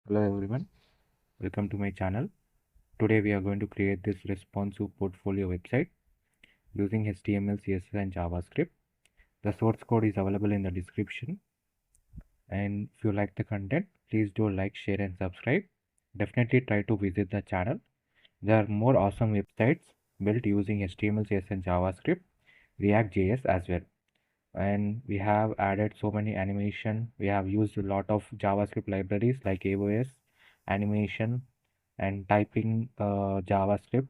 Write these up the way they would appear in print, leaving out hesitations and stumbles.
Hello everyone, welcome to my channel. Today we are going to create this responsive portfolio website using HTML, CSS and JavaScript. The source code is available in the description, and if you like the content, please do like, share and subscribe. Definitely try to visit the channel. There are more awesome websites built using HTML, CSS and JavaScript, React.js as well. And we have added so many animation. We have used a lot of JavaScript libraries like AOS, animation and typing JavaScript.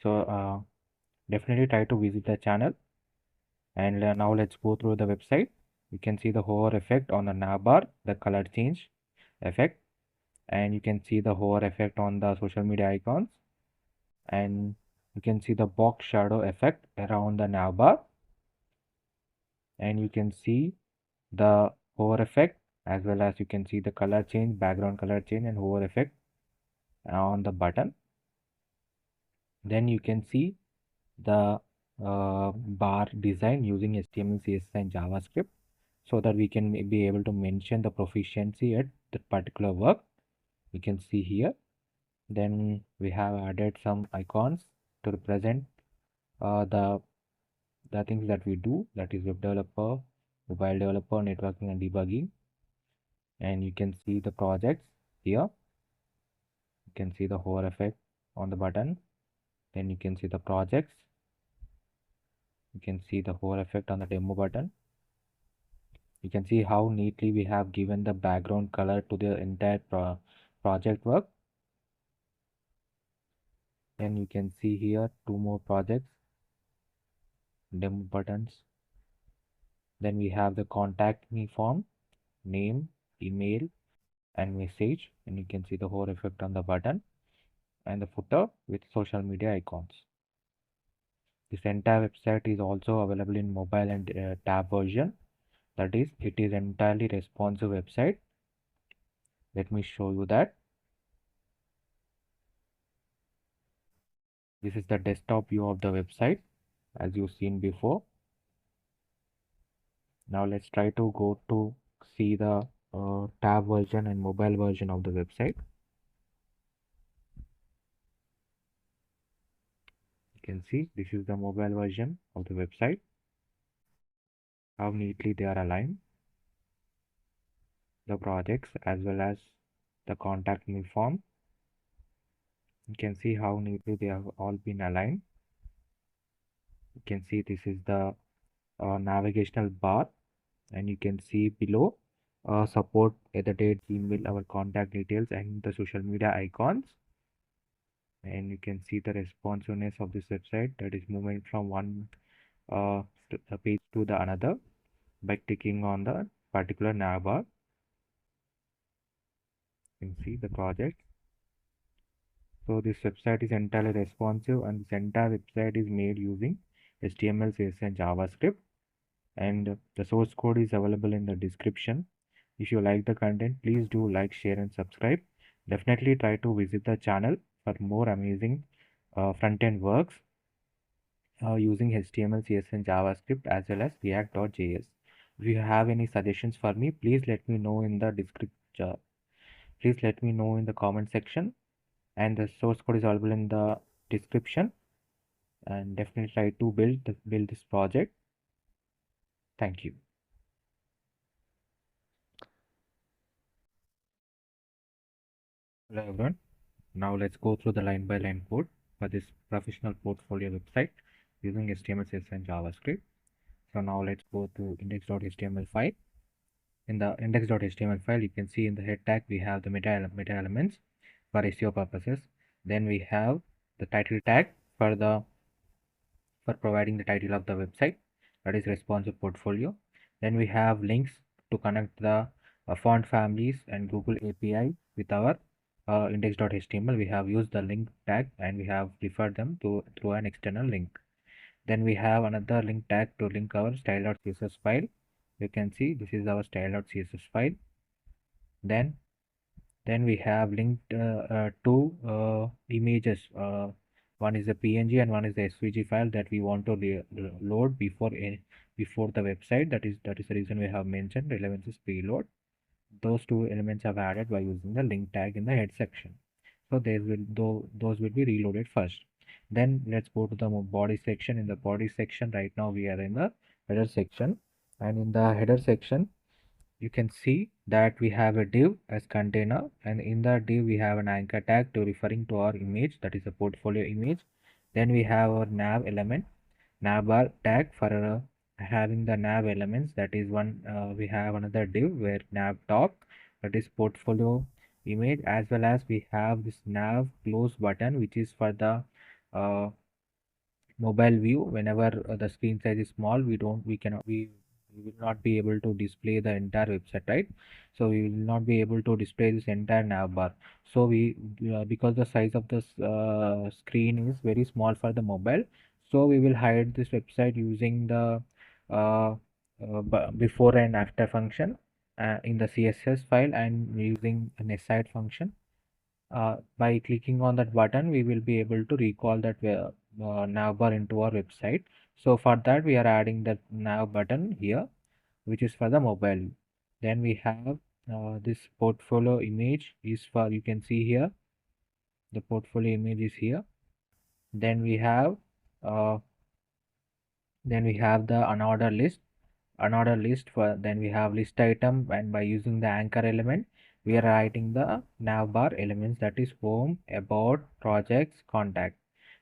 So definitely try to visit the channel. And now let's go through the website. You can see the hover effect on the navbar, the color change effect, and you can see the hover effect on the social media icons, and you can see the box shadow effect around the navbar, and you can see the hover effect, as well as you can see the color change, background color change and hover effect on the button. Then you can see the bar design using HTML, CSS and JavaScript, so that we can be able to mention the proficiency at that particular work. We can see here. Then we have added some icons to represent the things that we do, that is web developer, mobile developer, networking and debugging. And you can see the projects here. You can see the hover effect on the button. Then you can see the projects. You can see the hover effect on the demo button. You can see how neatly we have given the background color to the entire project work. Then you can see here two more projects, demo buttons. Then we have the contact me form, name, email and message, and you can see the hover effect on the button, and the footer with social media icons. This entire website is also available in mobile and tab version. That is, it is entirely responsive website. Let me show you that. This is the desktop view of the website as you've seen before. Now let's try to go to see the tab version and mobile version of the website. You can see this is the mobile version of the website, how neatly they are aligned, the projects as well as the contact me form. You can see how neatly they have all been aligned. You can see this is the navigational bar, and you can see below support the date, email, our contact details and the social media icons. And you can see the responsiveness of this website, that is moving from one page to the another by clicking on the particular navbar. You can see the project. So this website is entirely responsive, and this entire website is made using HTML, CSS and JavaScript, and the source code is available in the description. If you like the content, please do like, share and subscribe. Definitely try to visit the channel for more amazing front-end works using HTML, CSS and JavaScript as well as React.js. If you have any suggestions for me, please let me know in the description. Please let me know in the comment section, and the source code is available in the description. And definitely try to build this project. Thank you. Hello everyone. Now let's go through the line by line code for this professional portfolio website using HTML, CSS and JavaScript. So now let's go to index.html file. In the index.html file, you can see in the head tag we have the meta elements for SEO purposes. Then we have the title tag for providing the title of the website, that is responsive portfolio. Then we have links to connect the font families and Google API with our index.html. We have used the link tag and we have referred them to through an external link. Then we have another link tag to link our style.css file. You can see this is our style.css file. Then we have linked two images. One is a PNG and one is the SVG file that we want to load before the website. That is the reason we have mentioned relevances preload. those two elements are added by using the link tag in the head section. So those will be reloaded first. Then let's go to the body section. In the body section, right now we are in the header section, and in the header section you can see that we have a div as container, and in the div we have an anchor tag to referring to our image, that is a portfolio image. Then we have our nav element, navbar tag for having the nav elements, that is one. We have another div where nav top, that is portfolio image, as well as we have this nav close button, which is for the uh, mobile view. Whenever the screen size is small, we will not be able to display the entire website, right? So we will not be able to display this entire nav bar. So we because the size of the screen is very small for the mobile, so we will hide this website using the uh, before and after function in the CSS file, and using an aside function. By clicking on that button, we will be able to recall that navbar into our website. So for that, we are adding that nav button here, which is for the mobile. Then we have this portfolio image is for, you can see here, the portfolio image is here. Then we have uh, the another list for, then we have list item, and by using the anchor element we are writing the navbar elements, that is home, about, projects, contact.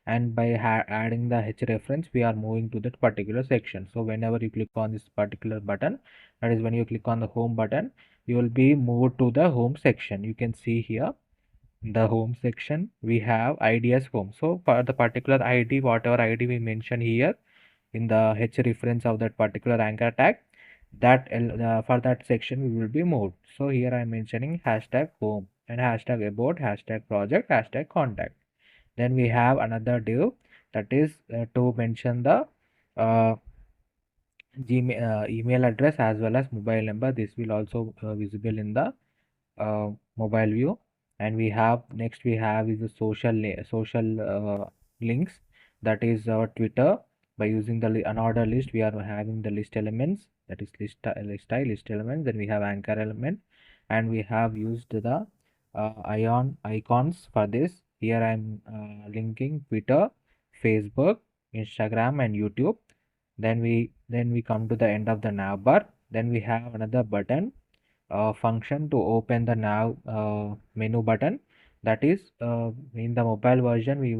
And by adding the h reference, we are moving to that particular section. So whenever you click on this particular button, that is when you click on the home button, you will be moved to the home section. You can see here the home section we have id as home. So for the particular id, whatever id we mention here in the h reference of that particular anchor tag, that for that section we will be moved. So here I am mentioning hashtag home and hashtag about, hashtag project, hashtag contact. Then we have another div, that is to mention the uh, Gmail, email address as well as mobile number. This will also visible in the mobile view. And we have next, we have is the social links, that is our Twitter. By using the another list, we are having the list elements, that is list elements. Then we have anchor element, and we have used the ion icons for this. Here I am linking Twitter, Facebook, Instagram, and YouTube. Then we come to the end of the nav bar. Then we have another button function to open the nav menu button. That is in the mobile version we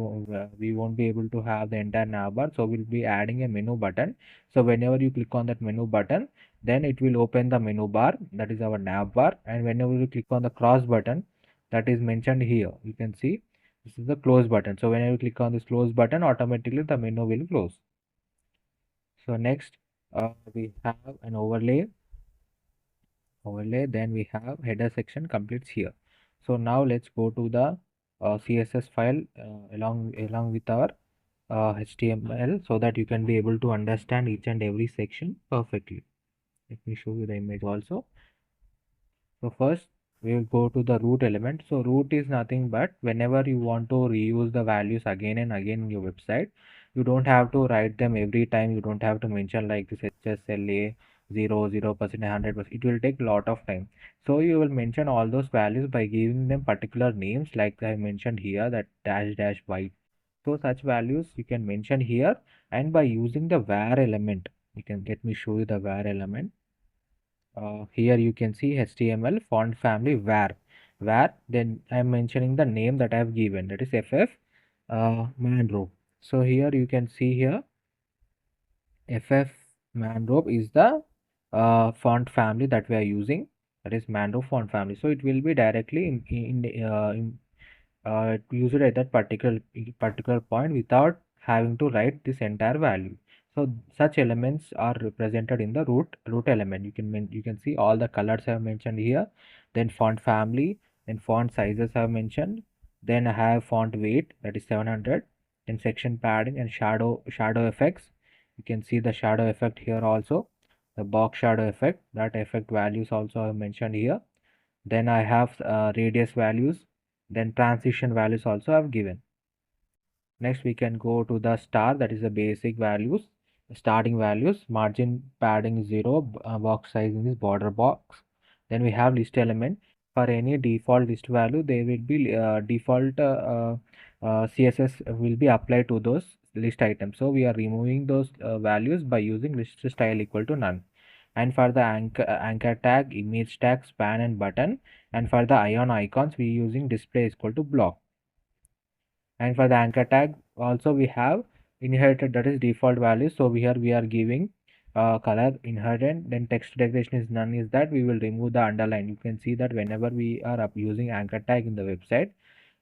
won't be able to have the entire nav bar, so we'll be adding a menu button. So whenever you click on that menu button, then it will open the menu bar, that is our nav bar. And whenever you click on the cross button, that is mentioned here, you can see this is the close button. So whenever you click on this close button, automatically the menu will close. So next we have an overlay. Then we have header section completes here. So now let's go to the CSS file along with our HTML, so that you can be able to understand each and every section perfectly. Let me show you the image also. So first we will go to the root element. So root is nothing but whenever you want to reuse the values again and again in your website, you don't have to write them every time. You don't have to mention like this HSLA 0%, 100%. It will take a lot of time. So you will mention all those values by giving them particular names, like I mentioned here, that dash dash white. So such values you can mention here, and by using the var element, you can get me show you the var element. Here you can see HTML font family var. Then I'm mentioning the name that I've given, that is ff manrope. So here you can see here ff manrope is the font family that we are using, that is manrope font family. So it will be directly use it at that particular point without having to write this entire value. So such elements are represented in the root element. You can see all the colors I have mentioned here. Then font family, then font sizes I have mentioned. Then I have font weight, that is 700. Then section padding and shadow effects. You can see the shadow effect here also. The box shadow effect, that effect values also I have mentioned here. Then I have radius values, then transition values also I've given. Next we can go to the star, that is the basic values, starting values. Margin padding is 0, box sizing is border box, Then we have list element. For any default list value, there will be default CSS will be applied to those list items. So we are removing those values by using list style equal to none. And for the anchor tag, image tag, span and button, and for the ion icons, we using display is equal to block. And for the anchor tag also we have inherited, that is default value. So here we are giving color inherent, then text declaration is none, is that we will remove the underline. You can see that whenever we are up using anchor tag in the website,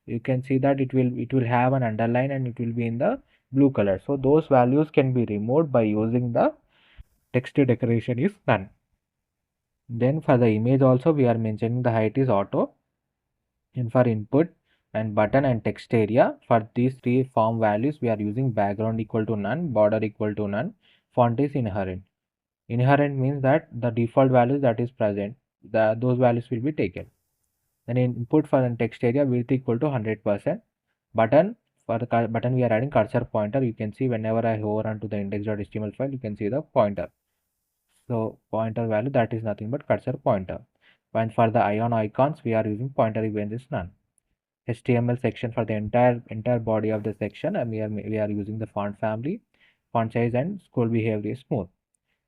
you can see that it will have an underline and it will be in the blue color. So those values can be removed by using the text decoration is none. Then for the image also we are mentioning the height is auto. And for input and button and text area, for these three form values we are using background equal to none, border equal to none, font is inherent. Inherent means that the default values that is present, those values will be taken. Then input for the text area width equal to 100%. Button, for the button we are adding cursor pointer. You can see whenever I hover onto the index.html file, you can see the pointer. So pointer value, that is nothing but cursor pointer. And for the ion icons we are using pointer event is none. HTML section, for the entire body of the section, and we are using the font family, font size and scroll behavior is smooth.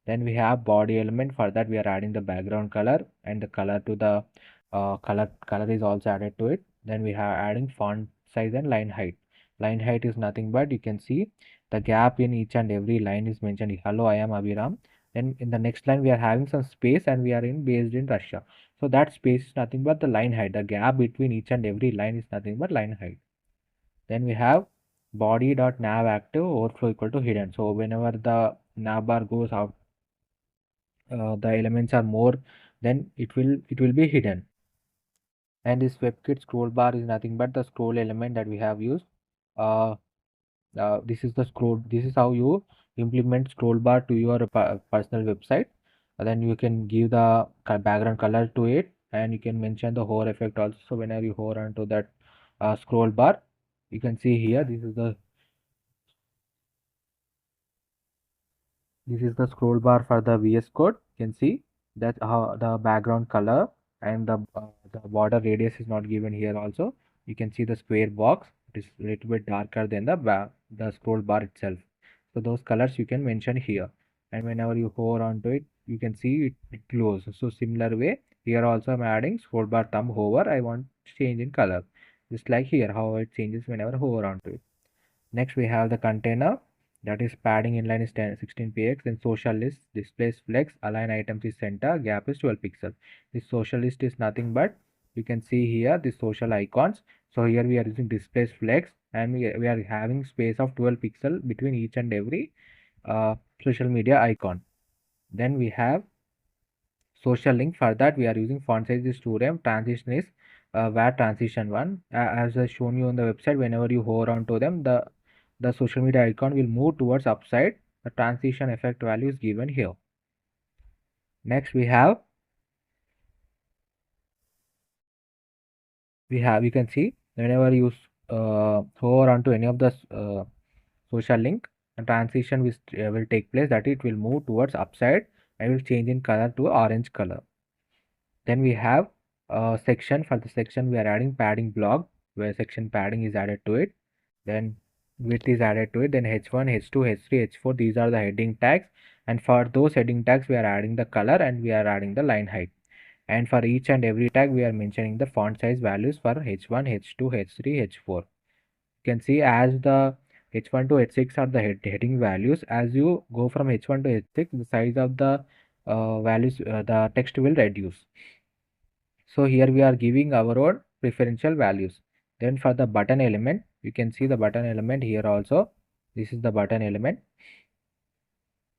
Then we have body element. For that we are adding the background color, and the color to the color is also added to it. Then we have adding font size and line height. Line height is nothing but, you can see the gap in each and every line is mentioned. Hello, I am Abhiram. Then in the next line we are having some space, and we are based in Russia. So that space is nothing but the line height. The gap between each and every line is nothing but line height. Then we have body.nav active overflow equal to hidden. So whenever the nav bar goes out, the elements are more, then it will be hidden. And this WebKit scroll bar is nothing but the scroll element that we have used. Uh, this is the scroll. This is how you implement scroll bar to your personal website. Then you can give the background color to it, and you can mention the hover effect also. So whenever you hover onto that scroll bar, you can see here this is the scroll bar for the VS Code. You can see that how the background color and the border radius is not given here also. You can see the square box. It is a little bit darker than the scroll bar itself. So those colors you can mention here. And whenever you hover onto it, you can see it glows. So similar way, here also I'm adding scroll bar thumb hover. I want change in color. Just like here, how it changes whenever hover onto it. Next we have the container, that is padding inline is 16 px, then social list displays flex, align items is center, gap is 12 pixels. This social list is nothing but, you can see here the social icons. So here we are using displays flex, and we are having space of 12 pixel between each and every social media icon. Then we have social link. For that we are using font size is 2rem, transition is where transition one, as I shown you on the website. Whenever you hover onto them, the social media icon will move towards upside. The transition effect value is given here. Next we have you can see whenever you hover onto any of the social link, a transition will take place, that it will move towards upside and will change in color to orange color. Then we have section. For the section we are adding padding block, where section padding is added to it. Then width is added to it. Then h1, h2, h3, h4, these are the heading tags, and for those heading tags we are adding the color and we are adding the line height. And for each and every tag we are mentioning the font size values for h1, h2, h3, h4. You can see as the h1 to h6 are the heading values. As you go from h1 to h6, the size of the values, the text will reduce. So here we are giving our own preferential values. Then for the button element, you can see the button element here also. This is the button element.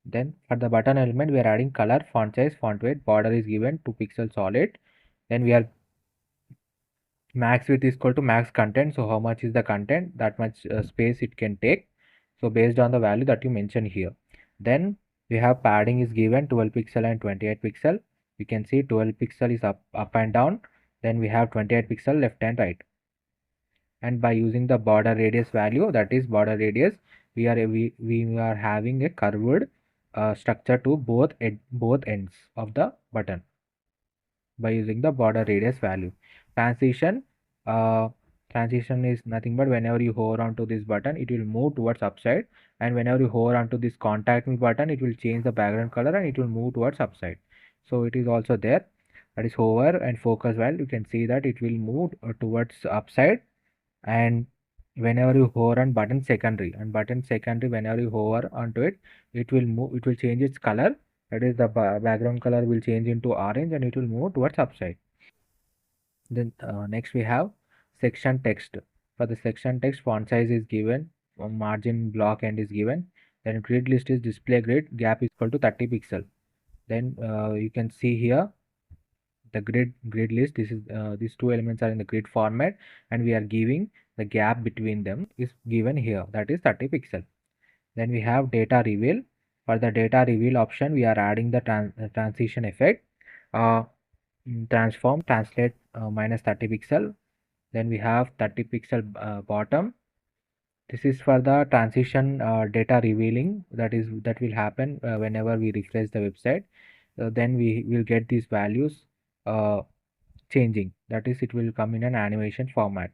Then for the button element, we are adding color, font size, font weight, border is given 2 pixels solid. Then we are max width is equal to max content. So how much is the content, that much space it can take. So based on the value that you mention here. Then we have padding is given 12 pixel and 28 pixel. You can see 12 pixel is up and down. Then we have 28 pixel left and right. And by using the border radius value, that is border radius, we are having a curved structure to both ends of the button. by using the border radius value. Transition, uh, transition is nothing but whenever you hover onto this button, it will move towards upside, and whenever you hover onto this contact me button, it will change the background color and it will move towards upside. So it is also there. That is hover and focus value. You can see that it will move towards upside, and whenever you hover on button secondary, whenever you hover onto it, it will move, it will change its color. That is the background color will change into orange and it will move towards upside. Then next we have section text. For the section text, font size is given, margin block end is given, then grid list is display grid, gap is equal to 30 pixel. Then you can see here the grid list. This is these two elements are in the grid format, and we are giving the gap between them is given here, that is 30 pixel. Then we have data reveal. For the data reveal option, we are adding the transition effect, uh, transform translate minus 30 pixel. Then we have 30 pixel bottom. This is for the transition data revealing, that will happen whenever we refresh the website. Then we will get these values uh, changing, that is it will come in an animation format.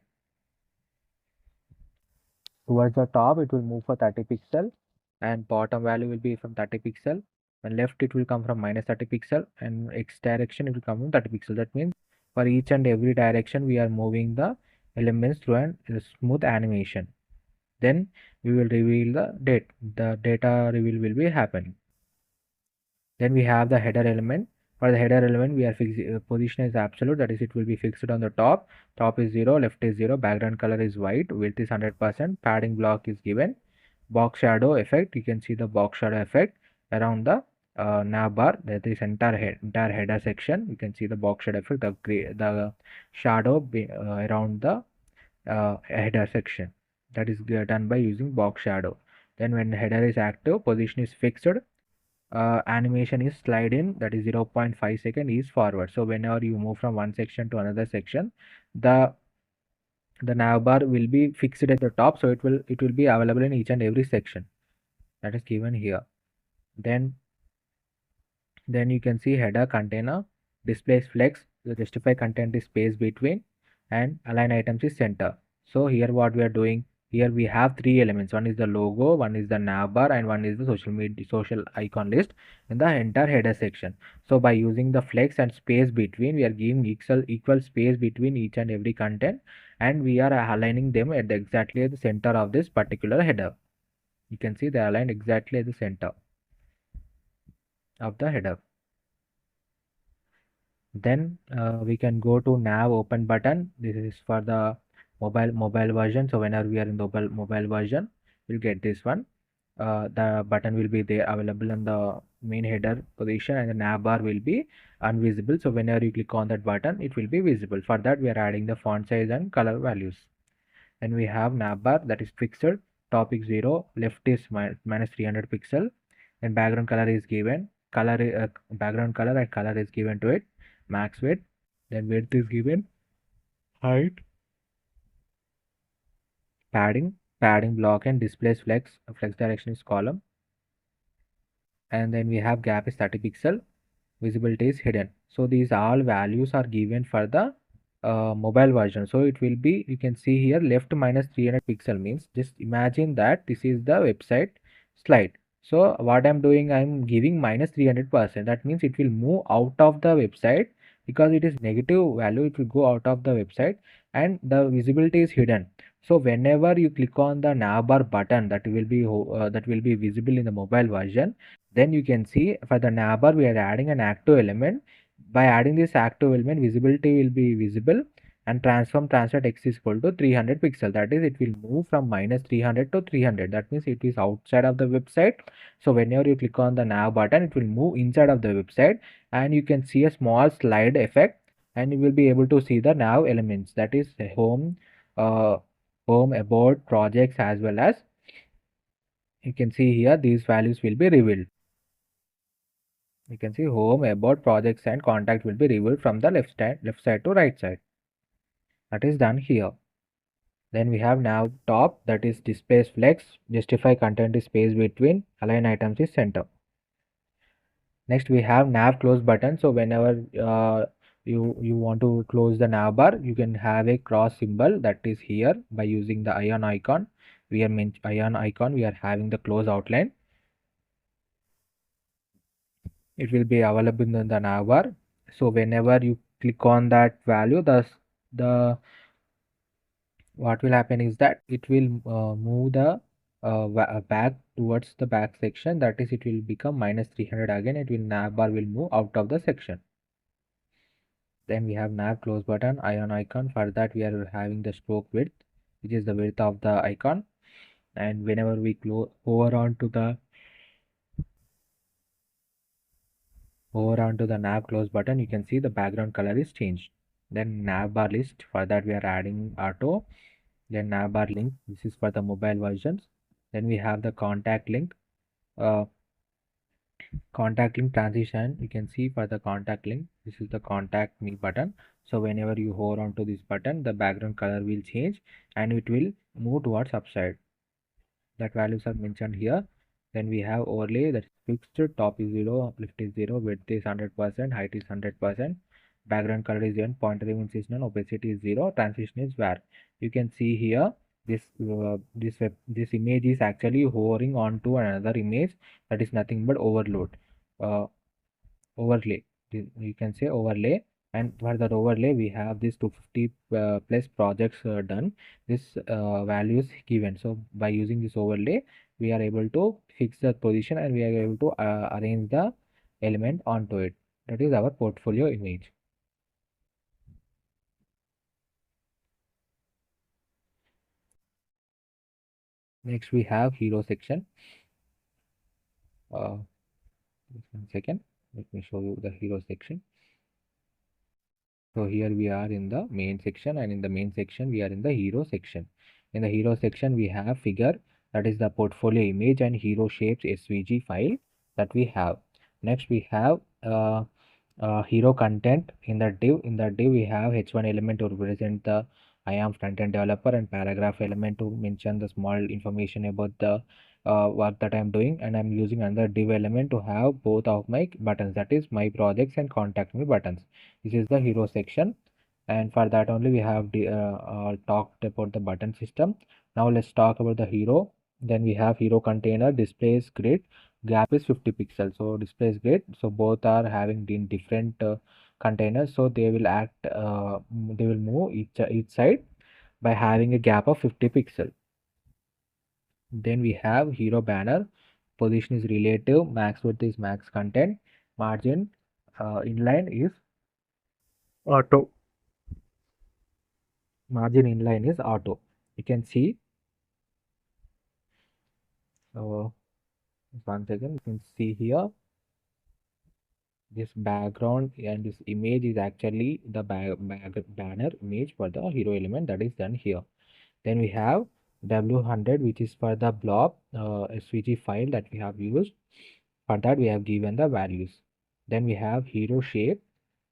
Towards the top it will move for 30 pixel, and bottom value will be from 30 pixel, and left it will come from minus 30 pixel, and x direction it will come from 30 pixel. That means for each and every direction we are moving the elements through a smooth animation. Then we will reveal the data reveal will be happening. Then we have the header element. For the header element, we are position is absolute, that is it will be fixed on the top. Top is 0, left is 0, background color is white, width is 100%, padding block is given. Box shadow effect, you can see the box shadow effect around the nav bar, that is entire header section. You can see the box shadow effect, the shadow around the header section, that is done by using box shadow. Then when header is active, position is fixed, animation is slide in, that is 0.5 second is forward. So whenever you move from one section to another section, the nav bar will be fixed at the top, so it will be available in each and every section, that is given here. Then you can see header container, displays flex, the justify content is space between, and align items is center. So here what we are doing, here we have three elements. One is the logo, one is the nav bar, and one is the social icon list in the entire header section. So by using the flex and space between, we are giving equal space between each and every content, and we are aligning them at exactly at the center of this particular header. You can see they are aligned exactly at the center of the header. Then we can go to nav open button. This is for the mobile version. So whenever we are in the mobile version, we'll get this one. The button will be there available in the main header position, and the nav bar will be invisible. So whenever you click on that button, it will be visible. For that, we are adding the font size and color values. Then we have nav bar, that is fixed. Top is 0, left is minus 300 pixel, and background color is given. Background color and color is given to it. Max width, then width is given. Height, padding block, and displays flex direction is column. And then we have gap is 30 pixel, visibility is hidden. So these all values are given for the mobile version. So it will be, you can see here, left minus 300 pixel means, just imagine that this is the website slide. So what I'm doing, I'm giving minus 300%. That means it will move out of the website, because it is negative value, it will go out of the website, and the visibility is hidden. So whenever you click on the navbar button, that will be visible in the mobile version. Then you can see for the navbar we are adding an active element. By adding this active element, visibility will be visible, and transform translate x is equal to 300 pixel. That is, it will move from minus 300 to 300. That means it is outside of the website. So whenever you click on the nav button, it will move inside of the website, and you can see a small slide effect, and you will be able to see the nav elements, that is home, about, projects, as well as you can see here these values will be revealed. You can see home, about, projects, and contact will be revealed from the left side to right side. That is done here. Then we have nav top, that is displays flex, justify content is space between, align items is center. Next we have nav close button. So whenever you want to close the navbar, you can have a cross symbol that is here by using the ion icon. We are ion icon, we are having the close outline. It will be available in the navbar. So whenever you click on that value, the what will happen is that it will move the back towards the back section. That is, it will become minus 300 again. It will navbar will move out of the section. Then we have nav close button, ion icon. For that we are having the stroke width, which is the width of the icon. And whenever we over onto the nav close button, you can see the background color is changed. Then nav bar list, for that we are adding auto. Then nav bar link, this is for the mobile versions. Then we have the contact link. Uh, Contact link transition, you can see for the contact link, this is the contact me button. So whenever you hover onto this button, the background color will change and it will move towards upside. That values are mentioned here. Then we have overlay, that is fixed, top is 0, left is 0, width is 100%, height is 100%, background color is 1, pointer events is none, opacity is 0, transition is where. You can see here this image is actually hovering onto another image, that is nothing but uh, overlay. You can say overlay. And for that overlay we have this 250 plus projects done. This value is given. So by using this overlay we are able to fix the position and we are able to arrange the element onto it. That is our portfolio image. Next we have hero section. Just 1 second, let me show you the hero section. So here we are in the main section, and in the main section we are in the hero section. In the hero section we have figure, that is the portfolio image, and hero shapes SVG file that we have. Next we have hero content. In the div we have h1 element to represent the I am front-end developer, and paragraph element to mention the small information about the work that I am doing, and I am using another div element to have both of my buttons, that is my projects and contact me buttons. This is the hero section, and for that only we have talked about the button system. Now let's talk about the hero. Then we have hero container, displays grid, gap is 50 pixels. So displays grid, so both are having in different containers, so they will they will move each side by having a gap of 50 pixels. Then we have hero banner, position is relative, max width is max content, margin inline is auto. Margin inline is auto. You can see uh, 1 second, you can see here this background and this image is actually the banner image for the hero element that is done here. Then we have W100, which is for the blob SVG file that we have used. For that we have given the values. Then we have hero shape.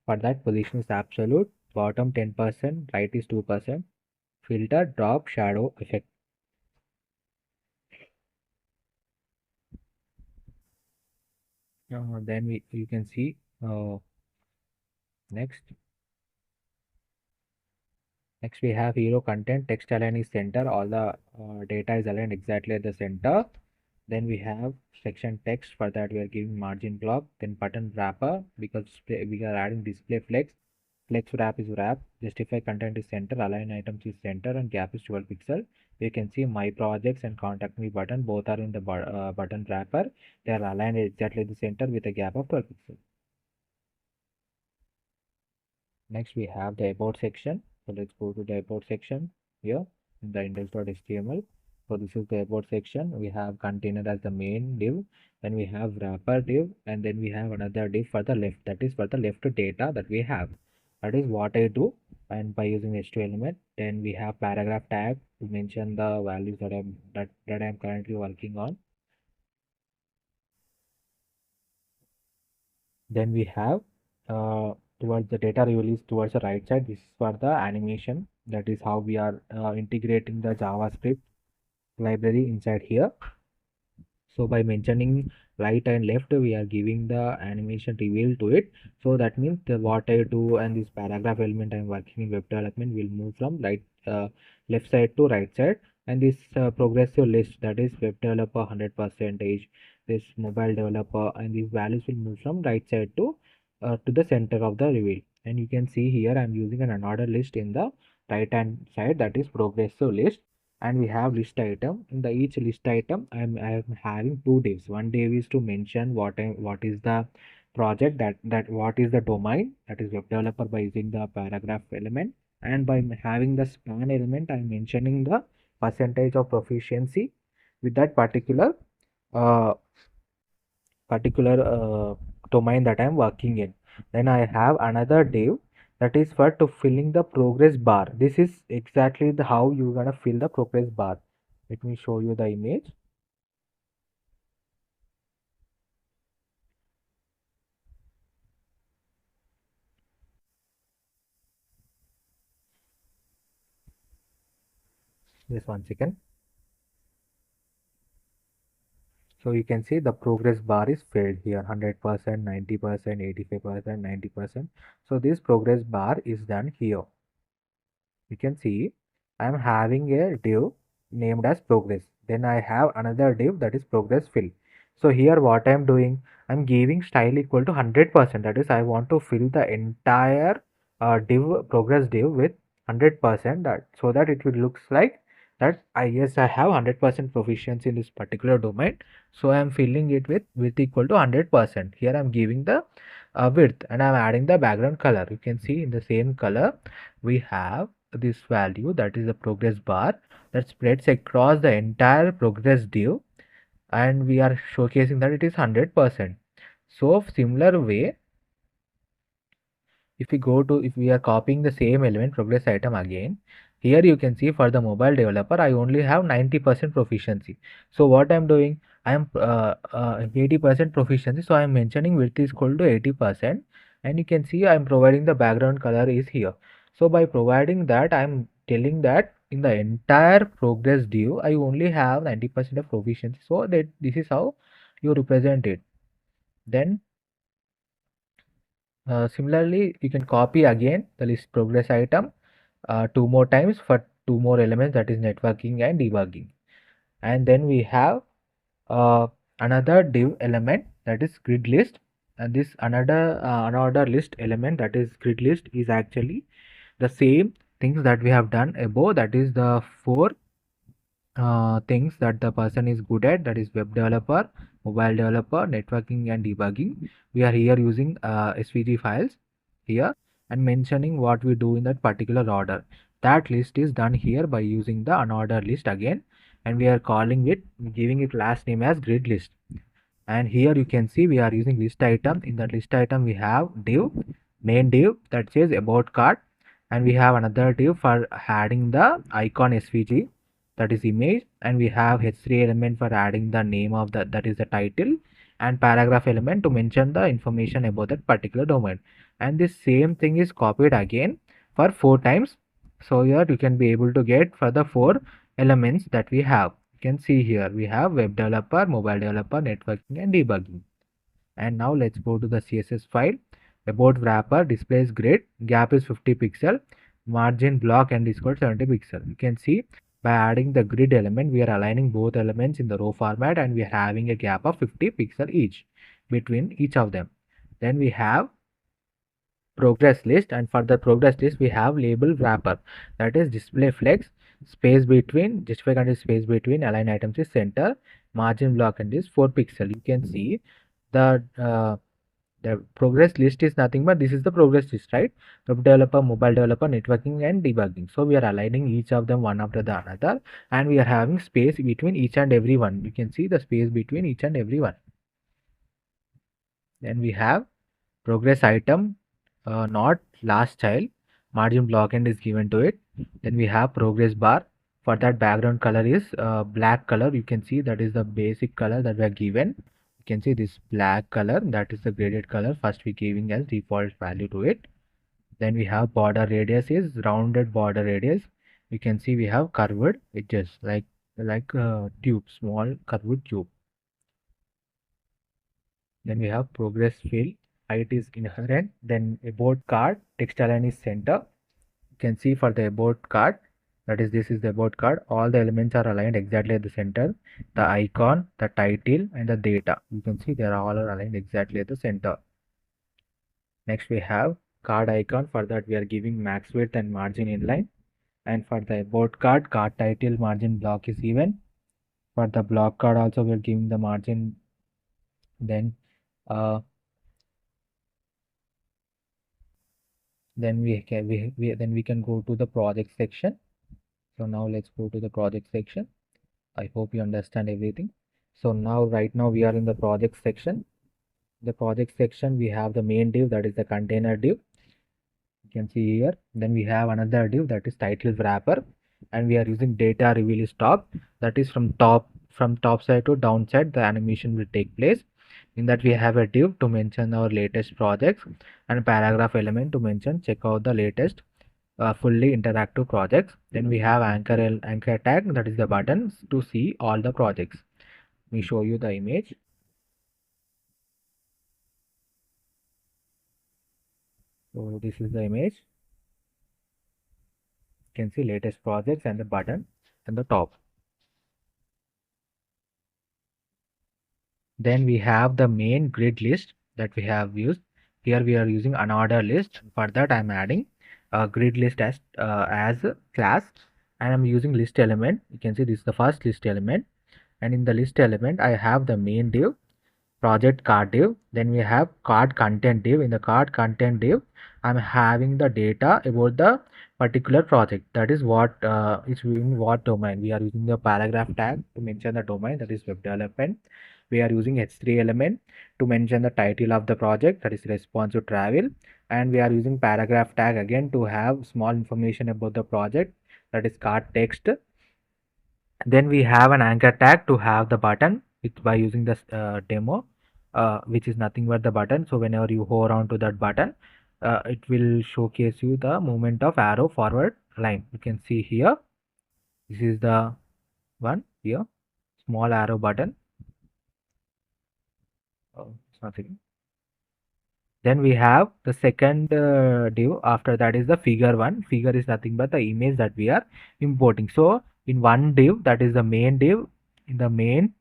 For that, position is absolute, bottom 10%, right is 2%, filter, drop, shadow, effect. Then you can see next. Next we have hero content, text align is center, all the data is aligned exactly at the center. Then we have section text, for that we are giving margin block. Then button wrapper, because we are adding display flex. Flex wrap is wrap, justify content is center, align items is center, and gap is 12 pixel. You can see my projects and contact me button, both are in the button wrapper. They are aligned exactly at the center with a gap of 12 pixel. Next we have the about section. So let's go to the about section here in the index.html. So this is the about section. We have container as the main div, then we have wrapper div, and then we have another div for the left, that is for the left data that we have. That is what I do, and by using h2 element. Then we have paragraph tag to mention the values that I'm currently working on. Then we have towards the data release towards the right side. This is for the animation. That is how we are integrating the JavaScript library inside here. So by mentioning right and left, we are giving the animation reveal to it. So that means what I do and this paragraph element I'm working in web development will move from left side to right side. And this progressive list, that is web developer 100%, this mobile developer, and these values will move from right side to the center of the reveal. And you can see here I'm using an unordered list in the right hand side, that is progressive list. And we have list item. In the each list item, I'm having two divs. One div is to mention what is the project, that what is the domain, that is web developer, by using the paragraph element. And by having the span element, I'm mentioning the percentage of proficiency with that uh, particular domain that I'm working in. Then I have another div that is for to filling the progress bar. This is exactly the how you're gonna fill the progress bar. Let me show you the image. Just one second. So you can see the progress bar is filled here, 100%, 90%, 85%, 90%. So this progress bar is done here. You can see I'm having a div named as progress. Then I have another div that is progress fill. So here what I'm doing, I'm giving style equal to 100%. That is, I want to fill the entire div progress div with 100%, that so that it will looks like that I have 100% proficiency in this particular domain. So I'm filling it with equal to 100%. Here I'm giving the width, and I'm adding the background color. You can see in the same color we have this value, that is the progress bar, that spreads across the entire progress div, and we are showcasing that it is 100%. So similar way, if we are copying the same element progress item again, here you can see for the mobile developer I only have 90% proficiency. So what I'm doing, I am 80% proficiency, so I am mentioning width is equal to 80%, and you can see I am providing the background color is here. So by providing that, I am telling that in the entire progress div I only have 90% of proficiency, so that this is how you represent it. Then similarly, you can copy again the list progress item two more times for two more elements, that is networking and debugging. And then we have uh, another div element, that is grid list. And this another list element, that is grid list, is actually the same things that we have done above, that is the four things that the person is good at, that is web developer, mobile developer, networking and debugging. We are here using svg files here and mentioning what we do in that particular order. That list is done here by using the unordered list again, and we are calling it, giving it last name as grid list. And here you can see we are using list item. In that list item we have div, main div, that says about card, and we have another div for adding the icon svg, that is image, and we have h3 element for adding the name of the, that is the title, and paragraph element to mention the information about that particular domain. And this same thing is copied again for 4 times, so here you can be able to get for the 4 elements that we have. You can see here we have web developer, mobile developer, networking and debugging. And now let's go to the CSS file. About wrapper displays grid, gap is 50 pixel, margin block and is called 70 pixel. You can see by adding the grid element, we are aligning both elements in the row format, and we are having a gap of 50 pixel each between each of them. Then we have progress list, and for the progress list we have label wrapper, that is display flex, space between, justify condition space between, align items is center, margin block and is 4 pixel. You can see the progress list is nothing but this is the progress list, right? Web developer, mobile developer, networking and debugging. So we are aligning each of them one after the another, and we are having space between each and every one. You can see the space between each and every one. Then we have progress item, not last child, margin block end is given to it. Then we have progress bar. For that, background color is black color. You can see that is the basic color that we are given. You can see this black color, that is the graded color first we giving as default value to it. Then we have border radius is rounded border radius. You can see we have curved edges like tube, small curved tube. Then we have progress field, height is inherent. Then about card, text align is center. You can see for the about card, that is this is the about card, all the elements are aligned exactly at the center. The icon, the title and the data, you can see they are all aligned exactly at the center. Next we have card icon. For that we are giving max width and margin inline. And for the about card, card title margin block is even. For the block card also we are giving the margin. Then uh, then we can go to the project section. So now let's go to the project section. I hope you understand everything. So now right now we are in the project section. The project section we have the main div, that is the container div. You can see here. Then we have another div, that is title wrapper, and we are using data reveal is top. That is from top side to down side the animation will take place. In that we have a div to mention our latest projects and paragraph element to mention check out the latest fully interactive projects. Then we have anchor tag, that is the buttons to see all the projects. Let me show you the image. So this is the image. You can see latest projects and the button and the top. Then we have the main grid list that we have used. Here we are using another list. For that I'm adding a grid list as a class, and I'm using list element. You can see this is the first list element, and in the list element I have the main div, project card div. Then we have card content div. In the card content div I'm having the data about the particular project, that is what is in what domain. We are using the paragraph tag to mention the domain, that is web development. We are using h3 element to mention the title of the project, that is responsive travel. And we are using paragraph tag again to have small information about the project, that is card text. Then we have an anchor tag to have the button by using this demo, which is nothing but the button. So whenever you hover on to that button, it will showcase you the movement of arrow forward line. You can see here, this is the one here, small arrow button. It's nothing. Then we have the second div. After that is the figure one. Figure is nothing but the image that we are importing. So in one div, that is the main div, in the main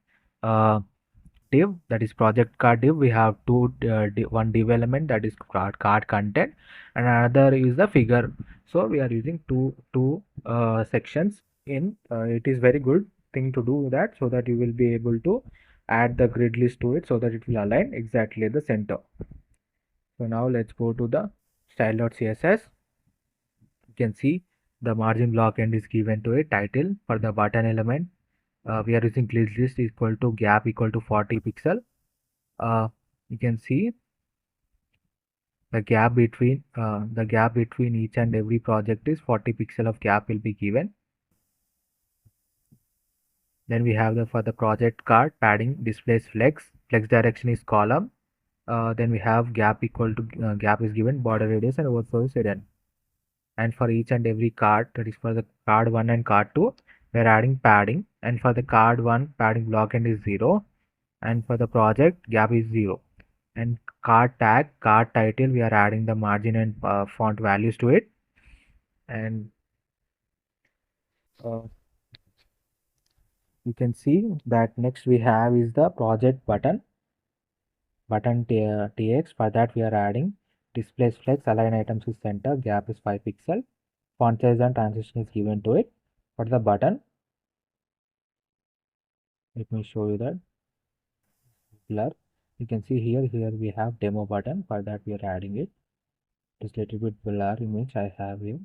uh, div, that is project card div, we have one div element, that is card content, and another is the figure. So we are using two sections in. It is very good thing to do that, so that you will be able to add the grid list to it so that it will align exactly at the center. So now let's go to the style.css. You can see the margin block end is given to a title. For the button element, we are using grid list equal to gap equal to 40 pixel. You can see the gap between each and every project is 40 pixel of gap will be given. Then we have the for the project card padding displays flex direction is column. Then we have gap equal to gap is given, border radius and overflow is hidden. And for each and every card, that is for the card 1 and card 2, we are adding padding. And for the card 1, padding block end is 0, and for the project gap is 0. And card tag, card title, we are adding the margin and font values to it. And uh, you can see that next we have is the project button tx. For that we are adding displays flex, align items is center, gap is 5 pixel, font size and transition is given to it. For the button, let me show you that blur. You can see here we have demo button. For that we are adding it. Just little bit blur image I have here.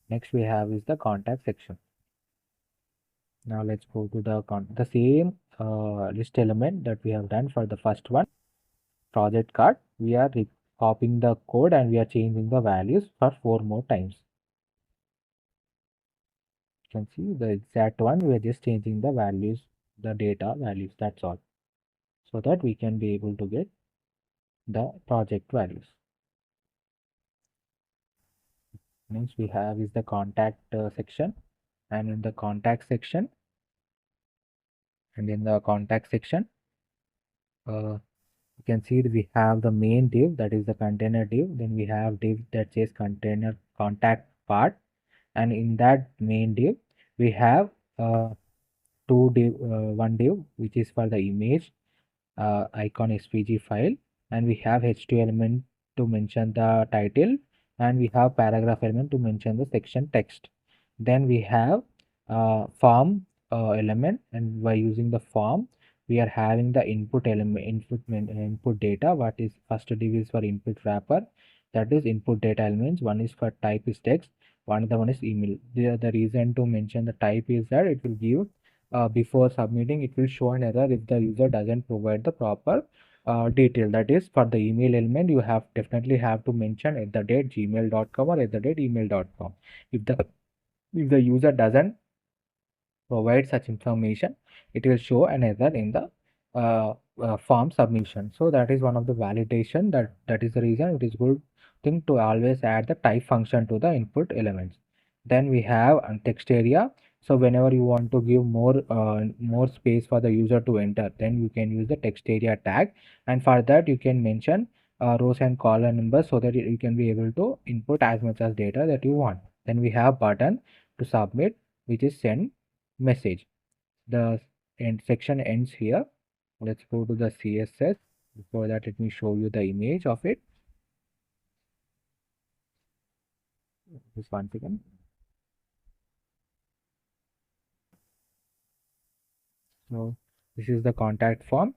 Next we have is the contact section. Now let's go to the same list element that we have done for the first one, project card. We are copying the code and we are changing the values for 4 more times. You can see the exact one, we are just changing the values, the data values, that's all, so that we can be able to get the project values. Next we have is the contact section, and in the contact section And in the contact section, you can see that we have the main div, that is the container div. Then we have div that says container contact part, and in that main div we have one div which is for the image icon SVG file, and we have h2 element to mention the title, and we have paragraph element to mention the section text. Then we have form element, and by using the form we are having the input element, input data. What is first div is for input wrapper, that is input data elements. One is for type is text, one other one is email. The reason to mention the type is that it will give before submitting, it will show an error if the user doesn't provide the proper detail. That is, for the email element you have definitely have to mention at the date gmail.com or at the date email.com. If the user doesn't provide such information, it will show an error in the form submission. So that is one of the validation, that is the reason it is good thing to always add the type function to the input elements. Then we have text area. So whenever you want to give more space for the user to enter, then you can use the text area tag, and for that you can mention rows and column numbers so that you can be able to input as much as data that you want. Then we have button to submit, which is send message. The end section ends here. Let's go to the CSS. Before that, let me show you the image of it. Just one second. So this is the contact form.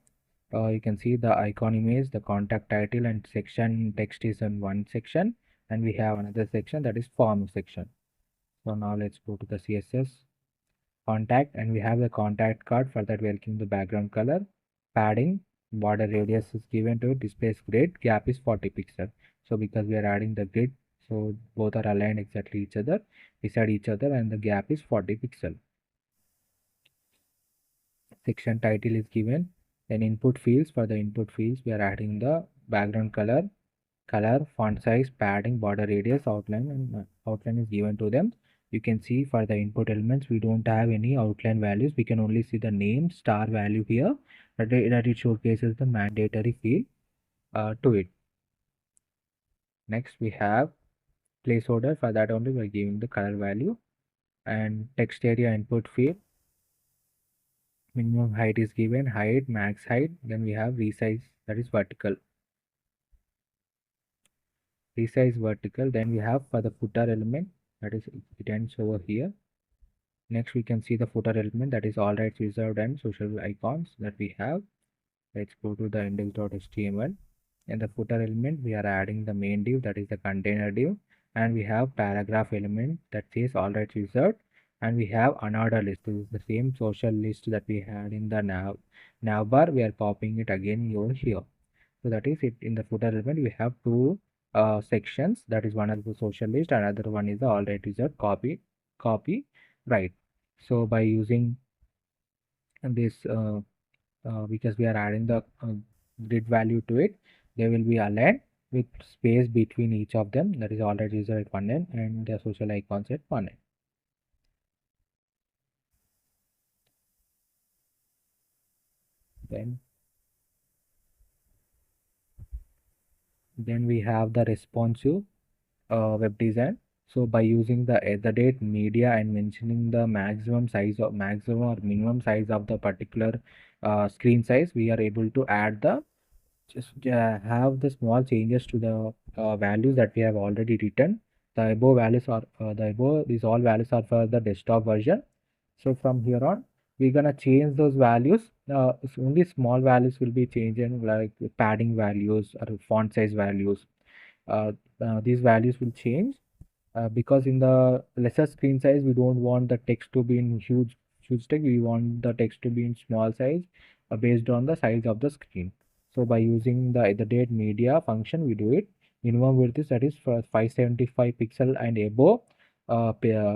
You can see the icon image, the contact title, and section text is in one section, and we have another section, that is form section. So now let's go to the CSS contact, and we have the contact card. For that we are giving the background color, padding, border radius is given to it, displays grid, gap is 40 pixel. So because we are adding the grid, so both are aligned exactly each other beside each other, and the gap is 40 pixel. Section title is given. Then input fields, for the input fields we are adding the background color, font size, padding, border radius, outline, and outline is given to them. You can see for the input elements we don't have any outline values. We can only see the name star value here, that it showcases the mandatory field to it. Next we have placeholder. For that only we are giving the color value, and text area input field, minimum height is given, height, max height. Then we have resize, that is vertical. Resize vertical. Then we have for the footer element, that is it ends over here. Next we can see the footer element, that is all rights reserved and social icons that we have. Let's go to the index.html. In the footer element we are adding the main div, that is the container div, and we have paragraph element that says all rights reserved, and we have unordered list. This is the same social list that we had in the navbar. We are copying it again over here. So that is it. In the footer element we have two sections, that is one is the social list, another one is the all right reserved copy right. So by using this because we are adding the grid value to it, they will be aligned with space between each of them, that is all right reserved at one end and the social icons at one end. Then we have the responsive web design. So by using the date media and mentioning the maximum or minimum size of the particular screen size, we are able to add the have the small changes to the values that we have already written. The above values are these all values are for the desktop version. So from here on we're gonna change those values. Only small values will be changing, like padding values or font size values. These values will change because in the lesser screen size we don't want the text to be in huge text. We want the text to be in small size based on the size of the screen. So by using the date media function we do it. Minimum width is, that is for 575 pixel and above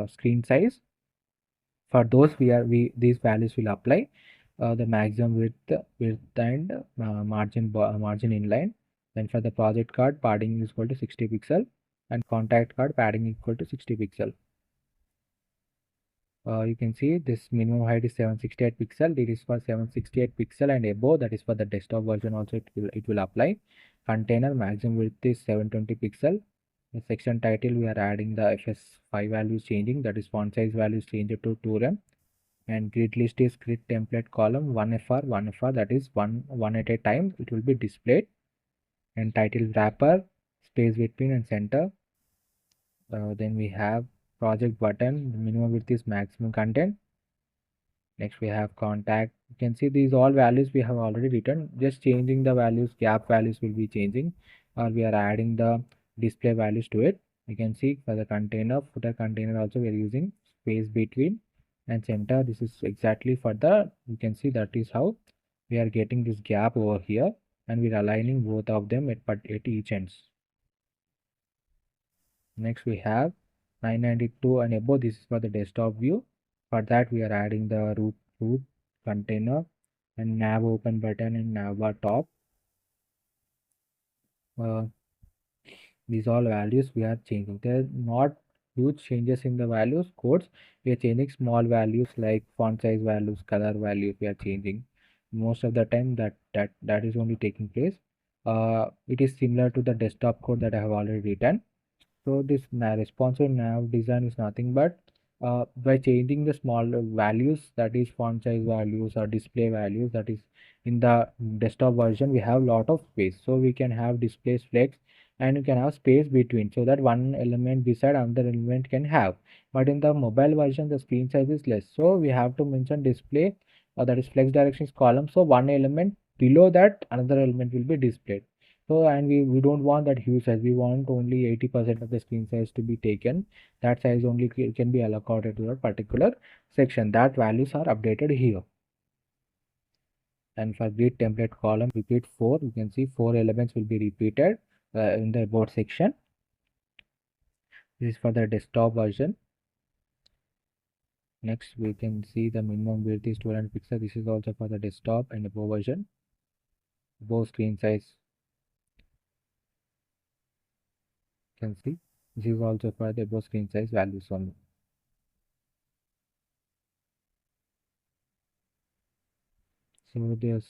screen size. For those these values will apply. The maximum width and margin inline. Then for the project card, padding is equal to 60 pixel, and contact card padding equal to 60 pixel. You can see this minimum height is 768 pixel. It is for 768 pixel and above. That is for the desktop version also. It will apply. Container maximum width is 720 pixel. The section title we are adding the FS5 values changing. That is font size values changed to 2rem. And grid list is grid template column 1FR. That is one at a time. It will be displayed. And title wrapper, space between and center. Then we have project button. The minimum width is maximum content. Next we have contact. You can see these all values we have already written. Just changing the values, gap values will be changing, or we are adding the display values to it. You can see for the container, footer container also we are using space between and center. This is exactly for the, you can see that is how we are getting this gap over here, and we are aligning both of them at each ends. Next we have 992 and above. This is for the desktop view. For that we are adding the root container and nav open button and nav bar top. These all values we are changing. There are not huge changes in the values codes. We are changing small values like font size values, color values we are changing. Most of the time that is only taking place. It is similar to the desktop code that I have already written. So this responsive nav design is nothing but by changing the small values, that is font size values or display values, that is in the desktop version we have lot of space, so we can have display flex and you can have space between, so that one element beside another element can have. But in the mobile version the screen size is less, so we have to mention display, that is flex directions column, so one element below that another element will be displayed. So, and we don't want that huge size. We want only 80% of the screen size to be taken. That size only can be allocated to a particular section. That values are updated here. And for grid template column, repeat 4. You can see 4 elements will be repeated in the about section. This is for the desktop version. Next, we can see the minimum width is 200 pixels. This is also for the desktop and above version. Above screen size, you can see. This is also for the above screen size values only. So this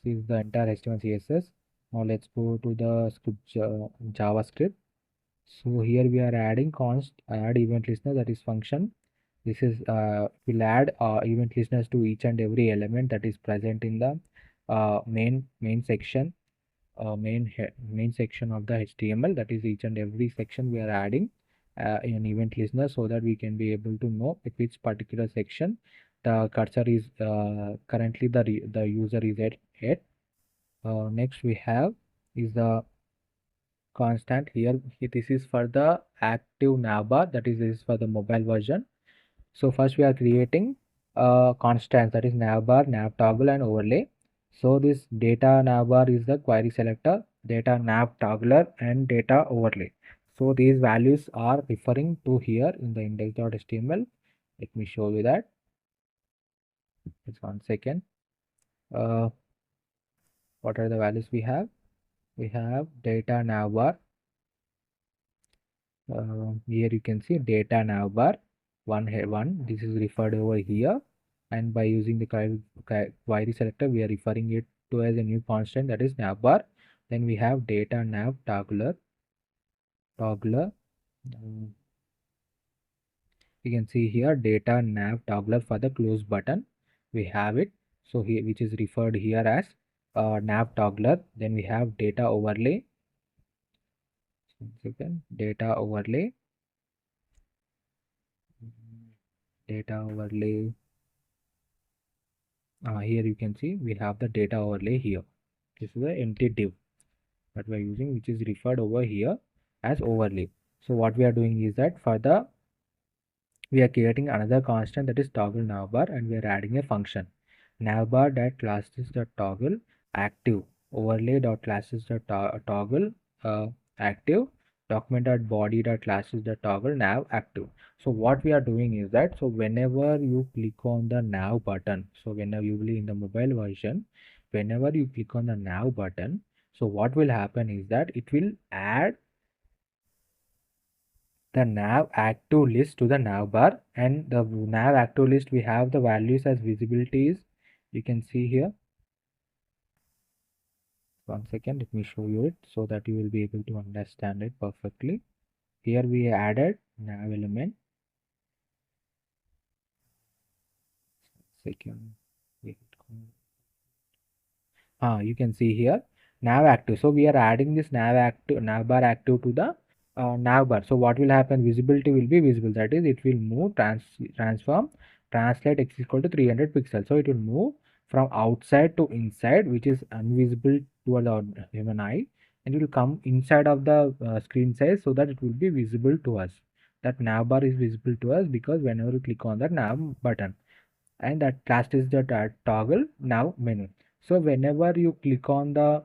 is the entire HTML CSS. Now let's go to the script JavaScript. So here we are adding const add event listener, that is function. This is will add event listeners to each and every element that is present in the main section, main section of the HTML. That is each and every section we are adding an event listener, so that we can be able to know at which particular section the cursor is currently the user is at. Next we have is the constant. Here this is for the active navbar, that is this is for the mobile version. So first we are creating constants, that is navbar, nav toggle and overlay. So this data navbar is the query selector, data nav toggler and data overlay. So these values are referring to here in the index.html. Let me show you that. Just 1 second. What are the values we have? We have data navbar. Here you can see data navbar one. This is referred over here, and by using the query selector we are referring it to as a new constant, that is navbar. Then we have data nav toggler. You can see here data nav toggler for the close button we have it, so here which is referred here as nav toggler. Then we have data overlay. Data overlay, here you can see we have the data overlay here. This is the empty div that we are using, which is referred over here as overlay. So what we are doing is that we are creating another constant, that is toggle navbar, and we are adding a function navbar that classes the toggle active, overlay dot classes the toggle active, document dot body dot classes the toggle nav active. So what we are doing is that, so whenever you click on the nav button, so whenever you will in the mobile version, whenever you click on the nav button, so what will happen is that it will add the nav active list to the nav bar, and the nav active list we have the values as visibilities. You can see here. One second, let me show you it so that you will be able to understand it perfectly. Here we added nav element. Second, wait. You can see here nav active. So we are adding this nav bar active to the nav bar. So what will happen? Visibility will be visible. That is, it will move, transform, translate x equal to 300 pixels. So it will move from outside to inside, which is invisible to the human eye, and it will come inside of the screen size so that it will be visible to us. That nav bar is visible to us because whenever you click on that nav button, and that last is the toggle nav menu. So whenever you click on the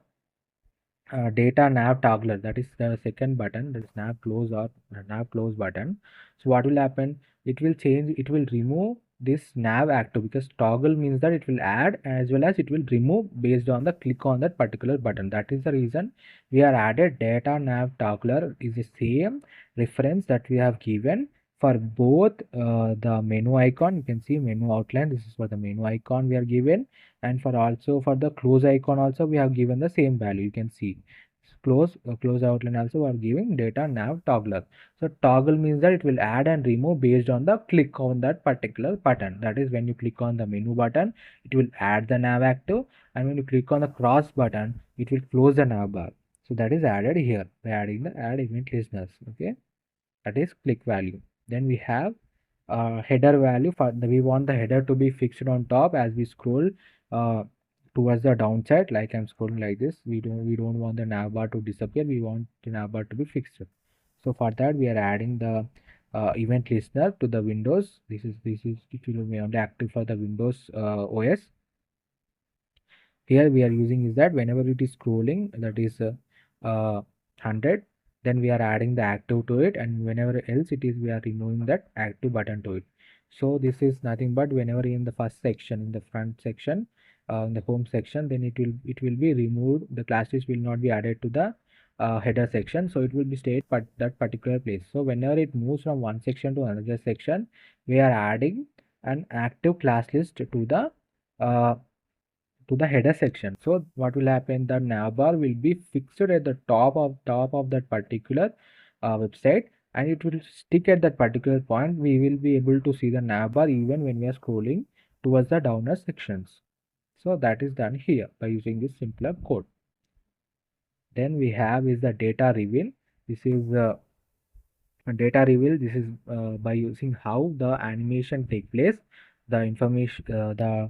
data nav toggler, that is the second button, that is nav close or nav close button. So what will happen? It will change, it will remove this nav active, because toggle means that it will add as well as it will remove based on the click on that particular button. That is the reason we are added data nav toggler is the same reference that we have given for both the menu icon. You can see menu outline, this is for the menu icon we are given, and for also for the close icon also we have given the same value. You can see close outline also we are giving data nav toggler. So toggle means that it will add and remove based on the click on that particular button. That is, when you click on the menu button, it will add the nav active, and when you click on the cross button, it will close the nav bar. So that is added here by adding the add event listeners. Okay, that is click value. Then we have header value. For the, we want the header to be fixed on top as we scroll uh, towards the downside. Like I'm scrolling like this, we don't want the nav bar to disappear, we want the nav bar to be fixed. So for that we are adding the event listener to the windows. This is it will be only active for the windows OS. Here we are using is that whenever it is scrolling, that is 100, then we are adding the active to it, and whenever else it is we are removing that active button to it. So this is nothing but whenever in the first section, in the front section, in the home section, then it will be removed. The class list will not be added to the header section, so it will be stayed but that particular place. So whenever it moves from one section to another section, we are adding an active class list uh, to the header section. So what will happen? The navbar will be fixed at the top of that particular website, and it will stick at that particular point. We will be able to see the navbar even when we are scrolling towards the downer sections. So that is done here by using this simpler code. Then we have is the data reveal. This is data reveal. This is by using how the animation take place. The information, the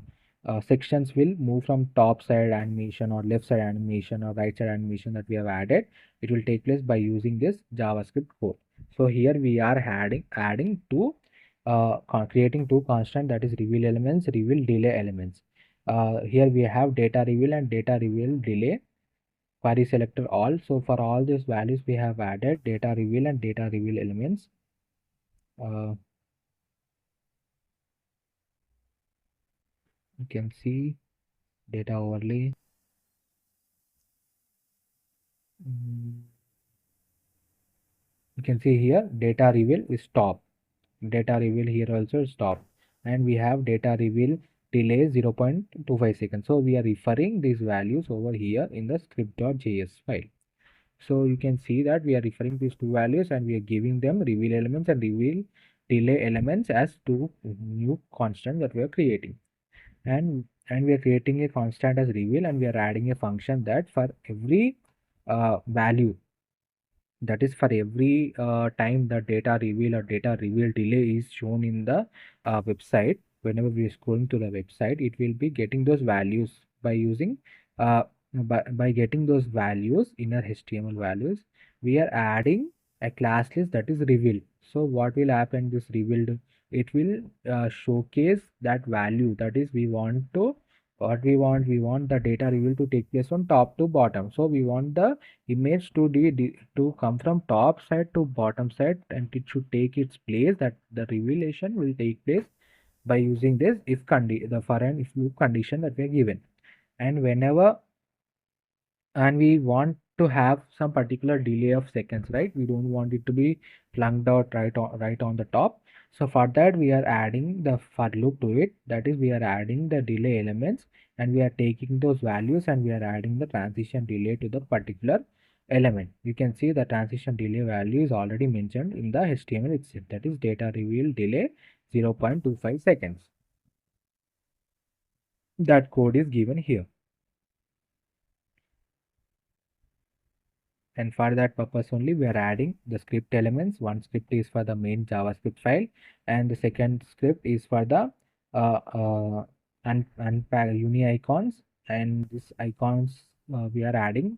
sections will move from top side animation or left side animation or right side animation that we have added. It will take place by using this JavaScript code. So here we are adding two creating two constant, that is reveal elements, reveal delay elements. Here we have data reveal and data reveal delay. Query selector all. So for all these values we have added data reveal and data reveal elements. uh, you can see data overlay. Mm, you can see here data reveal is top, data reveal here also is top, and we have data reveal delay 0.25 seconds. So we are referring these values over here in the script.js file. So you can see that we are referring these two values and we are giving them reveal elements and reveal delay elements as two new constants that we are creating. And we are creating a constant as reveal, and we are adding a function that for every value, that is for every time the data reveal or data reveal delay is shown in the website, whenever we are scrolling to the website, it will be getting those values by using by getting those values, inner HTML values. We are adding a class list that is reveal. So what will happen, this revealed, it will showcase that value, that is we want to what we want the data reveal to take place from top to bottom. So we want the image to come from top side to bottom side, and it should take its place, that the revelation will take place by using this the for and if loop condition that we are given. And whenever and we want to have some particular delay of seconds, right? We don't want it to be plunked out right on the top. So for that we are adding the for loop to it. That is, we are adding the delay elements, and we are taking those values and we are adding the transition delay to the particular element. You can see the transition delay value is already mentioned in the HTML itself. That is data reveal delay 0.25 seconds. That code is given here. And for that purpose only we are adding the script elements. One script is for the main JavaScript file, and the second script is for the unpack uni icons. And these icons we are adding,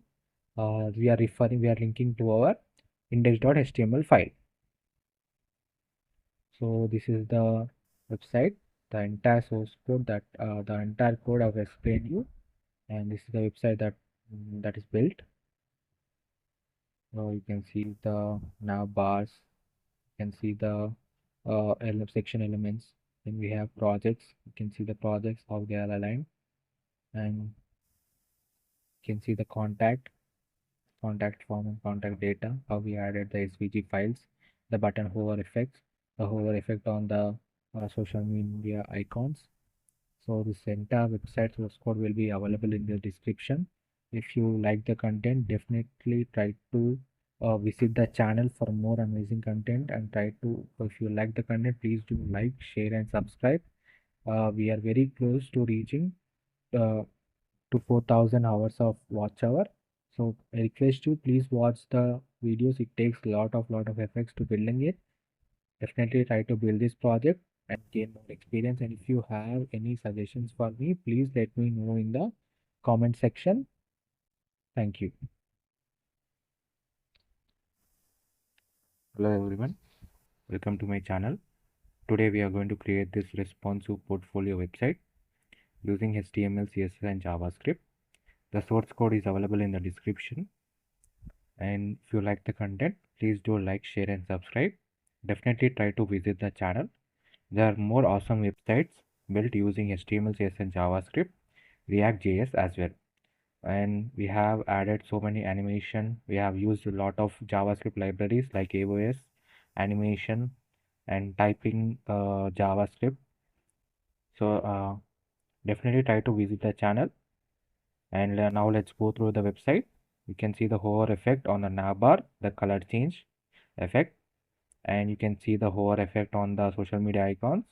we are linking to our index.html file. So this is the website, the entire source code, that the entire code I've explained you, and this is the website that is built. So you can see the nav bars, you can see the section elements. Then we have projects. You can see the projects, how they are aligned, and you can see the contact form and contact data, how we added the SVG files, the button hover effects, the hover effect on the social media icons. So this entire website source code will be available in the description. If you like the content, definitely try to visit the channel for more amazing content, and try to, if you like the content, please do like, share and subscribe. We are very close to reaching uh, to 4,000 hours of watch hour. So I request you, please watch the videos. It takes lot of effects to building it. Definitely try to build this project and gain more experience. And if you have any suggestions for me, please let me know in the comment section. Thank you. Hello everyone, welcome to my channel. Today we are going to create this responsive portfolio website using HTML, CSS and JavaScript. The source code is available in the description. And if you like the content, please do like, share and subscribe. Definitely try to visit the channel. There are more awesome websites built using HTML, CSS and JavaScript, React.js as well. And we have added so many animation. We have used a lot of JavaScript libraries like AOS, animation and typing JavaScript. So definitely try to visit the channel. And now let's go through the website. You can see the hover effect on the navbar, the color change effect, and you can see the hover effect on the social media icons,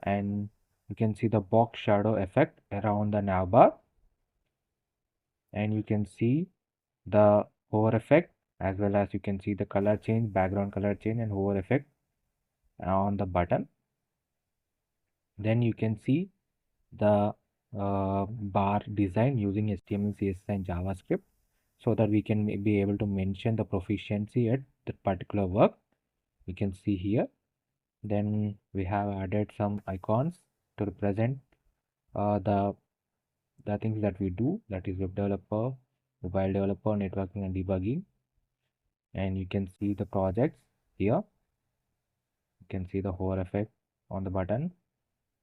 and you can see the box shadow effect around the navbar, and you can see the hover effect, as well as you can see the color change, background color change and hover effect on the button. Then you can see the bar design using HTML, CSS and JavaScript, so that we can be able to mention the proficiency at that particular work. We can see here. Then we have added some icons to represent the things that we do, that is web developer, mobile developer, networking and debugging. And you can see the projects here. You can see the hover effect on the button.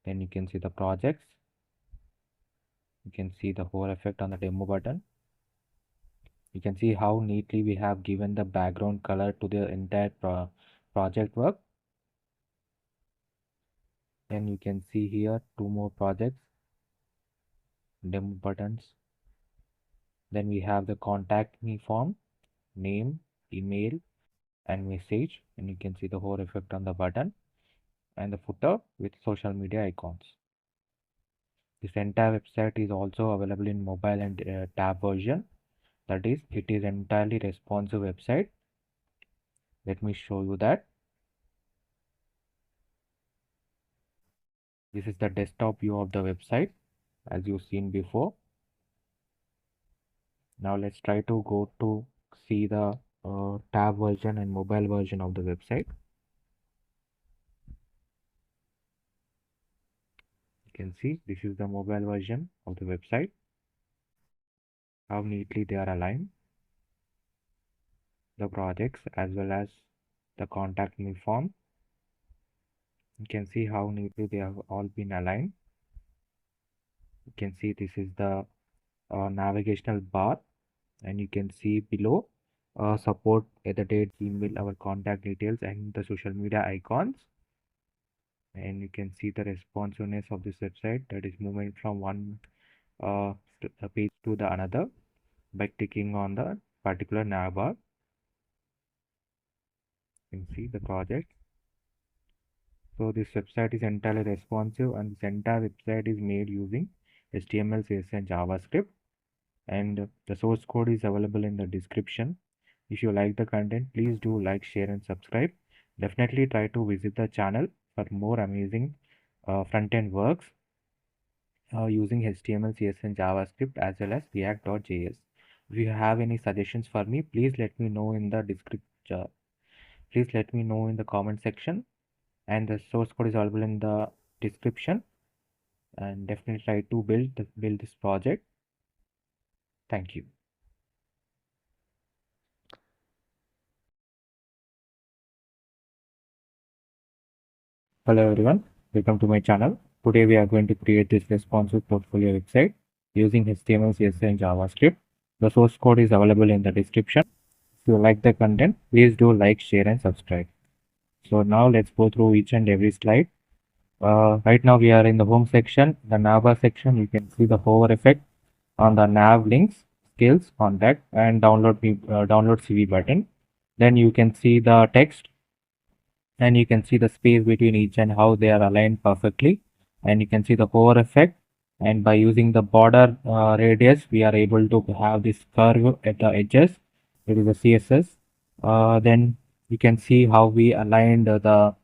Then you can see the projects. You can see the hover effect on the demo button. You can see how neatly we have given the background color to the entire project work. Then you can see here two more projects, demo buttons. Then we have the contact me form, name, email and message, and you can see the hover effect on the button, and the footer with social media icons. This entire website is also available in mobile and tab version. That is, it is entirely responsive website. Let me show you that. This is the desktop view of the website as you've seen before. Now let's try to go to see the tab version and mobile version of the website. You can see this is the mobile version of the website, how neatly they are aligned, the projects as well as the contact me form. You can see how neatly they have all been aligned. You can see this is the navigational bar, and you can see below support at the date, email, our contact details, and the social media icons. And you can see the responsiveness of this website, that is moving from one page to the another by clicking on the particular navbar. You can see the project. So this website is entirely responsive, and this entire website is made using HTML, CSS, and JavaScript. And the source code is available in the description. If you like the content, please do like, share, and subscribe. Definitely try to visit the channel for more amazing front-end works using HTML, CSS, and JavaScript, as well as React.js. If you have any suggestions for me, please let me know in the description. Please let me know in the comment section, and the source code is available in the description. And definitely try to build this project. Thank you. Hello everyone, welcome to my channel. Today we are going to create this responsive portfolio website using HTML, CSS, and JavaScript. The source code is available in the description. If you like the content, please do like, share, and subscribe. So now let's go through each and every slide. Right now we are in the home section, the navbar section. You can see the hover effect on the nav links, skills, contact, and download CV button. Then you can see the text, and you can see the space between each and how they are aligned perfectly, and you can see the hover effect. And by using the border radius, we are able to have this curve at the edges. It is a CSS. Then you can see how we aligned the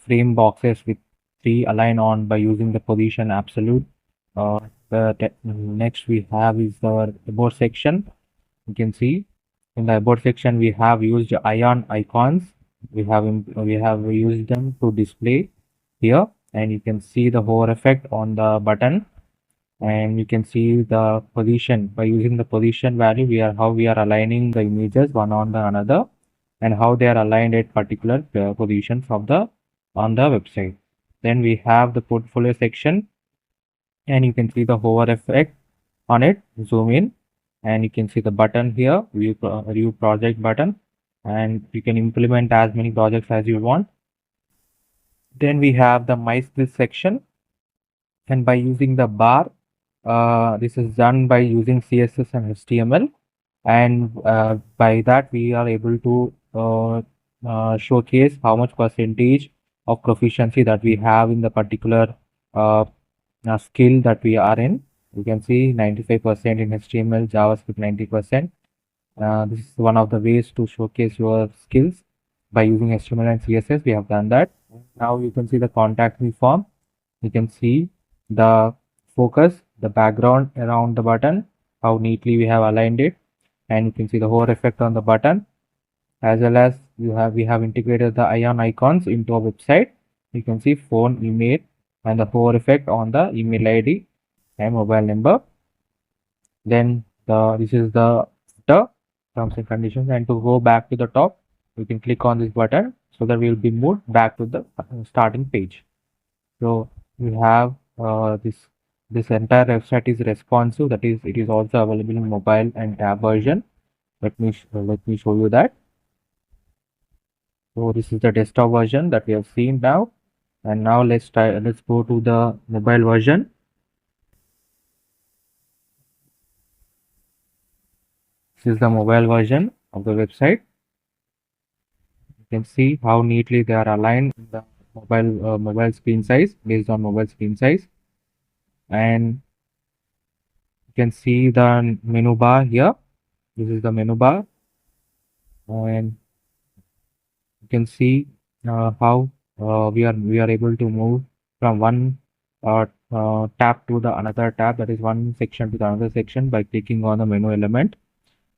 frame boxes with three align on by using the position absolute. The next we have is our about section. You can see in the about section we have used ion icons. We have used them to display here, and you can see the hover effect on the button, and you can see the position. By using the position value, how we are aligning the images one on the another, and how they are aligned at particular positions of the on the website. Then we have the portfolio section, and you can see the hover effect on it. Zoom in, and you can see the button here, view project button, and you can implement as many projects as you want. Then we have the my skills section, and by using the bar, this is done by using CSS and HTML, and by that we are able to showcase how much percentage of proficiency that we have in the particular uh, skill that we are in. You can see 95% in HTML, JavaScript 90%. This is one of the ways to showcase your skills by using HTML and CSS. We have done that. Now you can see the contact me form. You can see the focus, the background around the button, how neatly we have aligned it, and you can see the hover effect on the button, as well as we have integrated the ion icons into our website. You can see phone, email, and the hover effect on the email ID and mobile number. Then this is the terms and conditions, and to go back to the top, you can click on this button so that we will be moved back to the starting page. So we have this entire website is responsive, that is, it is also available in mobile and tab version. Let me show you that. So this is the desktop version that we have seen now, and now let's go to the mobile version. This is the mobile version of the website. You can see how neatly they are aligned in the mobile screen size, based on mobile screen size. And you can see the menu bar here. This is the menu bar, and you can see how we are able to move from one tab to the another tab, that is one section to the another section, by clicking on the menu element.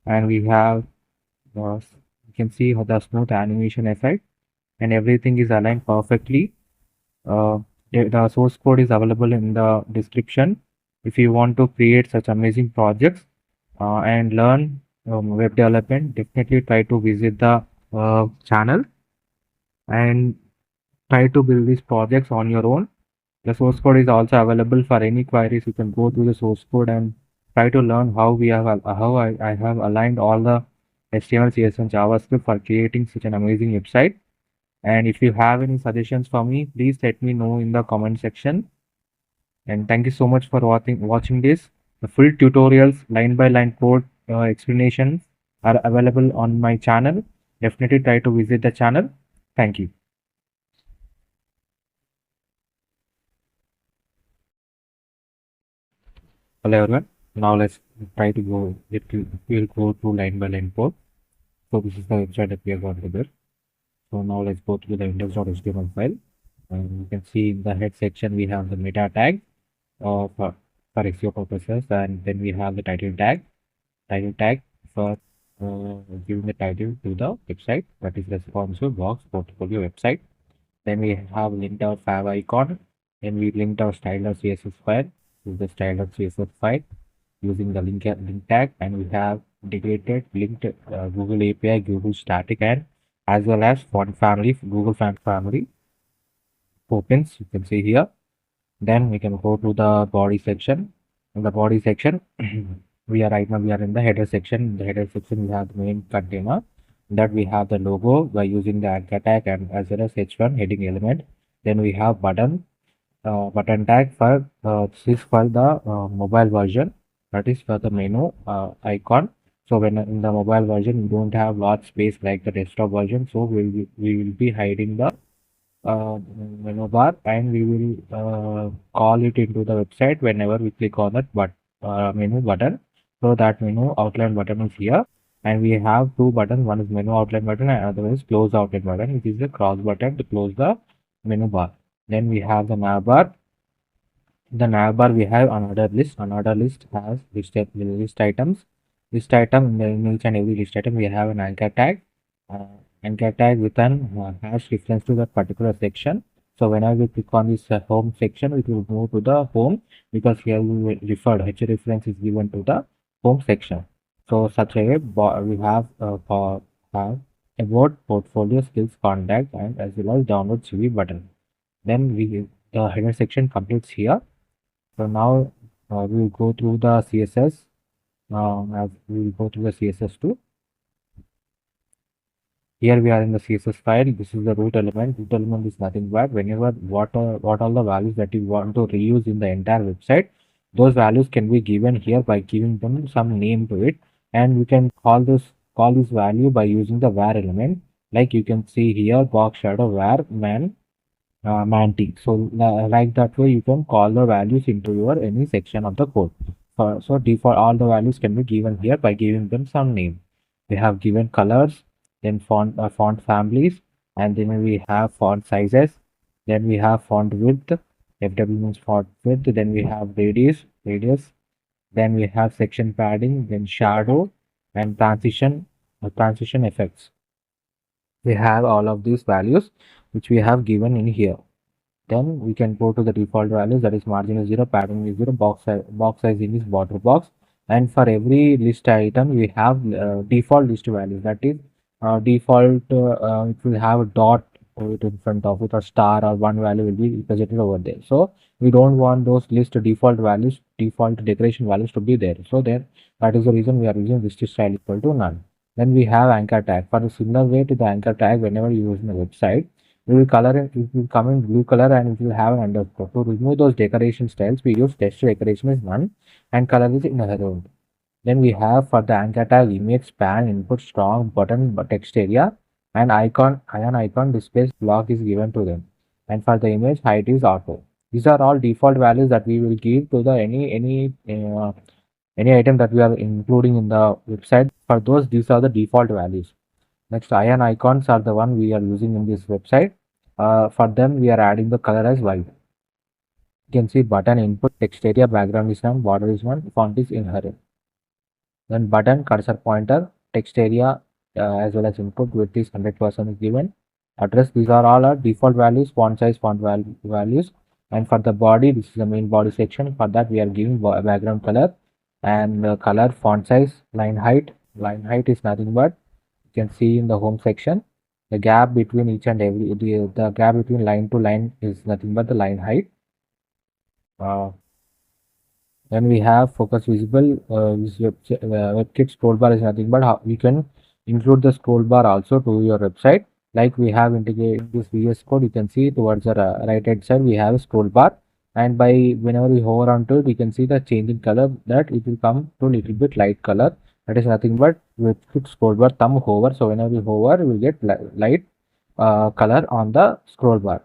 And we have you can see how the smooth animation effect, and everything is aligned perfectly. The source code is available in the description. If you want to create such amazing projects and learn web development, definitely try to visit the channel and try to build these projects on your own. The source code is also available for any queries. You can go through the source code and try to learn how I have aligned all the HTML, CSS, and JavaScript for creating such an amazing website. And if you have any suggestions for me, please let me know in the comment section. And thank you so much for watching this. The full tutorials, line by line code explanations are available on my channel. Definitely try to visit the channel. Thank you. Hello everyone. Now let's try to we'll go through line by line code. So this is the website that we are going to build. So now let's go through the index.html file. And you can see in the head section we have the meta tag for SEO purposes, and then we have the title tag for giving the title to the website, that is responsive box portfolio website. Then we have linked our fav icon. Then we linked our style.css file to the style.css file using the link tag, and we have integrated linked Google API, Google static, and as well as font family, Google font family opens. You can see here. Then we can go to the body section. In the body section, we are in the header section. In the header section, we have the main container that we have the logo by using the anchor tag and as well as h1 heading element. Then we have button tag for this is for the mobile version, that is for the menu icon. So when in the mobile version we don't have lot space like the desktop version, so we will be hiding the menu bar, and we will call it into the website whenever we click on that menu button. So that menu outline button is here, and we have two buttons. One is menu outline button and other is close outline button, which is the cross button to close the menu bar. Then we have the navbar. The navbar we have another list. Another list has list items. List item in each and every list item we have an uh, anchor tag with an hash reference to that particular section. So whenever we click on this home section, it will move to the home, because here we referred H reference is given to the home section. So such a way we have have about portfolio skills contact and as well as download CV button. Then the header section completes here. So now we will go through the CSS. As we will go through the CSS too. Here we are in the CSS file. This is the root element. Root element is nothing but whenever what all the values that you want to reuse in the entire website, those values can be given here by giving them some name to it, and we can call this value by using the var element. Like you can see here, box shadow var mantic. So like that way you can call the values into your any section of the code. So default all the values can be given here by giving them some name. We have given colors, then font families, and then we have font sizes, then we have font width, FW means font width, then we have radius, then we have section padding, then shadow and transition effects. We have all of these values which we have given in here. Then we can go to the default values, that is margin is 0, padding is 0, box size is border box, and for every list item we have default list values, that is default it will have a dot in front of it, or star or one value will be represented over there. So we don't want those list default values, default decoration values to be there. So there, that is the reason we are using list style equal to none. Then we have anchor tag. For a similar way to the anchor tag, whenever you use in the website, we will color it, it will come in blue color and it will have an underscore. To remove those decoration styles, we use text decoration is none and color is inherent. Then we have for the anchor tag image span input strong button text area and iron icon displays block is given to them. And for the image height is auto. These are all default values that we will give to the any item that we are including in the website. For those, these are the default values. Next, iron icons are the one we are using in this website. For them, we are adding the color as white. You can see button input, text area, background is none, border is one, font is inherent. Then button, cursor pointer, text area as well as input width is 100% is given. Address, these are all our default values, font size, values. And for the body, this is the main body section. For that, we are giving background color and color, font size, line height. Line height is nothing but you can see in the home section the gap between each and every the gap between line to line is nothing but the line height. Then we have focus visible. WebKit scroll bar is nothing but how we can include the scroll bar also to your website. Like we have integrated this VS Code, you can see towards the right hand side we have a scroll bar, and by whenever we hover onto it, we can see the changing color that it will come to a little bit light color. That is nothing but WebKit scroll bar thumb hover. So whenever we hover, we will get light color on the scroll bar.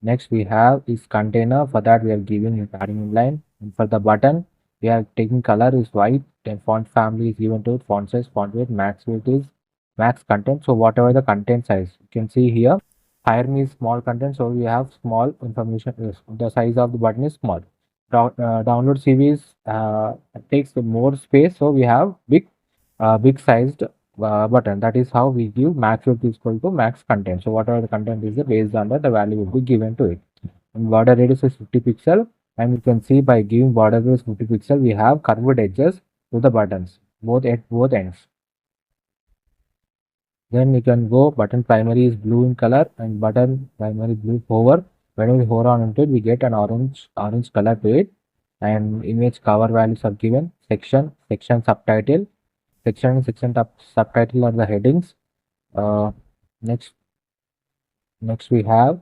Next we have is container. For that we are giving a padding line. And for the button we are taking color is white. Then font family is given to it. Font size, font weight, max weight is max content. So whatever the content size you can see here. Higher means small content. So we have small information. The size of the button is small. Download CV is takes more space. So we have big sized button. That is how we give max width is equal to max content. So whatever the content is based on that, the value will be given to it. And border radius is 50 pixel, and you can see by giving border radius 50 pixel, we have curved edges to the buttons both at both ends. Then you can go button primary is blue in color and button primary blue hover. When we hover on it, we get an orange color to it. And image cover values are given. Section subtitle. Section subtitle are the headings. Uh, next we have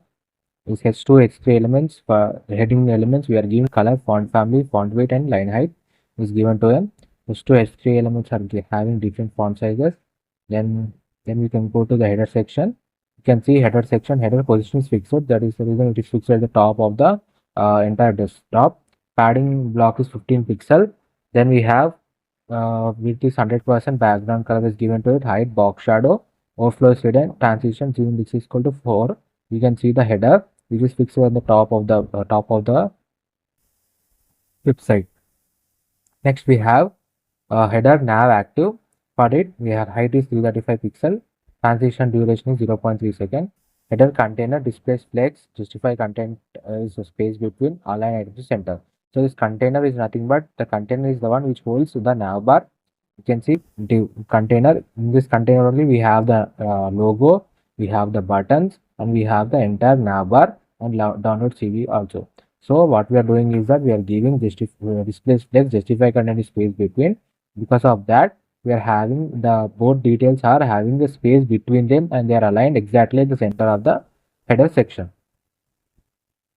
is H2 H3 elements. For heading elements, we are given color, font family, font weight, and line height is given to them. H2 H3 elements are having different font sizes. Then we can go to the header section. You can see header section, header position is fixed. That is the reason it is fixed at the top of the entire desktop. Padding block is 15 pixel. Then we have width is 100%, background color is given to it, height, box shadow, overflow is hidden, transition zoom is equal to 4. You can see the header which is fixed on the top of the website. Next we have header nav active. For it we have height is 335 pixel, transition duration is 0.3 second. Header container displays flex, justify content is a space between align item to center. So this container is nothing but the container is the one which holds the nav bar. You can see div container. In this container only we have the logo, we have the buttons, and we have the entire nav bar and download CV also. So what we are doing is that we are giving display flex, justify content space between. Because of that, we are having the both details are having the space between them and they are aligned exactly at the center of the header section.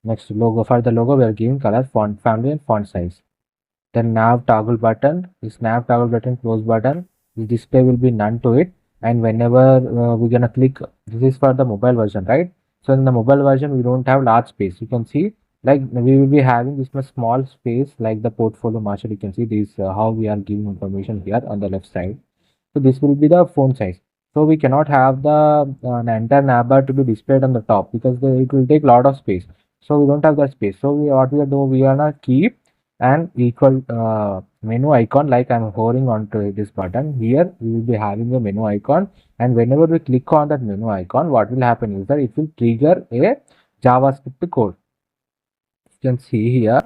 Next logo, for the logo we are giving color, font family, and font size. Then nav toggle button, this nav toggle button close button, the display will be none to it, and whenever we're gonna click, this is for the mobile version, right? So in the mobile version we don't have large space. You can see like we will be having this much small space like the portfolio master. You can see this how we are giving information here on the left side. So this will be the font size. So we cannot have the entire navbar to be displayed on the top because it will take a lot of space. So we don't have that space. So what we are doing, we are not keep an equal menu icon. Like I'm hovering onto this button here, we will be having a menu icon, and whenever we click on that menu icon, what will happen is that it will trigger a JavaScript code. You can see here.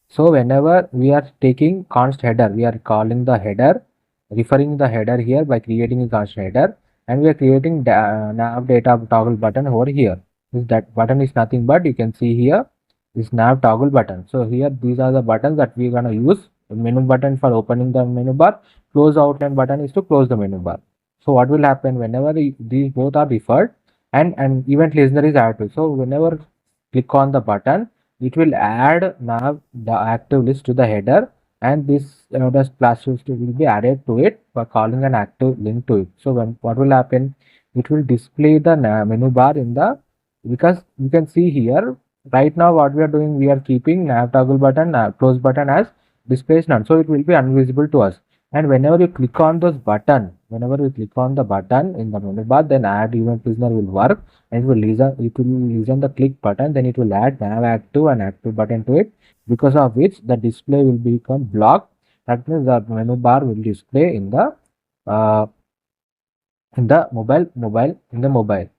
So whenever we are taking const header, we are calling the header, referring the header here by creating a const header, and we are creating nav data toggle button over here. That button is nothing but you can see here is nav toggle button. So here these are the buttons that we are gonna use. The menu button for opening the menu bar, close outline button is to close the menu bar. So what will happen whenever these both are referred and event listener is added. So whenever click on the button, it will add now the active list to the header, and this the splash list will be added to it by calling an active link to it. So what will happen, it will display the menu bar in the, because you can see here right now what we are doing, we are keeping nav toggle button, close button as displays none, so it will be invisible to us. And whenever you click on those button, whenever you click on the button in the menu bar, then add event listener will work, and it will listen the click button, then it will add nav active and active button to it, because of which the display will become blocked. That means the menu bar will display in the uh, mobile.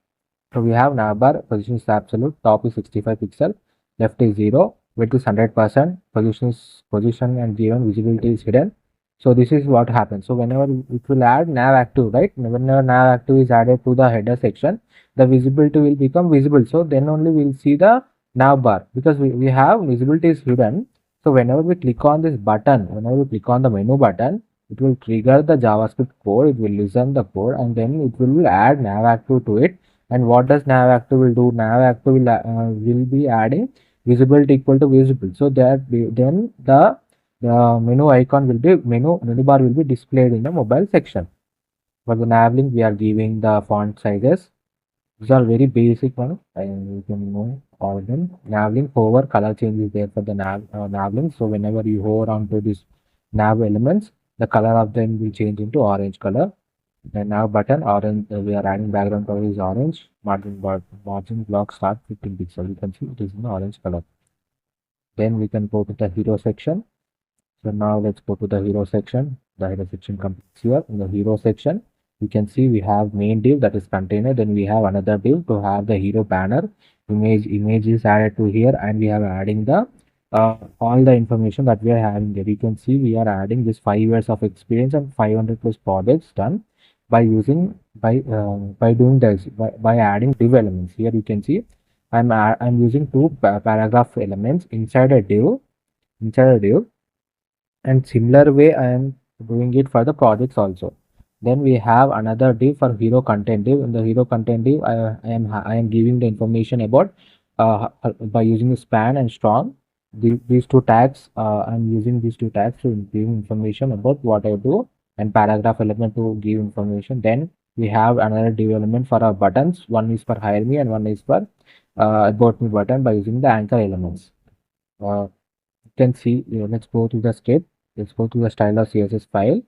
So we have navbar, position is absolute, top is 65 pixel, left is 0, width is 100%, position and given visibility is hidden. So this is what happens. So whenever it will add nav active, right? Whenever nav active is added to the header section, the visibility will become visible. So then only we'll see the nav bar, because we have visibility is hidden. So whenever we click on this button, whenever we click on the menu button, it will trigger the JavaScript code, it will listen the code, and then it will add navactive to it. And what does navactive will do? Navactive will be adding visibility equal to visible. So that then the menu icon will be menu bar will be displayed in the mobile section. For the nav link, we are giving the font sizes. These are very basic one, and you can know all of them. Nav link hover color change is there for the nav link. So whenever you hover onto this nav elements, the color of them will change into orange color. The nav button orange. We are adding background color is orange. Margin block start 15 pixels. You can see it is in the orange color. Then we can go to the hero section. So now let's go to the hero section. The hero section completes here. In the hero section, you can see we have main div, that is container. Then we have another div to have the hero banner. Image is added to here, and we are adding the all the information that we are having there. You can see we are adding this 5 years of experience and 500 plus projects done by using by doing this by adding div elements. Here you can see I'm using two paragraph elements inside a div, and similar way I am doing it for the projects also. Then we have another div for hero content div. In the hero content div, I am giving the information about by using span and strong. These two tags, I'm using these two tags to give information about what I do, and paragraph element to give information. Then we have another div element for our buttons. One is for hire me and one is for about me button by using the anchor elements. You can see, let's go to the script. Let's go to the style of CSS file.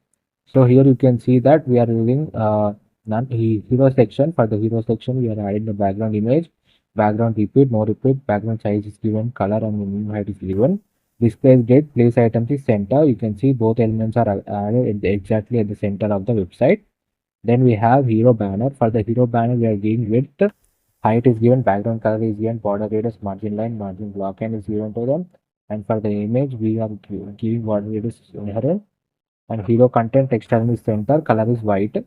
So here you can see that we are using hero section. For the hero section, we are adding the background image, background repeat, no repeat, background size is given, color and minimum height is given. Display date, place items is center. You can see both elements are added exactly at the center of the website. Then we have hero banner. For the hero banner, we are giving width, height is given, background color is given, border radius, margin line, margin block and is given to them. And for the image, we are giving border radius inherent, and hero content text element is center, color is white.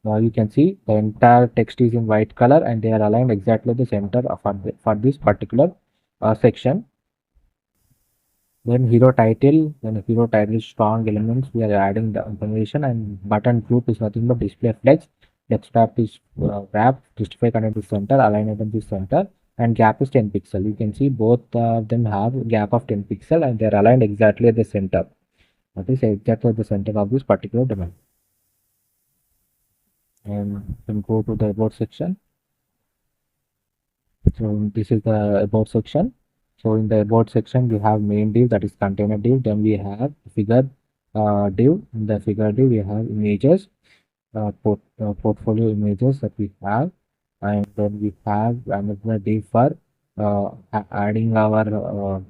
Now you can see the entire text is in white color and they are aligned exactly the center for this particular section. Then hero title, strong elements, we are adding the information, and button group is nothing but display flex, desktop is wrap, justify content is center, align item is center, and gap is 10 pixel. You can see both of them have gap of 10 pixel and they are aligned exactly at the center. That is exactly at the center of this particular domain. And then go to the about section. So this is the about section. So in the about section, we have main div, that is container div. Then we have figure div. In the figure div, we have images, portfolio images that we have, and then we have another div for adding our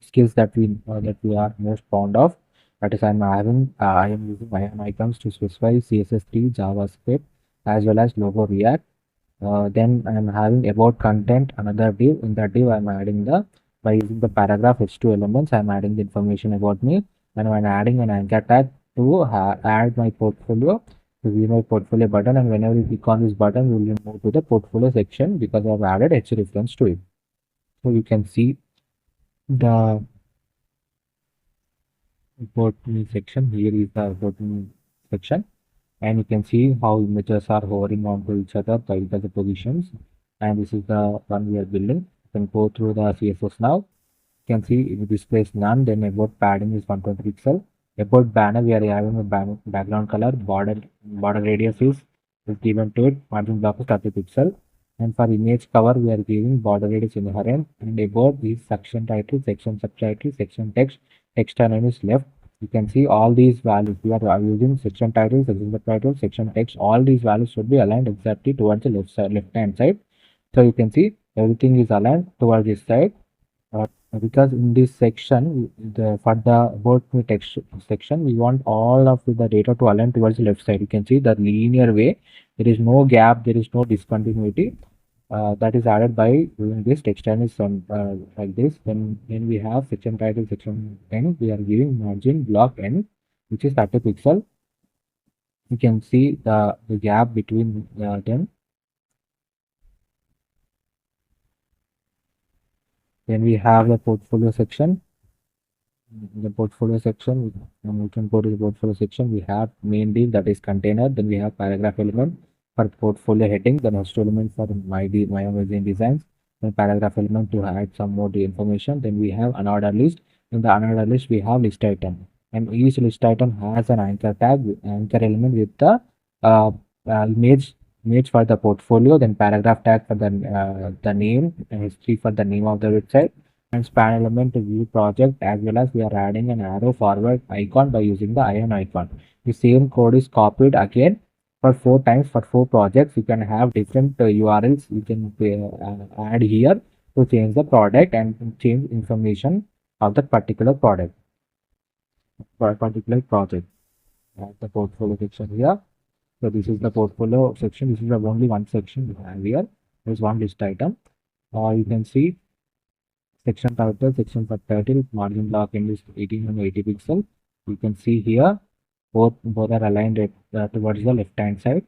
skills that we are most fond of. That is, I am using ion icons to specify CSS3, JavaScript, as well as logo React. Then I am having about content, another div. In that div, I am adding by using the paragraph H2 elements, I am adding the information about me, and I am adding an anchor tag to add my portfolio, to view my portfolio button. And whenever you click on this button, you will move to the portfolio section because I have added H reference to it. So you can see the about me section. Here is the about me section, and you can see how images are hovering onto each other by the positions. And this is the one we are building. You can go through the CSS now. You can see it displays none. Then about padding is 120 pixel. About banner, we are having a background color, border radius is given to it, margin block is 30 pixel. And for image cover, we are giving border radius inherent, and about is section title, section subtitle, section text name is left. You can see all these values. We are using section title, section subtitle, section text. All these values should be aligned exactly towards the left hand side. So you can see everything is aligned towards this side. Because in this section, for the about me text section, we want all of the data to align towards the left side. You can see the linear way. There is no gap. There is no discontinuity. That is added by doing this text and is like this. Then we have section title, section n. We are giving margin block n, which is 30 pixel. You can see the gap between them. Then we have the portfolio section. the portfolio section, and we can go to the portfolio section. We have main div, that is container. Then we have paragraph element for portfolio heading. Then host element for my amazing designs. Then paragraph element to add some more information. Then we have another list. In the another list, we have list item, and each list item has an anchor tag, anchor element with the uh, image for the portfolio. Then paragraph tag for the name, and history for the name of the website, and span element to view project, as well as we are adding an arrow forward icon by using the iron icon. The same code is copied again for 4 times for 4 projects. You can have different URLs you can add here to change the product and change information of that particular product for a particular project. The portfolio section here. So this is the portfolio section. This is the only one section we have here. There's one list item. You can see section title, section for title, margin block in this 1880 pixel. You can see here both are aligned towards the left hand side.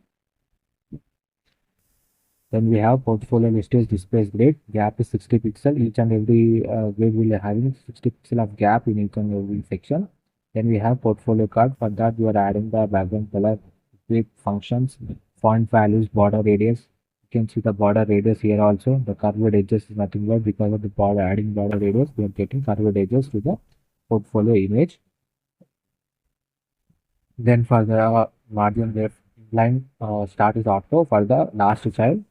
Then we have portfolio listed displays grid. Gap is 60 pixel. Each and every grid will having 60 pixel of gap in each and every section. Then we have portfolio card. For that we are adding the background color with functions, font values, border radius. You can see the border radius here also. The curved edges is nothing but because of the border adding border radius, we are getting curved edges to the portfolio image. Then for the margin left line start is auto for the last child.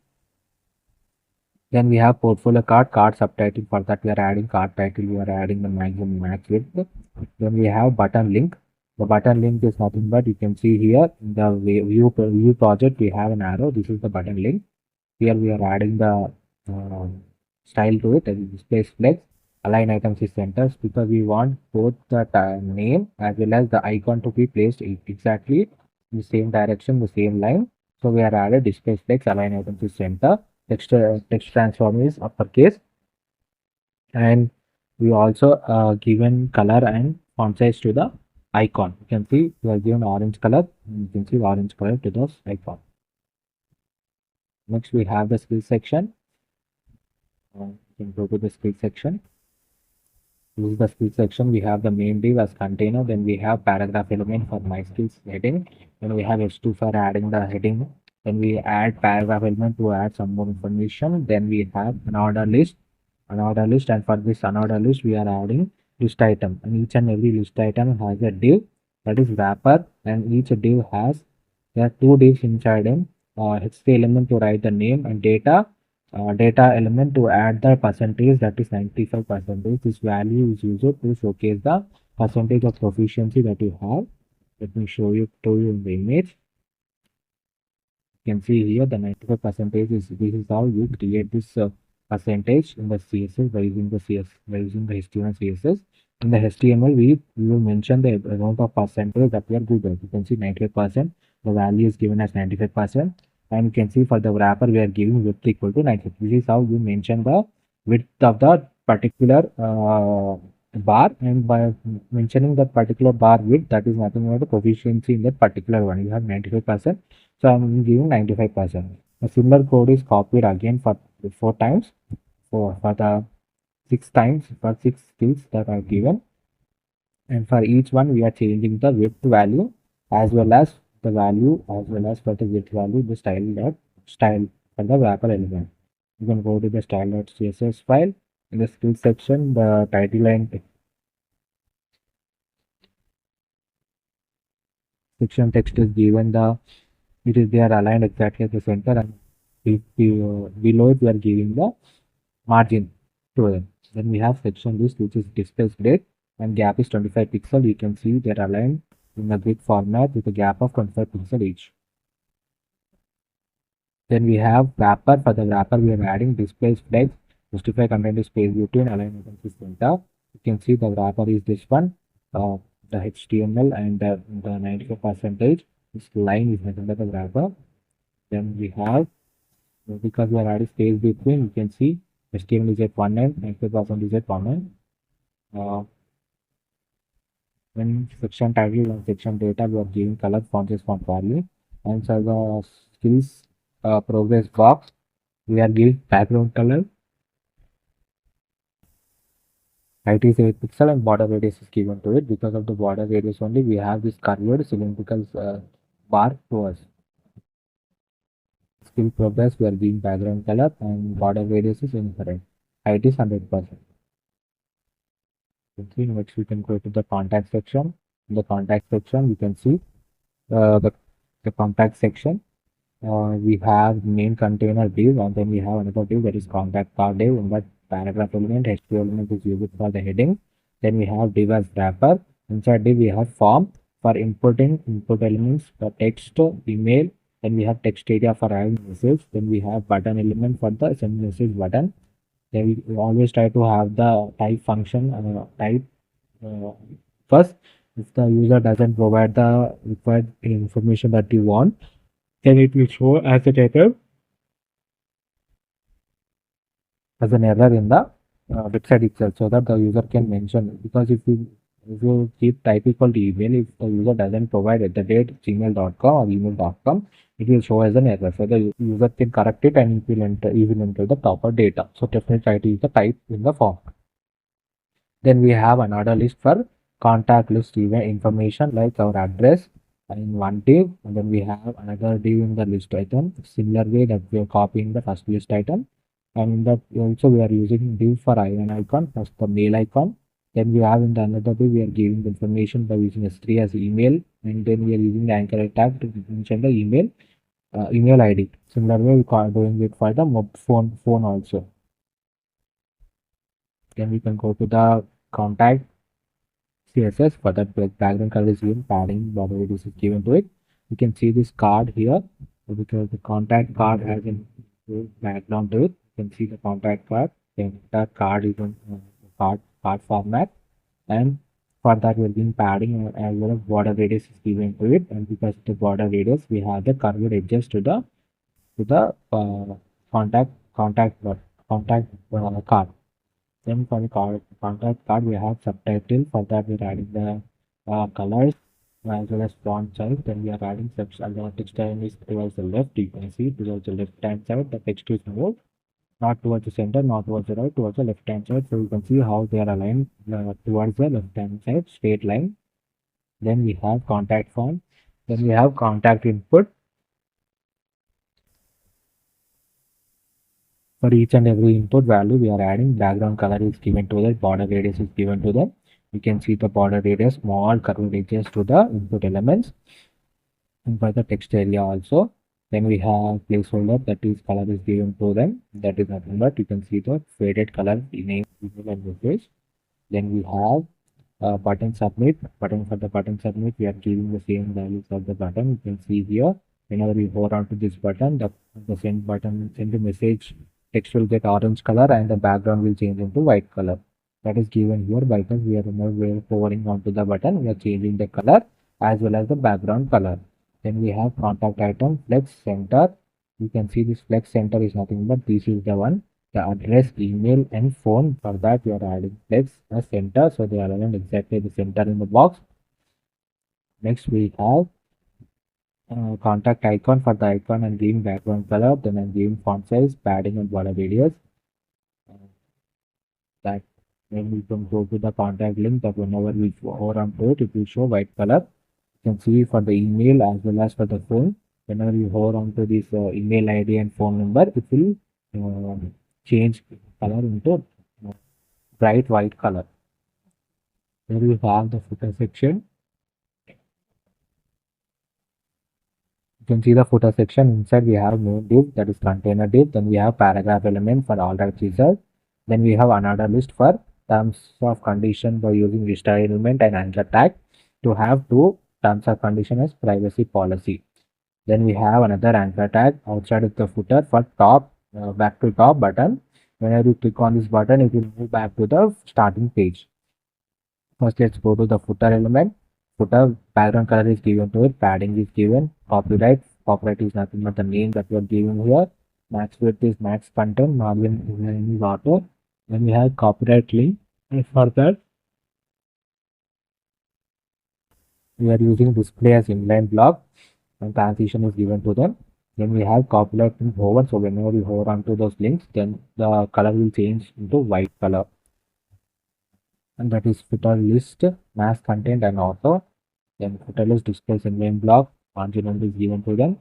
Then we have portfolio card subtitle. For that we are adding card title, we are adding the maximum max width. Then we have button link. The button link is nothing but you can see here in the view project we have an arrow. This is the button link. Here we are adding the style to it, and displays flex. Align items is centers because we want both the name as well as the icon to be placed exactly in the same direction, the same line. So we are added display flex, align items is center, text transform is uppercase, and we also given color and font size to the icon. You can see we are given orange color. You can see orange color to the icon. Next we have the skill section. You can go to the skill section. This is the skill section. We have the main div as container. Then we have paragraph element for my skills heading. Then we have h2 for adding the heading. Then we add paragraph element to add some more information. Then we have an order list, and for this another list we are adding list item. And each and every list item has a div, that is wrapper, and each div has there are two divs inside them. HT element to write the name, and data element to add the percentage, that is 95%. This value is used to showcase the percentage of proficiency that you have. Let me show you to you in the image. You can see here the 95% is, this is how you create this percentage in the CSS by using the HTML and CSS. In the HTML we will mention the amount of percentage that we are good at. You can see 95%, the value is given as 95%. And you can see for the wrapper we are giving width equal to 90. This is how you mention the width of the particular bar, and by mentioning that particular bar width, that is nothing but the proficiency in that particular one. You have 95%, so I am giving 95%. A similar code is copied again for 4 times, for the 6 times for 6 skills that are given, and for each one we are changing the width value as well as the value, as well as for the width value, the style for the wrapper element. You can go to the style.css file. In the skill section, the title and section text is given, they are aligned exactly at the center, and below it we are giving the margin to them. Then we have section list, which is displays grid, and gap is 25 pixel. You can see they are aligned in a grid format with a gap of 25 pixel each. Then we have wrapper. For the wrapper we are adding displays flex, justify content is space between, align items is center. You can see the wrapper is this one, the HTML, and the 95%, this line is nothing but the wrapper. Then we have, because we are adding space between, you can see HTML is at 1 end, 95% is at 1 end. When section title and section data, we are giving color, font size, font value. And for the skills progress box, we are giving background color, Height is 8 pixel and border radius is given to it. Because of the border radius only, we have this curved cylindrical bar to us. Skill progress, we are giving background color and border radius is inherent. Height is 100%. Next, we can go to the contact section. In the contact section, we can see uh, the, the contact section. We have main container div, and then we have another div that is contact card div. In that paragraph element, HTML element is used for the heading. Then we have div as wrapper. Inside div, we have form for inputting input elements for text, email. Then we have text area for adding message. Then we have button element for the send message button. Then we always try to have the type function type uh, first. If the user doesn't provide the required information that you want, then it will show as a error, as an error in the website itself, so that the user can mention. Because if you keep type equal to email, if the user doesn't provide at the date gmail.com or email.com, it will show as an error, so the user can correct it and it will enter the proper data. So definitely try to use the type in the form. Then we have another list for contact list event information like our address in one div, and then we have another div in the list item. Similar way that we are copying the first list item, and in that also we are using div for icon, first the mail icon. Then we have in the another div we are giving the information by using S3 as email, and then we are using the anchor tag to mention the email ID. Similar way we are doing it for the phone also. Then we can go to the contact CSS. For that, background color is given, padding, border radius is given to it. You can see this card here because the contact card has a background to it. You can see the contact card. Then that card is in card format, and for that we're giving padding as well as border radius is given to it. And because of the border radius, we have the curved edges to the contact card. Then for the contact card, we have subtitle. For that, we're adding the colors as well as font size. Then we are adding text. And the text time is towards the left. You can see towards the left hand side, the text is moved, not towards the center, not towards the right, towards the left hand side. So you can see how they are aligned towards the left hand side, straight line. Then we have contact font. Then we have contact input. For each and every input value, we are adding background color is given to that, border radius is given to them. You can see the border radius, small curved edges to the input elements. And for the text area also, then we have placeholder that is color is given to them. That is nothing but you can see the faded color name, email and message. Then we have button submit. Button for the button submit, we are giving the same values of the button. You can see here, whenever we hold on to this button, the send button, send the message text will get orange color and the background will change into white color. That is given here because we are hovering onto the button, we are changing the color as well as the background color. Then we have contact item flex center. You can see this flex center is nothing but this is the one, the address, email and phone. For that we are adding flex as center, so they are aligned exactly the center in the box. Next we have contact icon. For the icon and giving background color, then I'm giving font size, padding and border radius. That then we can go to the contact link, that whenever we hover onto it, it will show white color. You can see for the email as well as for the phone, whenever you hover onto this email ID and phone number, it will change color into bright white color. Here we have the footer section. You can see the footer section. Inside we have main div, that is container div. Then we have paragraph element for all types result. Then we have another list for terms of condition by using list element and anchor tag to have two terms of condition as privacy policy. Then we have another anchor tag outside of the footer for top back to top button. Whenever you click on this button, it will move back to the starting page. First, let's go to the footer element. Footer background color is given to it, padding is given, copyright. Copyright is nothing but the name that we are giving here. Max width is max content, margin is auto. Then we have copyright link. And for that, we are using display as inline block and transition is given to them. Then we have copyright link hover. So whenever we hover onto those links, then the color will change into white color. and that is footer list, mass content, and author. Then footer list displays in main block, margin is given to them.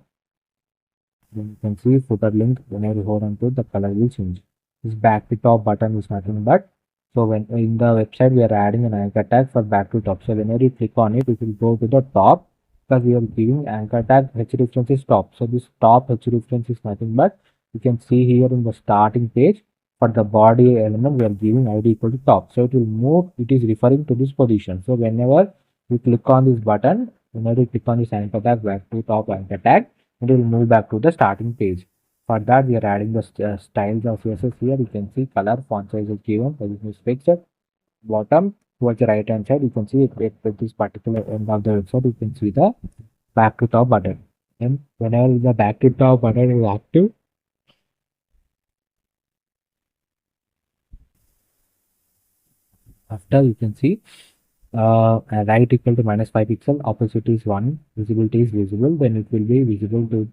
Then you can see footer link, whenever you hold on to it, the color will change. This back to top button is nothing but, so when in the website we are adding an anchor tag for back to top. So whenever you click on it, it will go to the top because we are giving anchor tag h reference is top. So this top h reference is nothing but, you can see here in the starting page for the body element we are giving id equal to top. So it will move, it is referring to this position. So whenever you click on this button, whenever you click on this anchor tag back to top anchor tag, it will move back to the starting page. For that, we are adding the styles of CSS here. You can see color, font size is given, position is fixed. Bottom towards the right hand side, you can see at this particular end of the website, you can see the back to top button. And whenever the back to top button is active, after you can see right equal to -5 pixel, opacity is 1, visibility is visible, then it will be visible to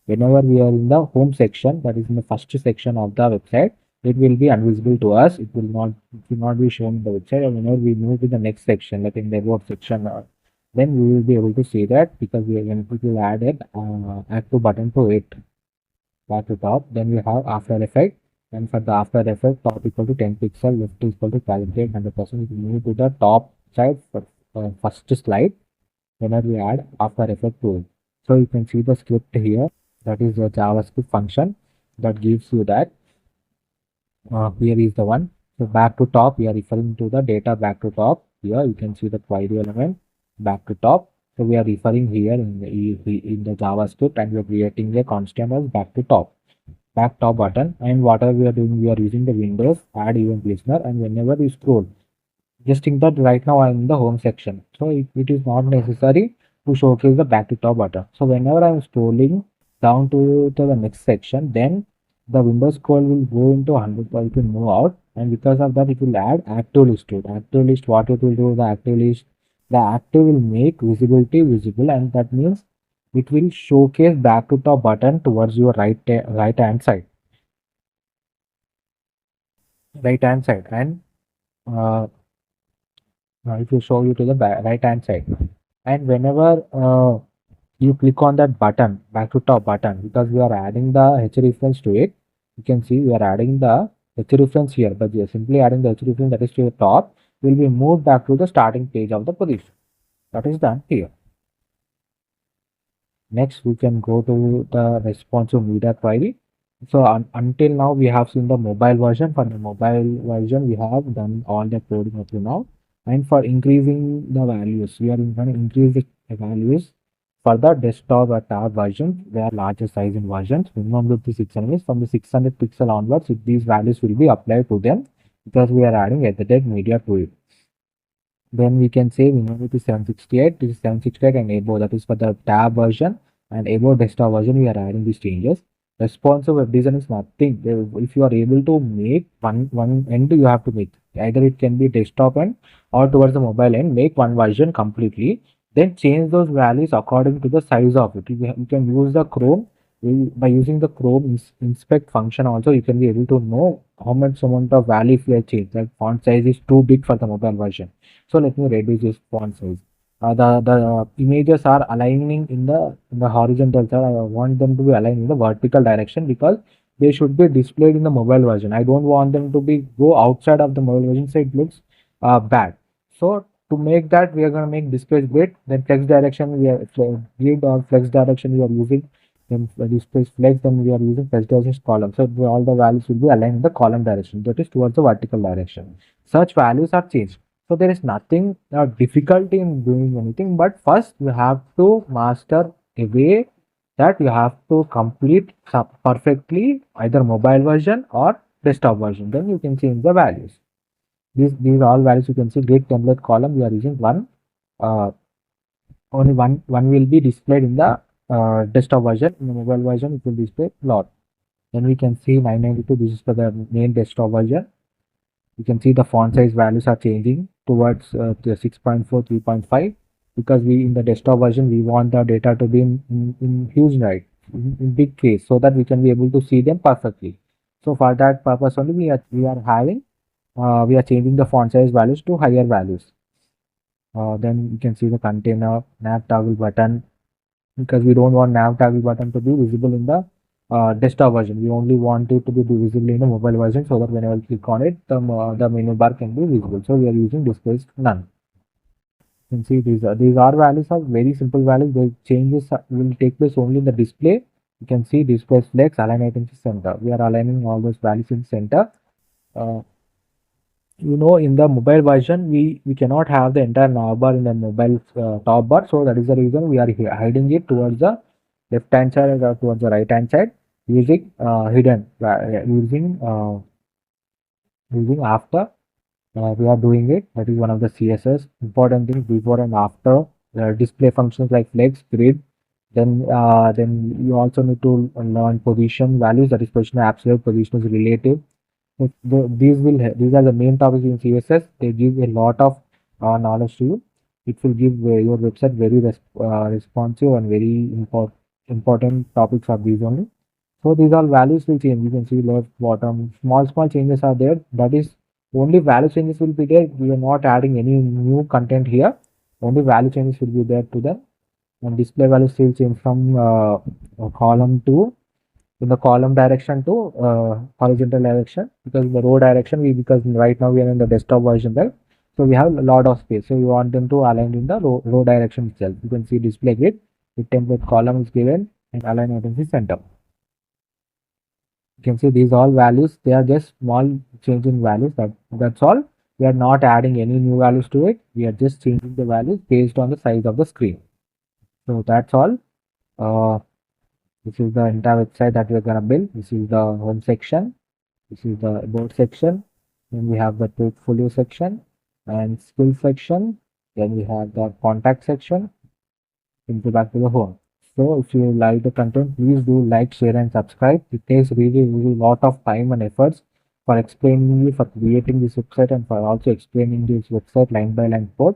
whenever we are in the home section, that is in the first section of the website, it will be invisible to us. It will not be shown in the website. And whenever we move to the next section, like in the about section, then we will be able to see that, because we will add an active button to it back to top. Then we have after effect, and for the after effect, top equal to 10 pixel, left is equal to calculate 100%. We move to the top side for first slide whenever we add after effect to it. So you can see the script here, that is the javascript function that gives you that. Here is the one. So back to top, we are referring to the data back to top. Here you can see the query element back to top. So we are referring here in the JavaScript, and we are creating a constant as back to top, back top button. And whatever we are doing, we are using the Windows add event listener, and whenever you scroll, just think that right now I'm in the home section, so it is not necessary to showcase the back to top button. So whenever I'm scrolling down to the next section, then the Windows scroll will go into 100, it will move out, and because of that, it will add active list to it. Active list, what it will do, the active will make visibility visible, and that means it will showcase back to top button towards your right hand side, and uh, it will show you to the right hand side. And whenever you click on that button, back to top button, because we are adding the h reference to it, you can see we are adding the h reference here, but we are simply adding the h reference, that is to the top, will be moved back to the starting page of the position. That is done here. Next, we can go to the responsive media query. So until now, we have seen the mobile version. For the mobile version, we have done all the coding up to now. And for increasing the values, we are going to increase the values for the desktop or tab version, where larger size in versions, minimum width is 600. From the 600 pixel onwards, these values will be applied to them, because we are adding edited media to it. Then we can say we know it is 768. This is 768 and above. That is for the tab version, and above desktop version we are adding these changes. Responsive web design is nothing. If you are able to make one end, you have to make either it can be desktop end or towards the mobile end. Make one version completely, then change those values according to the size of it. You can use the Chrome. By using the Chrome inspect function also, you can be able to know how much amount of value if you have changed. That font size is too big for the mobile version, so let me reduce this font size. The images are aligning in the horizontal side. I want them to be aligned in the vertical direction, because they should be displayed in the mobile version. I don't want them to be go outside of the mobile version, so it looks bad. So to make that, we are going to make display grid. Then flex direction, we are grid or flex direction we are using. Then display flex, then we are using flex direction column. So all the values will be aligned in the column direction, that is towards the vertical direction. Such values are changed. So there is nothing difficulty in doing anything, but first you have to master a way that you have to complete perfectly either mobile version or desktop version. Then you can change the values. These all values you can see. Grid template column we are using one. Only one will be displayed in the desktop version. In the mobile version, it will display lot. Then we can see 992. This is for the main desktop version. You can see the font size values are changing towards the 6.4, 3.5, because we in the desktop version we want the data to be in huge, right, in big case, so that we can be able to see them perfectly. So for that purpose only we are having we are changing the font size values to higher values. Then you can see the container nav toggle button, because we don't want nav toggle button to be visible in the desktop version. We only want it to be visible in the mobile version, so that whenever we click on it, the menu bar can be visible. So we are using displays none. You can see these are values are very simple values. The changes will take place only in the display. You can see display flex, align items to center. We are aligning all those values in center. Uh, in the mobile version, we cannot have the entire navbar in the mobile top bar. So that is the reason we are hiding it towards the left hand side or towards the right hand side, using hidden using after we are doing it. That is one of the CSS important things before and after. Display functions like flex, grid. Then you also need to learn position values. That is position absolute, position is relative. These are the main topics in CSS. They give a lot of knowledge to you. It will give your website very responsive, and very important topics are these only. So these all values will change. You can see left, bottom, small changes are there. That is only value changes will be there. We are not adding any new content here. Only value changes will be there to them. And display values will change from column to in the column direction to horizontal direction, because the row direction because right now we are in the desktop version, right? So we have a lot of space, so we want them to align in the row direction itself. You can see display grid with template column is given and align items is center. You can see these all values, they are just small change in values. That's all. We are not adding any new values to it. We are just changing the values based on the size of the screen. So that's all. This is the entire website that we're gonna build. This is the home section. This is the about section. Then we have the portfolio section and skill section. Then we have the contact section. Go back to the home. So if you like the content, please do like, share, and subscribe. It takes really lot of time and efforts for explaining you, for creating this website, and for also explaining this website line by line code.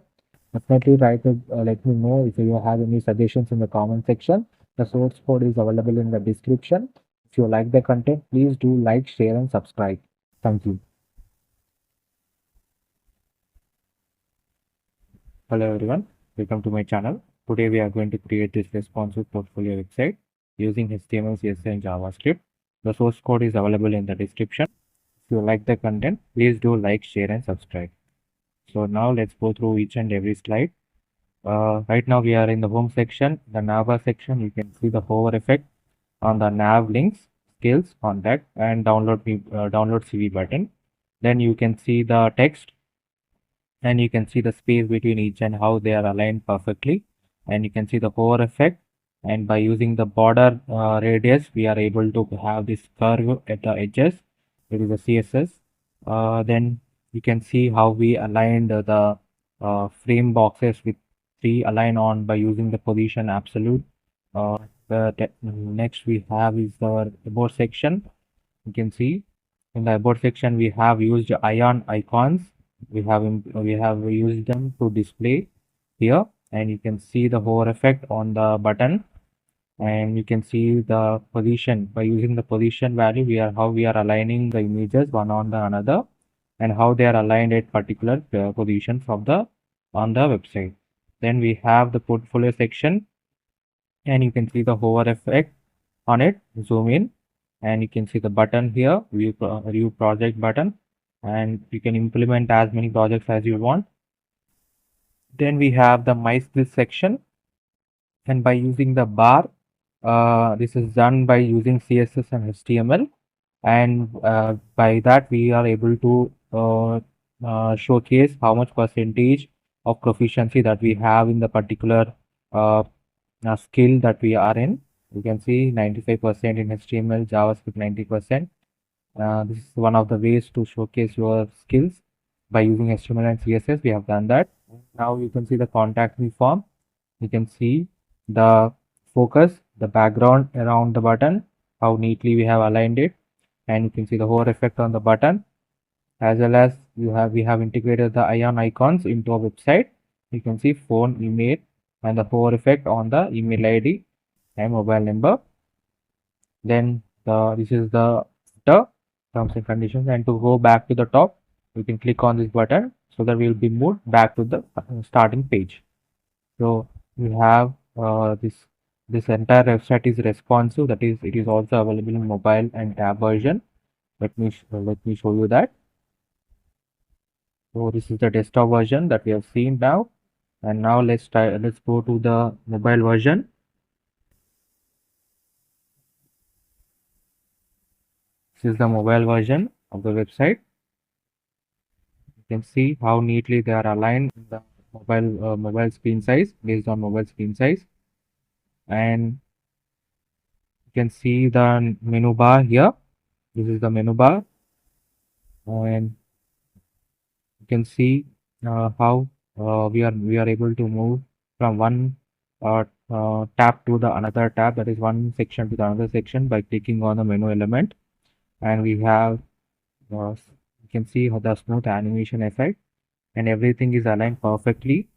Definitely try to let me know if you have any suggestions in the comment section. The source code is available in the description. If you like the content, please do like, share, and subscribe. Thank you. Hello everyone, welcome to my channel. Today we are going to create this responsive portfolio website using HTML, CSS, and JavaScript. The source code is available in the description. If you like the content, please do like, share, and subscribe. So now let's go through each and every slide. Right now we are in the home section, the navbar section. You can see the hover effect on the nav links, skills, contact, and download CV button. Then you can see the text, and you can see the space between each and how they are aligned perfectly. And you can see the hover effect, and by using the border radius, we are able to have this curve at the edges. It is a CSS. Then you can see how we aligned the frame boxes with 3 align on by using the position absolute. Next we have is the about section. You can see in the about section we have used ion icons. We have used them to display here, and you can see the hover effect on the button, and you can see the position. By using the position value, how we are aligning the images one on the another, and how they are aligned at particular positions of the on the website. Then we have the portfolio section, and you can see the hover effect on it. Zoom in, and you can see the button here, view project button, and you can implement as many projects as you want. Then we have the my skills section, and by using the bar, this is done by using CSS and HTML, and by that we are able to showcase how much percentage of proficiency that we have in the particular uh, skill that we are in. You can see 95% in HTML, JavaScript 90%. This is one of the ways to showcase your skills by using HTML and CSS. We have done that. Now you can see the contact me form. You can see the focus, the background around the button, how neatly we have aligned it, and you can see the hover effect on the button, as well as we have integrated the ion icons into our website. You can see phone, email, and the hover effect on the email ID and mobile number. Then this is the terms and conditions. And to go back to the top, we can click on this button so that we will be moved back to the starting page. So we have this entire website is responsive, that is it is also available in mobile and tab version. Let me show you that. So this is the desktop version that we have seen now, and now let's go to the mobile version. This is the mobile version of the website. You can see how neatly they are aligned in the mobile screen size, based on mobile screen size. And you can see the menu bar here. This is the menu bar, and you can see how we are able to move from one tab to the another tab, that is one section to the another section, by clicking on the menu element. And we have you can see how the smooth animation effect, and everything is aligned perfectly.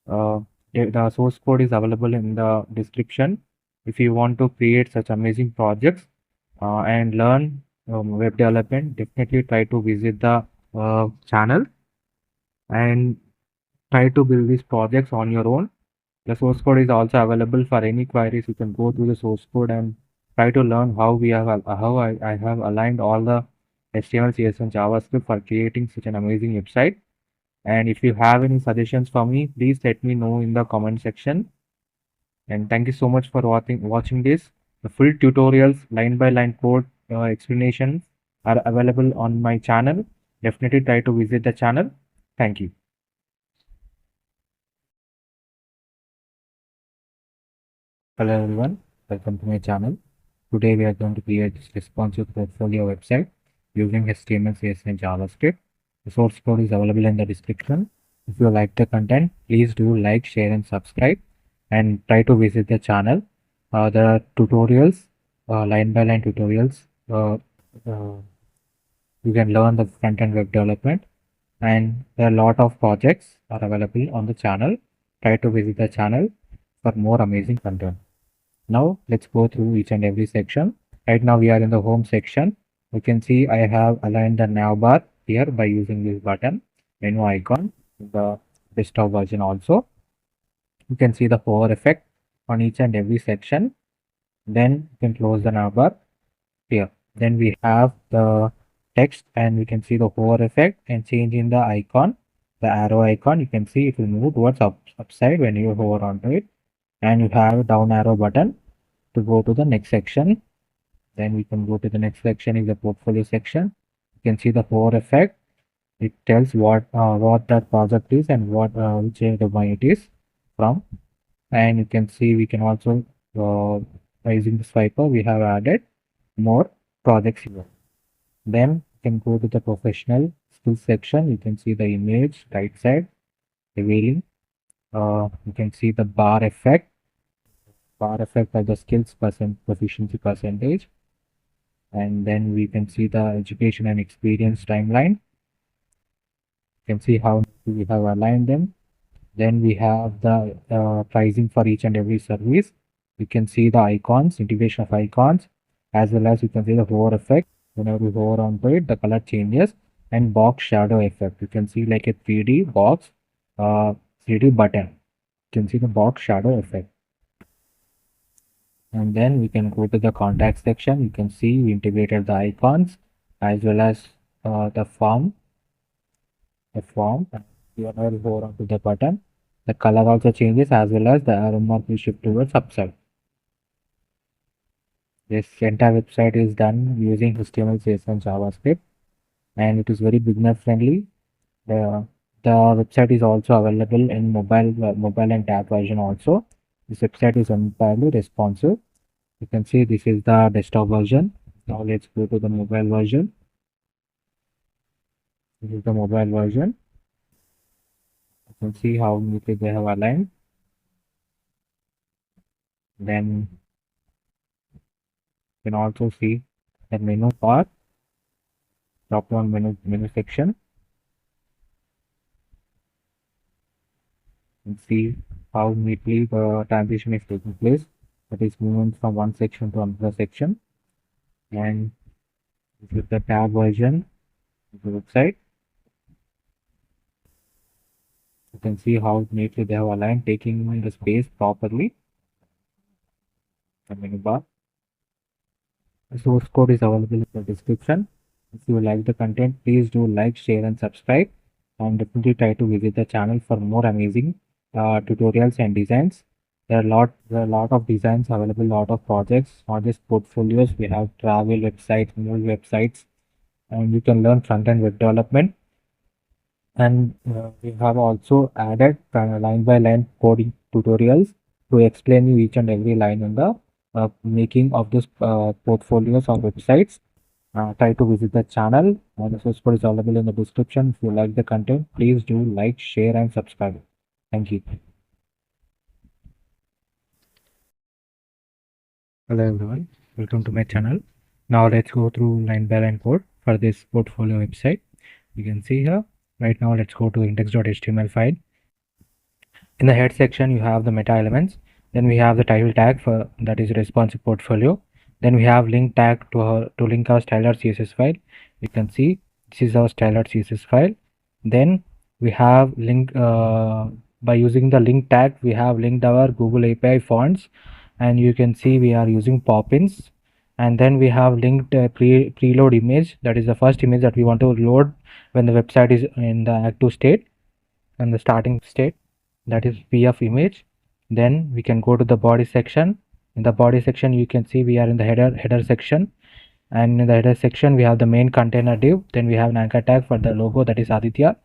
The source code is available in the description. If you want to create such amazing projects and learn web development, definitely try to visit the channel and try to build these projects on your own. The source code is also available for any queries. You can go through the source code and try to learn how I have aligned all the HTML, CSS, and JavaScript for creating such an amazing website. And if you have any suggestions for me, please let me know in the comment section. And thank you so much for watching this. The full tutorials, line by line code explanations are available on my channel. Definitely try to visit the channel. Thank you. Hello everyone, welcome to my channel. Today we are going to create this responsive portfolio website using HTML, CSS, and JavaScript. The source code is available in the description. If you like the content, please do like, share, and subscribe, and try to visit the channel. There are tutorials, line by line tutorials. You can learn the front-end web development, and there are a lot of projects are available on the channel. Try to visit the channel for more amazing content. Now let's go through each and every section. Right now we are in the home section. You can see I have aligned the nav bar here by using this button, menu icon, the desktop version also. You can see the hover effect on each and every section. Then you can close the nav bar here. Then we have the text, and we can see the hover effect and change in the icon, the arrow icon. You can see it will move towards upside when you hover onto it. And you have a down arrow button to go to the next section. Then we can go to the next section is the portfolio section. You can see the hover effect. It tells what that project is and which domain it is from. And you can see we can also by using the swiper we have added more projects here. Then you can go to the professional skills section. You can see the image right side revealing. You can see the bar effect of the skills proficiency percentage. And then we can see the education and experience timeline. You can see how we have aligned them. Then we have the pricing for each and every service. You can see the icons, integration of icons, as well as you can see the hover effect. Whenever we hover onto it, the color changes, and box shadow effect. You can see like a 3D box, 3D button. You can see the box shadow effect. And then we can go to the contact section. You can see we integrated the icons as well as the form. Whenever we hover onto the button, the color also changes, as well as the arrow mark will shift towards upside. This entire website is done using HTML, CSS, and JavaScript, and it is very beginner friendly. The website is also available in mobile and tab version also. This website is entirely responsive. You can see this is the desktop version. Now let's go to the mobile version. This is the mobile version. You can see how neatly they have aligned. Then you can also see the menu bar, drop down menu section, and see how neatly the transition is taking place. That is moving from one section to another section. And this is the tab version of the website. can see how neatly they have aligned, taking the space properly. The menu bar. The source code is available in the description. If you like the content, please do like, share, and subscribe. And definitely try to visit the channel for more amazing tutorials and designs. There are a lot of designs available, lot of projects, not just portfolios. We have travel websites, movie websites, and you can learn front-end web development. And we have also added line by line coding tutorials to explain you each and every line in the making of this portfolios or websites. Try to visit the channel. The source code is available in the description. If you like the content, please do like, share, and subscribe. Thank you. Hello everyone, welcome to my channel. Now let's go through line by line code for this portfolio website. You can see here. Right now let's go to index.html file. In the head section you have the meta elements. Then we have the title tag for that is responsive portfolio. Then we have link tag to link our style.css file. You can see this is our style.css file. Then we have link by using the link tag we have linked our Google API fonts, and you can see we are using pop-ins. And then we have linked preload image, that is the first image that we want to load when the website is in the active state and the starting state, that is pf image. Then we can go to the body section. In the body section you can see we are in the header section, and in the header section we have the main container div. Then we have an anchor tag for the logo, that is Aditya.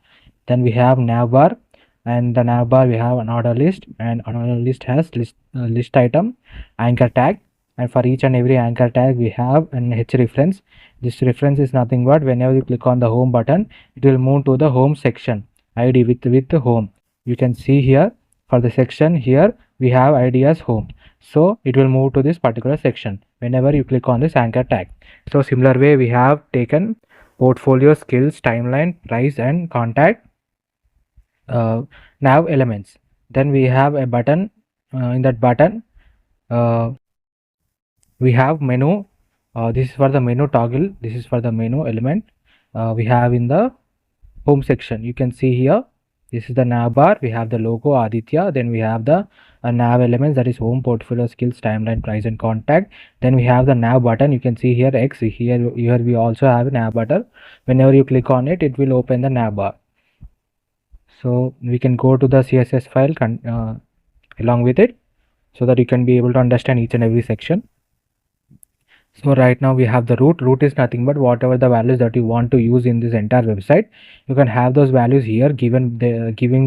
Then we have navbar, and the navbar we have an order list, and order list has list item anchor tag, and for each and every anchor tag we have an h reference. This reference is nothing but whenever you click on the home button, it will move to the home section id with the home. You can see here for the section here we have id as home, so it will move to this particular section whenever you click on this anchor tag. So similar way we have taken portfolio, skills, timeline, price, and contact nav elements. Then we have a button. In that button we have menu. This is for the menu toggle, this is for the menu element we have in the home section. You can see here this is the nav bar, we have the logo Aditya. Then we have the nav elements, that is home, portfolio, skills, timeline, price, and contact. Then we have the nav button. You can see here X. Here we also have a nav button. Whenever you click on it, it will open the nav bar. So we can go to the CSS file along with it, so that you can be able to understand each and every section. So right now we have the root. Root is nothing but whatever the values that you want to use in this entire website. You can have those values here, giving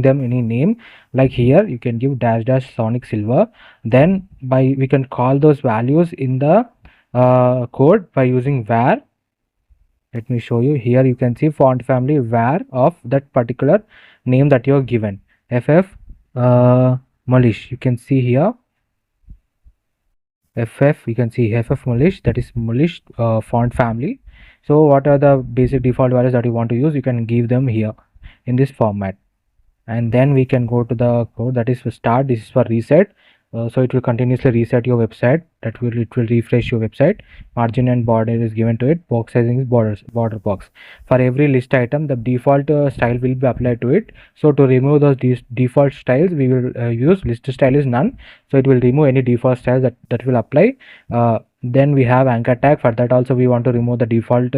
them any name. Like here you can give -- sonic silver. Then we can call those values in the code by using var. Let me show you. Here you can see font family var of that particular name that you are given. ff Malish, you can see here ff, you can see ff Malish, that is Malish font family. So what are the basic default values that you want to use, you can give them here in this format. And then we can go to the code, that is for start. This is for reset. So it will continuously reset your website. It will refresh your website. Margin and border is given to it. Box sizing is border box. For every list item the default style will be applied to it. So to remove those default styles we will use list style is none. So it will remove any default styles that will apply. Then we have anchor tag. For that also we want to remove the default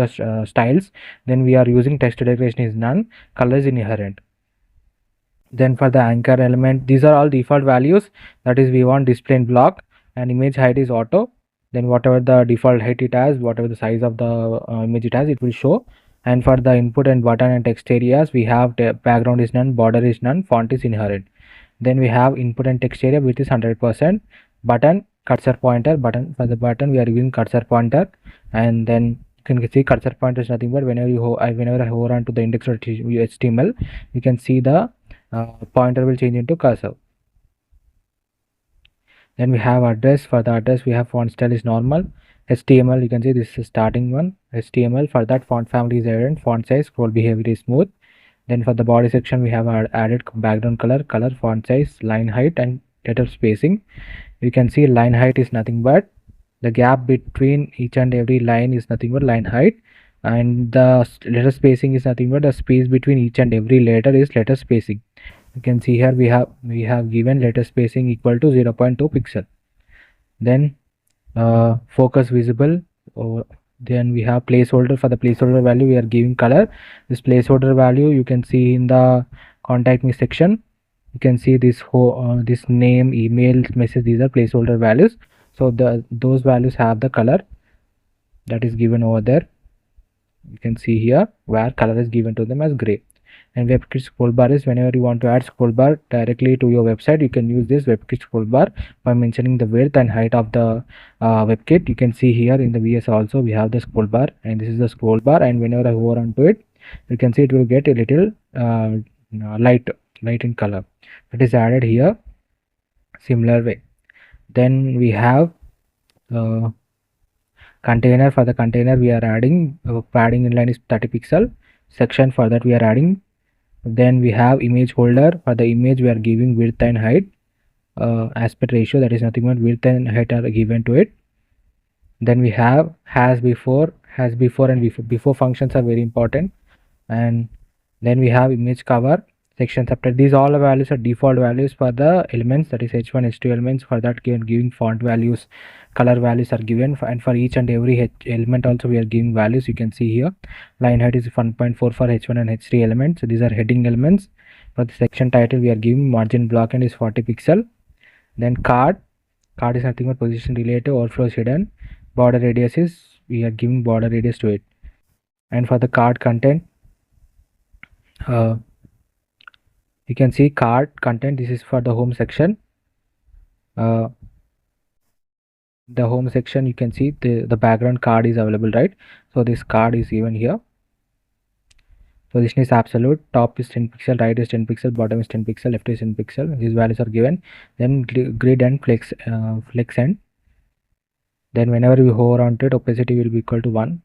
styles. Then we are using text decoration is none. Color is inherent. Then for the anchor element, these are all default values, that is we want display in block, and image height is auto. Then whatever the default height it has, whatever the size of the image it has, it will show. And for the input and button and text areas we have background is none, border is none, font is inherent. Then we have input and text area which is 100%. Button, cursor pointer, button, for the button we are using cursor pointer. And then you can see cursor pointer is nothing but whenever I hover on to the index.html, you can see the pointer will change into cursor. Then we have address. For the address we have font style is normal. HTML, you can see this is starting one. HTML, for that font family is added. Font size, scroll behavior is smooth. Then for the body section we have added background color, font size, line height, and letter spacing. You can see line height is nothing but the gap between each and every line is nothing but line height, and the letter spacing is nothing but the space between each and every letter is letter spacing. You can see here we have given letter spacing equal to 0.2 pixel. Then focus visible, or then we have placeholder. For the placeholder value we are giving color. This placeholder value you can see in the contact me section. You can see this this name, email, message, these are placeholder values. So those values have the color that is given over there. You can see here where color is given to them as gray. And WebKit scroll bar is whenever you want to add scroll bar directly to your website, you can use this WebKit scroll bar by mentioning the width and height of the WebKit. You can see here in the VS also we have the scroll bar, and this is the scroll bar, and whenever I hover onto it, you can see it will get a little light in color. That is added here similar way. Then we have container. For the container we are adding padding inline is 30 pixel. Section, for that we are adding. Then we have image holder. For the image we are giving width and height aspect ratio, that is nothing but width and height are given to it. Then we have has before and before functions are very important. And then we have image cover, section subtype. These all values are default values for the elements, that is h1 h2 elements. For that giving font values, color values are given, and for each and every element also we are giving values. You can see here line height is 1.4 for h1 and h3 elements. So these are heading elements. For the section title we are giving margin block and is 40 pixel. Then card is nothing but position relative, overflow is hidden. Border radius is we are giving border radius to it. And for the card content, you can see card content. This is for the home section. The home section, you can see the background card is available, right? So this card is given here. Position is absolute. Top is 10 pixel, right is 10 pixel, bottom is 10 pixel, left is 10 pixel. These values are given. Then grid and flex end. Then whenever we hover onto it, opacity will be equal to 1.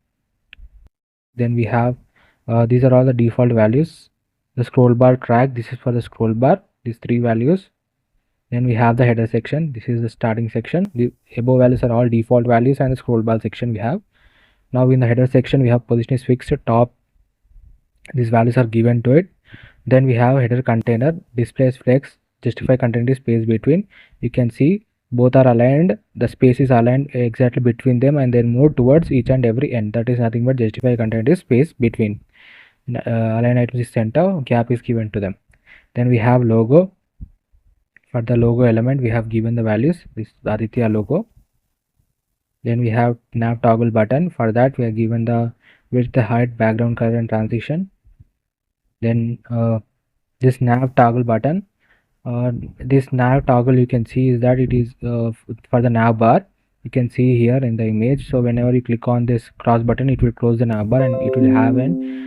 Then we have these are all the default values. The scroll bar track, this is for the scroll bar, these 3 values. Then we have the header section. This is the starting section. The above values are all default values, and the scroll bar section we have. Now in the header section we have position is fixed, top, these values are given to it. Then we have header container, display is flex, justify content is space between. You can see both are aligned, the space is aligned exactly between them, and then move towards each and every end. That is nothing but justify content is space between. Align items is center, gap is given to them. Then we have logo. For the logo element we have given the values. This is Aditya logo. Then we have nav toggle button. For that we are given the width, the height, background color and transition. Then this nav toggle button, this nav toggle you can see is that it is for the nav bar. You can see here in the image. So whenever you click on this cross button, it will close the nav bar, and it will have an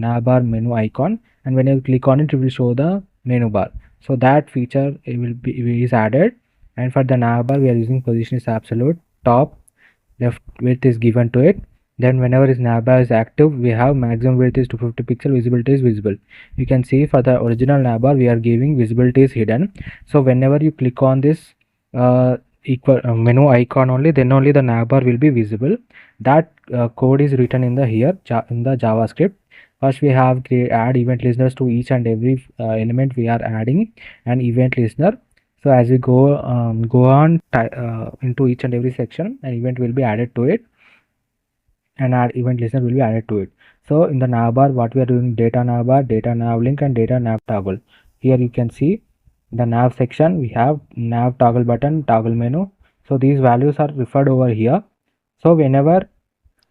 nav bar menu icon, and when you click on it, it will show the menu bar. So that feature is added. And for the nav bar we are using position is absolute, top, left width is given to it. Then whenever is nav bar is active, we have maximum width is 250 pixel, visibility is visible. You can see for the original nav bar we are giving visibility is hidden. So whenever you click on this menu icon only, then only the nav bar will be visible. That code is written in the here in the JavaScript. First we have add event listeners to each and every element. We are adding an event listener. So as we go on into each and every section, an event will be added to it, and our event listener will be added to it. So in the nav bar what we are doing, data nav bar, data nav link and data nav toggle. Here you can see the nav section, we have nav toggle button, toggle menu. So these values are referred over here. So whenever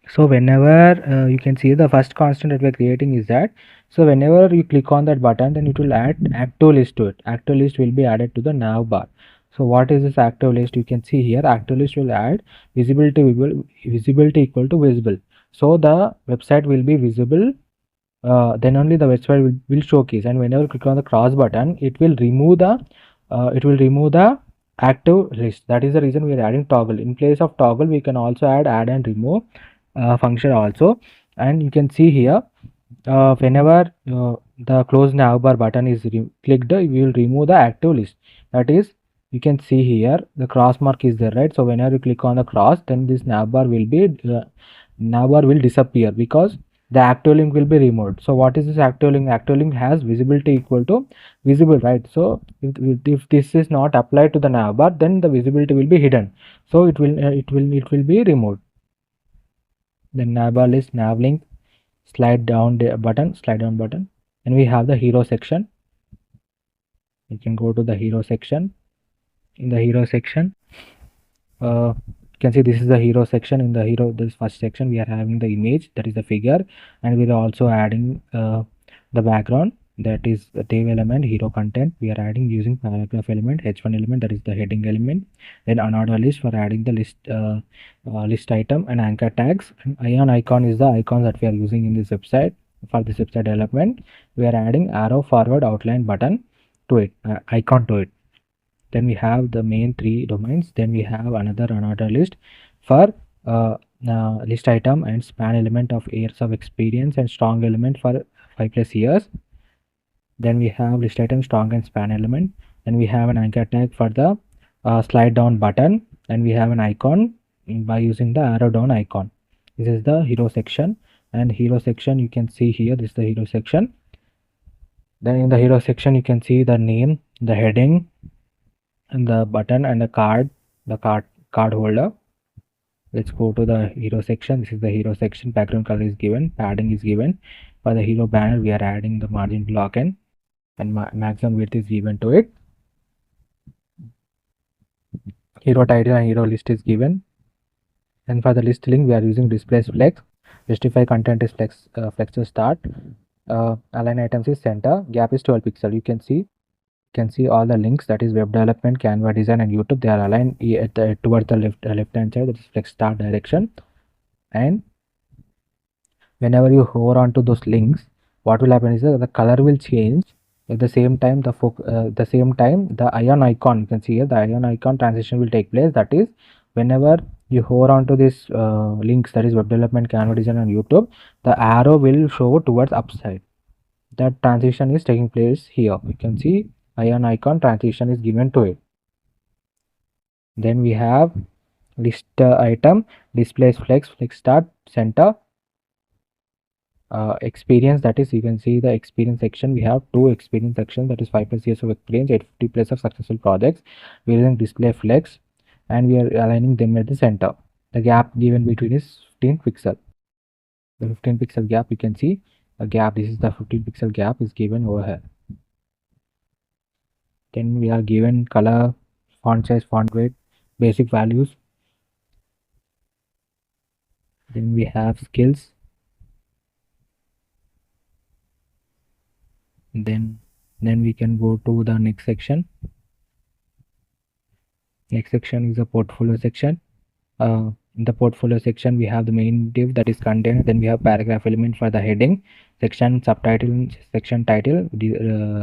you can see the first constant that we are creating is that, so whenever you click on that button, then it will add active list to it. Active list will be added to the nav bar. So what is this active list? You can see here active list will add visibility equal to visible. So the website will be visible, then only the website will showcase. And whenever you click on the cross button, it will remove the active list. That is the reason we are adding toggle. In place of toggle we can also add and remove function also. And you can see here whenever the close nav bar button is clicked, we will remove the active list. That is, you can see here the cross mark is there, right? So whenever you click on the cross, then this nav bar will disappear, because the active link will be removed. So what is this active link? Active link has visibility equal to visible, right? So if this is not applied to the navbar, then the visibility will be hidden, so it will be removed. Then navbar list, nav link, slide down button, and we have the hero section. You can go to the hero section. In the hero section, you can see this is the hero section. In the hero, this first section, we are having the image, that is the figure, and we are also adding the background, that is the table element, hero content. We are adding using paragraph element, h1 element, that is the heading element. Then another list for adding the list item and anchor tags. And ion icon is the icon that we are using in this website. For this website development, we are adding arrow forward outline button to it, icon to it. Then we have the main three domains. Then we have another list for list item and span element of years of experience and strong element for 5+ years. Then we have list item, strong and span element. Then we have an anchor tag for the slide down button, and we have an icon by using the arrow down icon. This is the hero section, and hero section you can see here, this is the hero section. Then in the hero section you can see the name, the heading, and the button and the card holder. Let's go to the hero section. This is the hero section. Background color is given, padding is given. For the hero banner, we are adding the margin block and maximum width is given to it. Hero title and hero list is given. And for the list link, we are using displace flex. Justify content is flex to start. Align items is center. Gap is 12 pixel. You can see all the links, that is web development, Canva design, and YouTube. They are aligned towards the left hand side, that is flex start direction. And whenever you hover onto those links, what will happen is that the color will change. At the same time, the ion icon, you can see here, the ion icon transition will take place. That is, whenever you hover onto this links, that is web development, Canva design, and YouTube, the arrow will show towards upside. That transition is taking place here. You can see ion icon transition is given to it. Then we have list item, displays flex start, center, experience, that is, you can see the experience section. We have two experience sections, that is 5+ years of experience, 850+ of successful projects. We are using display flex, and we are aligning them at the center. The gap given between is 15 pixel. The 15 pixel gap, you can see a gap. This is the 15 pixel gap is given over here. Then we are given color, font size, font weight, basic values. Then we have skills. Then we can go to the next section. Next section is the portfolio section. In the portfolio section, we have the main div, that is content. Then we have paragraph element for the heading section, subtitle, section title,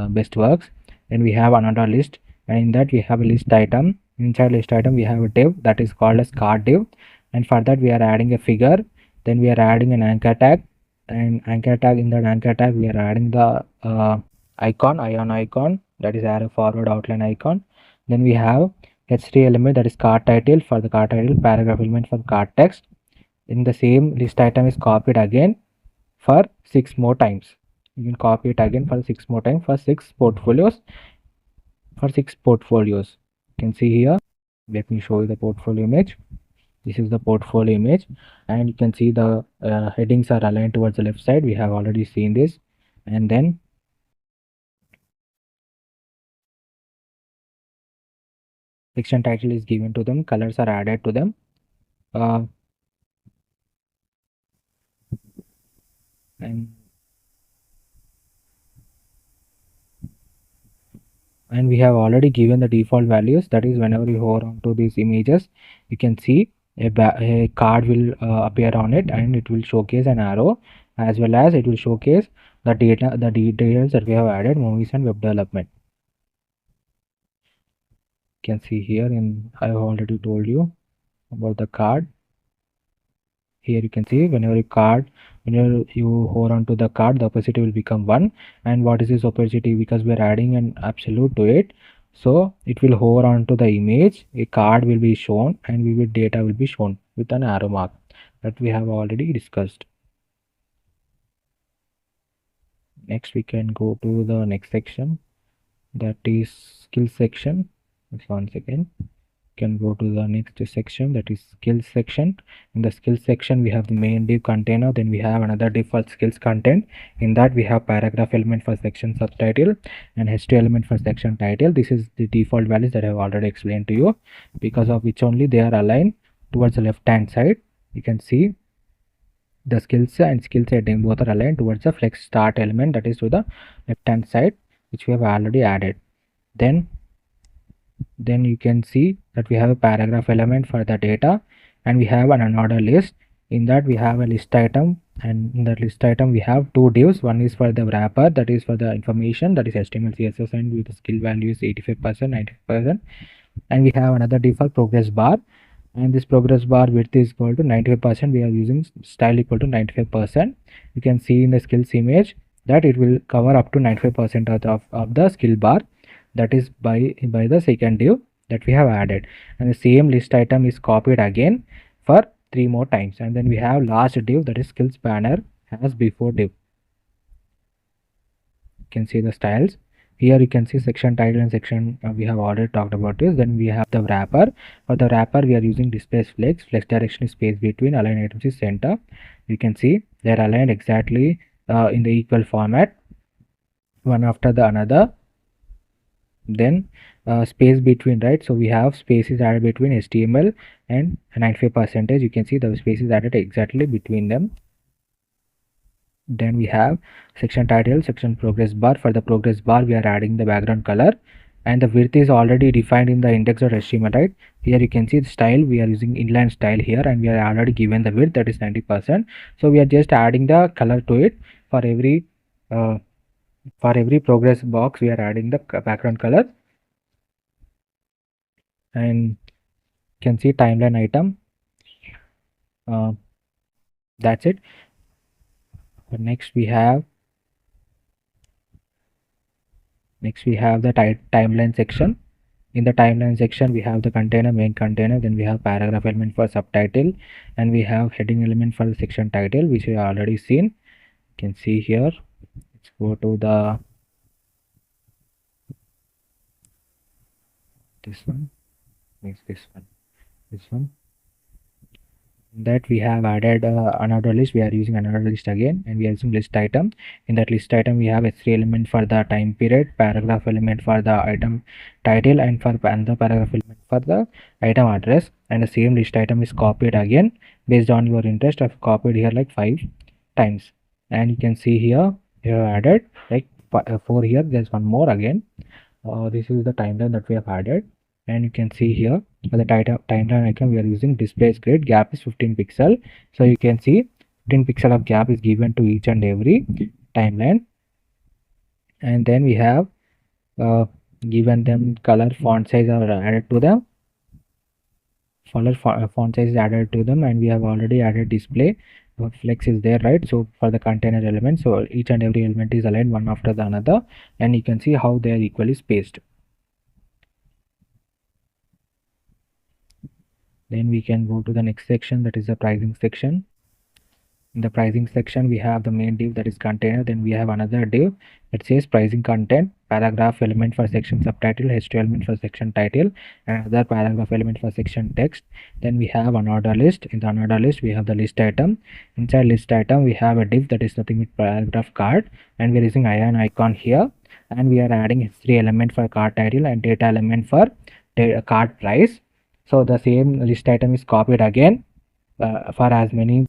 best works. Then we have another list, and in that we have a list item. Inside list item, we have a div that is called as card div, and for that we are adding a figure. Then we are adding an anchor tag, and anchor tag, in that anchor tag we are adding the ion icon, that is arrow forward outline icon. Then we have h3 element, that is card title. For the card title, paragraph element for card text. In the same list item is copied again for 6 more times. You can copy it again for 6 more times for 6 portfolios. You can see here. Let me show you the portfolio image. This is the portfolio image, and you can see the headings are aligned towards the left side. We have already seen this. And then section title is given to them, colors are added to them. And we have already given the default values, that is, whenever you hover onto these images, you can see a card will appear on it, and it will showcase an arrow, as well as it will showcase the details that we have added, movies and web development. You can see here, I have already told you about the card. Here you can see, whenever you hover onto the card, the opacity will become 1. And what is this opacity? Because we are adding an absolute to it, so it will hover onto the image, a card will be shown, and vivid data will be shown with an arrow mark, that we have already discussed. Next we can go to the next section, that is skill section. Just one second. Can go to the next section, that is skills section. In the skills section we have the main div container, then we have another div for skills content. In that we have paragraph element for section subtitle and html element for section title. This is the default values that I have already explained to you, because of which only they are aligned towards the left hand side. You can see the skills and skills heading both are aligned towards the flex start element, that is to the left hand side, which we have already added. Then you can see that we have a paragraph element for the data, and we have an unordered list. In that we have a list item, and in that list item we have two divs. One is for the wrapper, that is for the information, that is HTML CSS, and with the skill value is 85%, 95%. And we have another div for progress bar, and this progress bar width is equal to 95%. We are using style equal to 95%. You can see in the skills image that it will cover up to 95% of the skill bar, that is by the second div that we have added. And the same list item is copied again for 3 more times. And then we have last div, that is skills banner as before div. You can see the styles. Here you can see section title and section we have already talked about this. Then we have the wrapper. For the wrapper we are using display flex. Flex direction is space between, align items is center. You can see they are aligned exactly in the equal format, one after the another. Then space between, right? So we have spaces added between HTML and 95%. You can see the spaces added exactly between them. Then we have section title, section progress bar. For the progress bar we are adding the background color, and the width is already defined in the index.html, right? Here you can see the style, we are using inline style here, and we are already given the width, that is 90%. So we are just adding the color to it. For every progress box we are adding the background color. And you can see timeline item. That's it. But next we have the timeline section. In the timeline section we have the container, main container, then we have paragraph element for subtitle, and we have heading element for the section title, which we have already seen. You can see here. Let's go to the this one. This one. That we have added another list. We are using another list again, and we are using list item. In that list item we have h3 element for the time period, paragraph element for the item title, and for the paragraph element for the item address. And the same list item is copied again based on your interest. I've copied here like 5 times, and you can see here added like 4 here. There's one more again. This is the timeline that we have added, and you can see here for the timeline icon we are using displays grid. Gap is 15 pixel, so you can see 15 pixel of gap is given to each and every timeline. And then we have given them color, font size are added to them. Font size is added to them, and we have already added display flex is there, right? So for the container element, so each and every element is aligned one after the another, and you can see how they are equally spaced. Then we can go to the next section, that is the pricing section. In the pricing section we have the main div, that is container. Then we have another div that says pricing content, paragraph element for section subtitle, html element for section title, and another paragraph element for section text. Then we have an order list. In the unordered list we have the list item. Inside list item we have a div that is nothing but paragraph card, and we are using iron icon here, and we are adding h3 element for card title and data element for card price. So the same list item is copied again for as many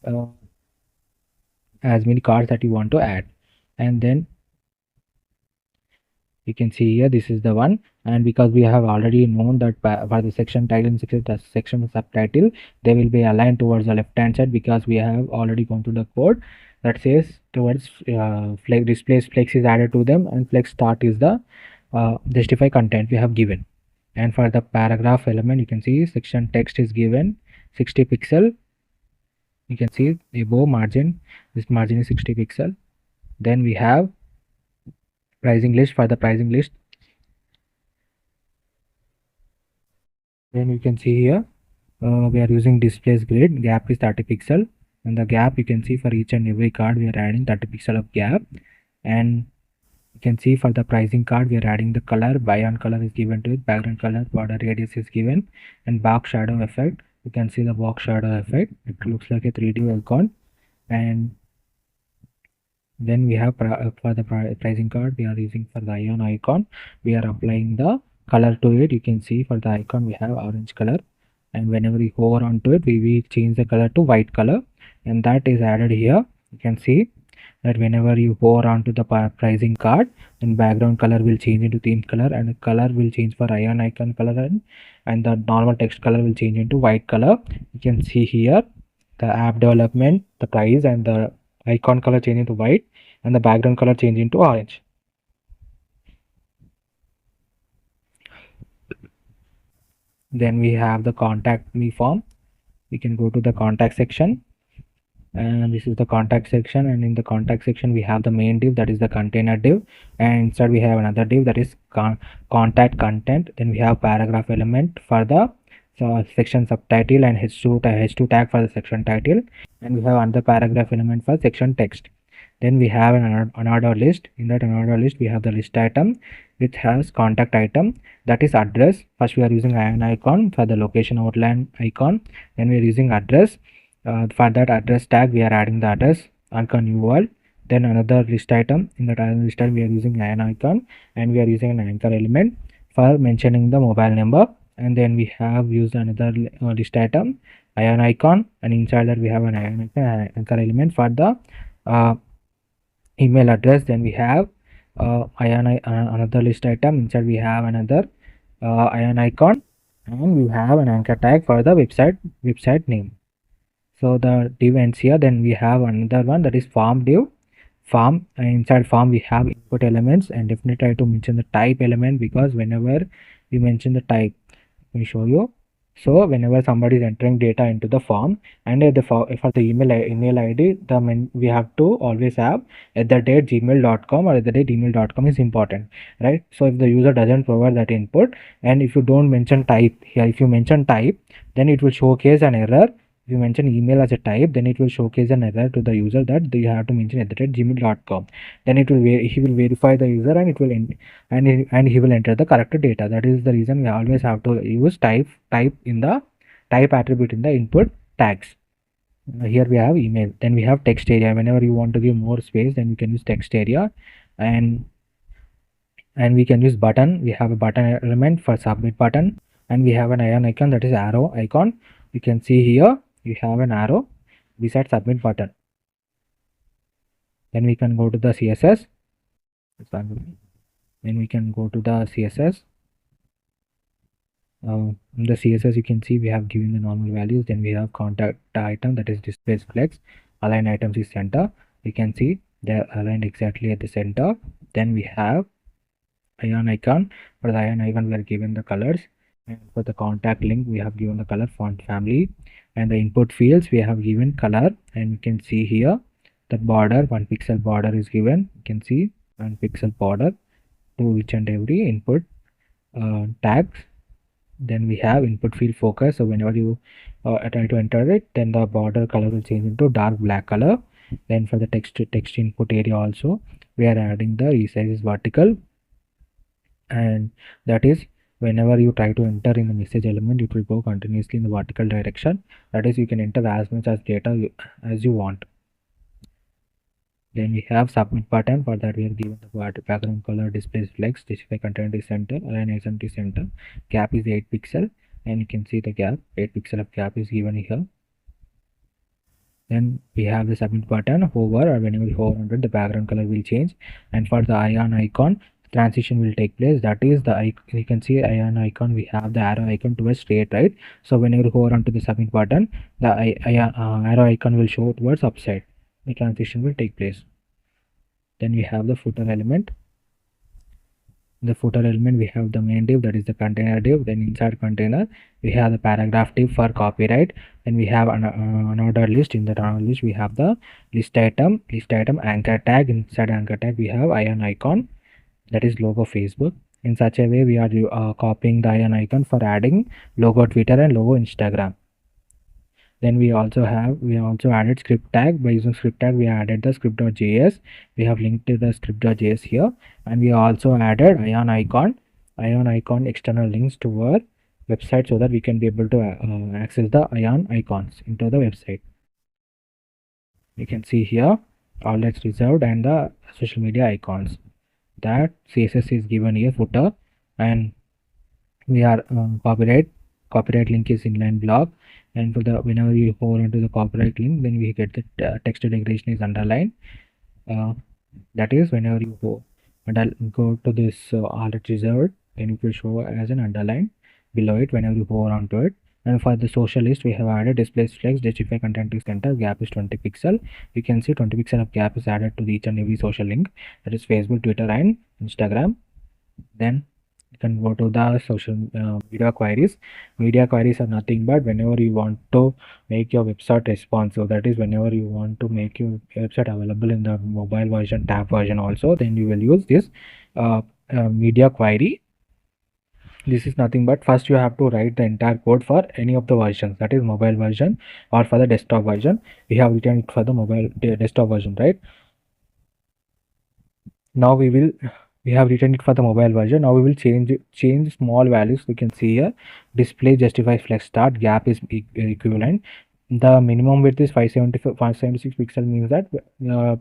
cards that you want to add. And then you can see here this is the one, and because we have already known that for the section title and section subtitle they will be aligned towards the left hand side, because we have already gone to the code that says towards displays flex is added to them, and flex start is the justify content we have given. And for the paragraph element you can see section text is given 60 pixel. You can see above margin, this margin is 60 pixel. Then we have pricing list. For the pricing list, then you can see here we are using displays grid. Gap is 30 pixel, and the gap you can see for each and every card we are adding 30 pixel of gap. And you can see for the pricing card we are adding the color. Background color is given to it, background color, border radius is given, and box shadow effect. You can see the box shadow effect. It looks like a 3D icon. And then we have for the pricing card we are using for the ion icon, we are applying the color to it. You can see for the icon we have orange color, and whenever we hover onto it we change the color to white color, and that is added here. You can see that whenever you hover onto the pricing card, then background color will change into theme color, and the color will change for ion icon color, and the normal text color will change into white color. You can see here the app development, the price, and the icon color change into white, and the background color change into orange. Then we have the contact me form. We can go to the contact section, and this is the contact section, and in the contact section we have the main div, that is the container div, and inside we have another div, that is contact content. Then we have paragraph element for the section subtitle, and h2 tag for the section title, and we have another paragraph element for section text. Then we have another list. In that another list we have the list item which has contact item, that is address. First we are using an icon for the location outline icon, then we are using address. For that address tag we are adding the address icon URL. Then another list item. In that list item we are using an icon, and we are using an anchor element for mentioning the mobile number. And then we have used another list item ion icon, and inside that we have an ion icon and anchor element for the email address. Then we have another list item. Inside we have another ion icon, and we have an anchor tag for the website name. So the div ends here. Then we have another one, that is form div. Form, inside form we have input elements, and definitely try to mention the type element, because whenever we mention the type, let me show you. So whenever somebody is entering data into the form, and for the email ID, we have to always have @gmail.com or @gmail.com is important, right? So if the user doesn't provide that input, and if you don't mention type here, if you mention type, then it will showcase an error. If you mention email as a type, then it will showcase an error to the user that you have to mention @gmail.com. Then he will verify the user, and it will and he will enter the correct data. That is the reason we always have to use type in the type attribute in the input tags. Here we have email. Then we have text area. Whenever you want to give more space, then we can use text area, and we can use button. We have a button element for submit button, and we have an ion icon, that is arrow icon. You can see here we have an arrow beside submit button. Then we can go to the CSS. Then we can go to the CSS. In the CSS you can see we have given the normal values. Then we have contact item, that is display flex. Align items is center. You can see they're aligned exactly at the center. Then we have ion icon. For the ion icon we are given the colors, and for the contact link we have given the color font family, and the input fields we have given color. And you can see here that border, 1 pixel border is given. You can see 1 pixel border to each and every input tags. Then we have input field focus. So whenever you try to enter it, then the border color will change into dark black color. Then for the text input area also we are adding the resize is vertical, and that is whenever you try to enter in the message element, it will go continuously in the vertical direction. That is, you can enter as much as data as you want. Then we have submit button. For that we are given the background color, display flex, specify content is center, align accent is center, gap is 8 pixel, and you can see the gap, 8 pixel of gap is given here. Then we have the submit button. Hover, or whenever you hover on it, the background color will change. And for the ion icon, transition will take place. That is you can see ion icon, we have the arrow icon towards straight right. So whenever you hover onto the submit button, the arrow icon will show towards upside. The transition will take place. Then we have the footer element. The footer element we have the main div, that is the container div. Then inside container we have the paragraph div for copyright. Then we have another list. In that another list we have the list item anchor tag. Inside anchor tag we have ion icon, that is logo Facebook. In such a way we are copying the ion icon for adding logo Twitter and logo Instagram. Then we also added script tag. By using script tag, we added the script.js. We have linked to the script.js here, and we also added ion icon external links to our website so that we can be able to access the ion icons into the website. You can see here all that's reserved and the social media icons. That CSS is given here footer, and we are copyright link is inline block, and for the whenever you hover into the copyright link, then we get the text declaration is underlined. That is whenever you go to this all it reserved, then it will show as an underline below it whenever you hover onto it. And for the social list, we have added display flex, justify content is center, gap is 20 pixel. You can see 20 pixel of gap is added to each and every social link, that is Facebook, Twitter and Instagram. Then you can go to the social media queries. Media queries are nothing but whenever you want to make your website responsive, that is whenever you want to make your website available in the mobile version, tab version also, then you will use this media query. This is nothing but first you have to write the entire code for any of the versions, that is mobile version or for the desktop version. We have written it for the mobile desktop version, right? Now we have written it for the mobile version. Now we will change small values. We can see here display justify flex start, gap is equivalent. The minimum width is 576 pixel, means that the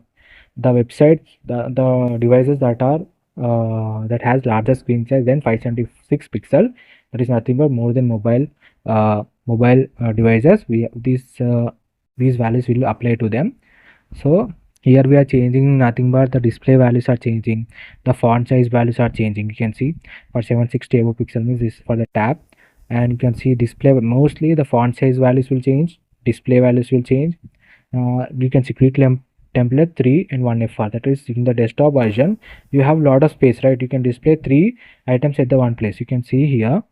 website, the devices that are that has larger screen size than 576 pixel, that is nothing but more than mobile devices, these values will apply to them. So here we are changing nothing but the display values are changing, the font size values are changing. You can see for 760 above pixel means this is for the tab, and you can see display, mostly the font size values will change, display values will change. You can see quick template 3 and 1 FR, that is in the desktop version you have lot of space, right? You can display 3 items at the one place. You can see here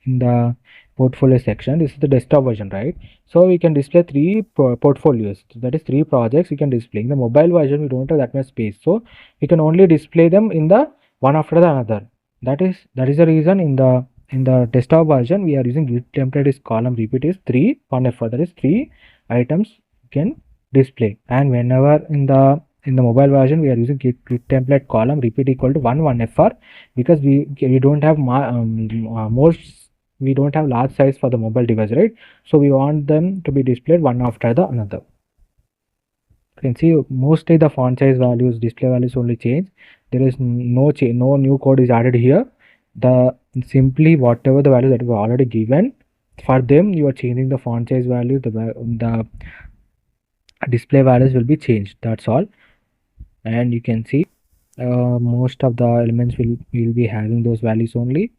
in the portfolio section, this is the desktop version, right? So we can display 3 portfolios, that is 3 projects we can display. In the mobile version we don't have that much space, so we can only display them in the one after the another. That is the reason in the desktop version we are using grid template is column repeat is 3 1 FR, that is 3 items you can display. And whenever in the mobile version we are using grid template column repeat equal to 1 FR, because we don't have we don't have large size for the mobile device, right? So we want them to be displayed one after the another. You can see mostly the font size values, display values only change. There is no new code is added here. The simply whatever the value that were already given, for them you are changing the font size value, the display values will be changed, that's all. And you can see most of the elements will be having those values only,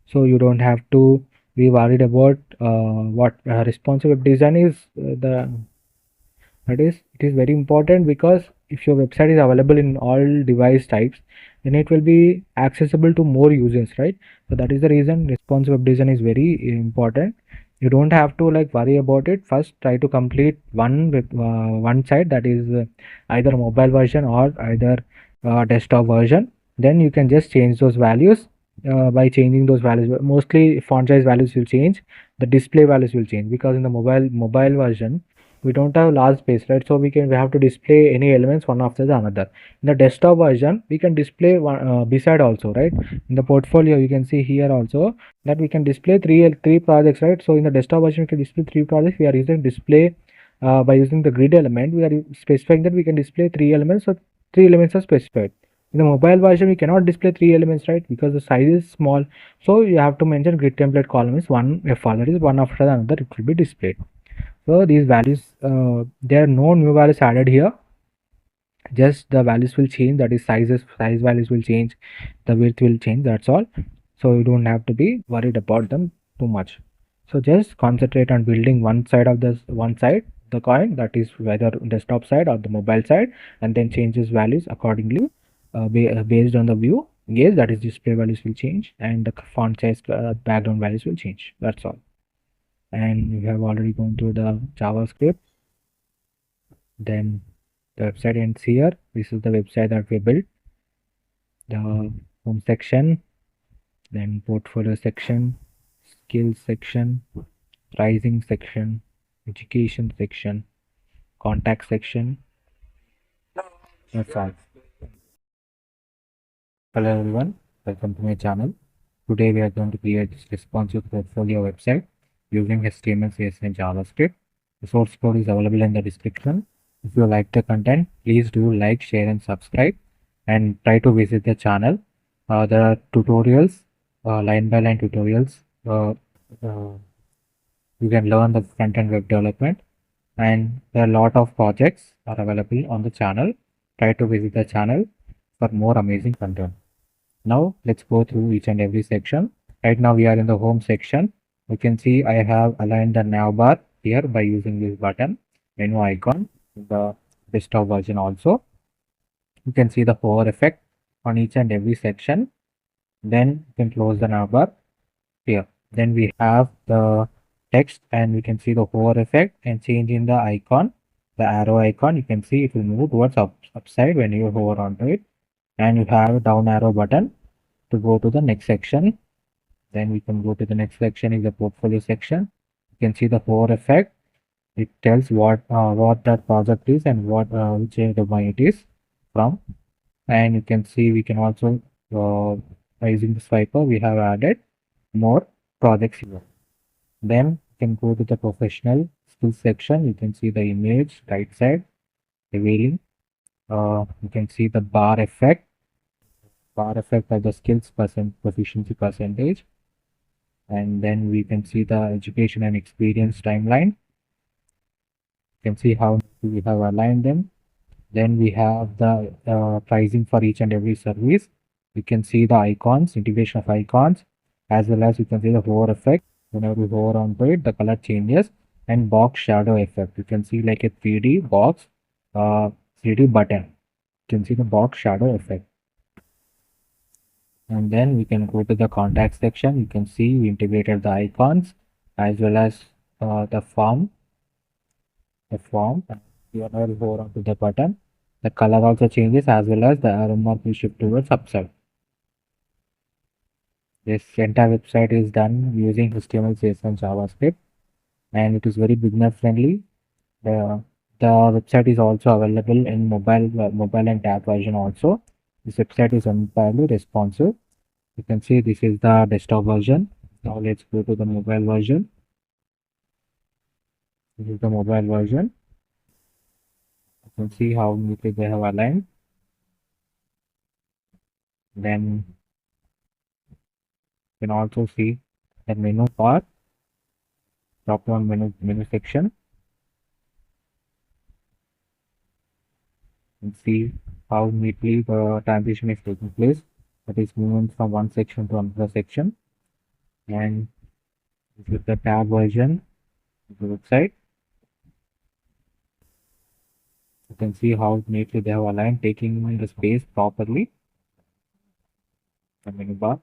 so you don't have to be worried about what responsive web design is. That is, it is very important, because if your website is available in all device types, then it will be accessible to more users, right? So that is the reason responsive web design is very important. You don't have to like worry about it. First try to complete one site, that is either mobile version or either desktop version. Then you can just change those values. By changing those values, mostly font size values will change, the display values will change, because in the mobile version we don't have large space, right? So we have to display any elements one after the another. In the desktop version we can display one beside also, right? In the portfolio you can see here also that we can display three projects, right? So in the desktop version we can display 3 projects. We are using display by using the grid element, we are specifying that we can display 3 elements, so 3 elements are specified. In the mobile version we cannot display 3 elements, right, because the size is small. So you have to mention grid template column is 1 FR, that is one after the another it will be displayed. So these values, there are no new values added here, just the values will change, that is size values will change, the width will change, that's all. So you don't have to be worried about them too much. So just concentrate on building one side of the coin, that is whether desktop side or the mobile side, and then changes values accordingly based on the view. Yes, that is display values will change, and the font size background values will change, that's all. And we have already gone through the JavaScript. Then the website ends here. This is the website that we built. The home section, then portfolio section, skills section, pricing section, education section, contact section. That's all. Hello everyone, welcome to my channel. Today we are going to create this responsive portfolio website using HTML, CSS and JavaScript. The source code is available in the description. If you like the content, please do like, share and subscribe and try to visit the channel. There are tutorials, line by line tutorials. You can learn the front-end web development, and there are a lot of projects are available on the channel. Try to visit the channel for more amazing content. Now let's go through each and every section. Right now we are in the home section. You can see I have aligned the nav bar here by using this button, menu icon, the desktop version also. You can see the hover effect on each and every section. Then you can close the nav bar here. Then we have the text and we can see the hover effect and change in the icon, the arrow icon. You can see it will move towards upside when you hover onto it. And you have a down arrow button to go to the next section. Then we can go to the next section is the portfolio section. You can see the hover effect. It tells what that project is and what which domain it is from. And you can see we can also by using the swiper we have added more projects here. Then you can go to the professional skills section. You can see the image right side revealing. You can see the bar effect of the skills proficiency percentage, and then we can see the education and experience timeline. You can see how we have aligned them. Then we have the pricing for each and every service. You can see the icons, integration of icons, as well as you can see the hover effect. Whenever we hover onto it, the color changes, and box shadow effect. You can see like a 3D box, 3D button. You can see the box shadow effect. And then we can go to the contact section. You can see we integrated the icons as well as the form. Whenever we hover onto the button, the color also changes as well as the arrow mark will shift towards upside. This entire website is done using HTML, CSS and JavaScript, and it is very beginner friendly. The website is also available in mobile and tab version also. This website is entirely responsive. You can see this is the desktop version. Now let's go to the mobile version. This is the mobile version. You can see how neatly they have aligned. Then you can also see the menu bar, drop down menu section, and see how neatly the transition is taking place. That is moving from one section to another section. And this is the tab version of the website. You can see how neatly they have aligned, taking the space properly. The menu bar.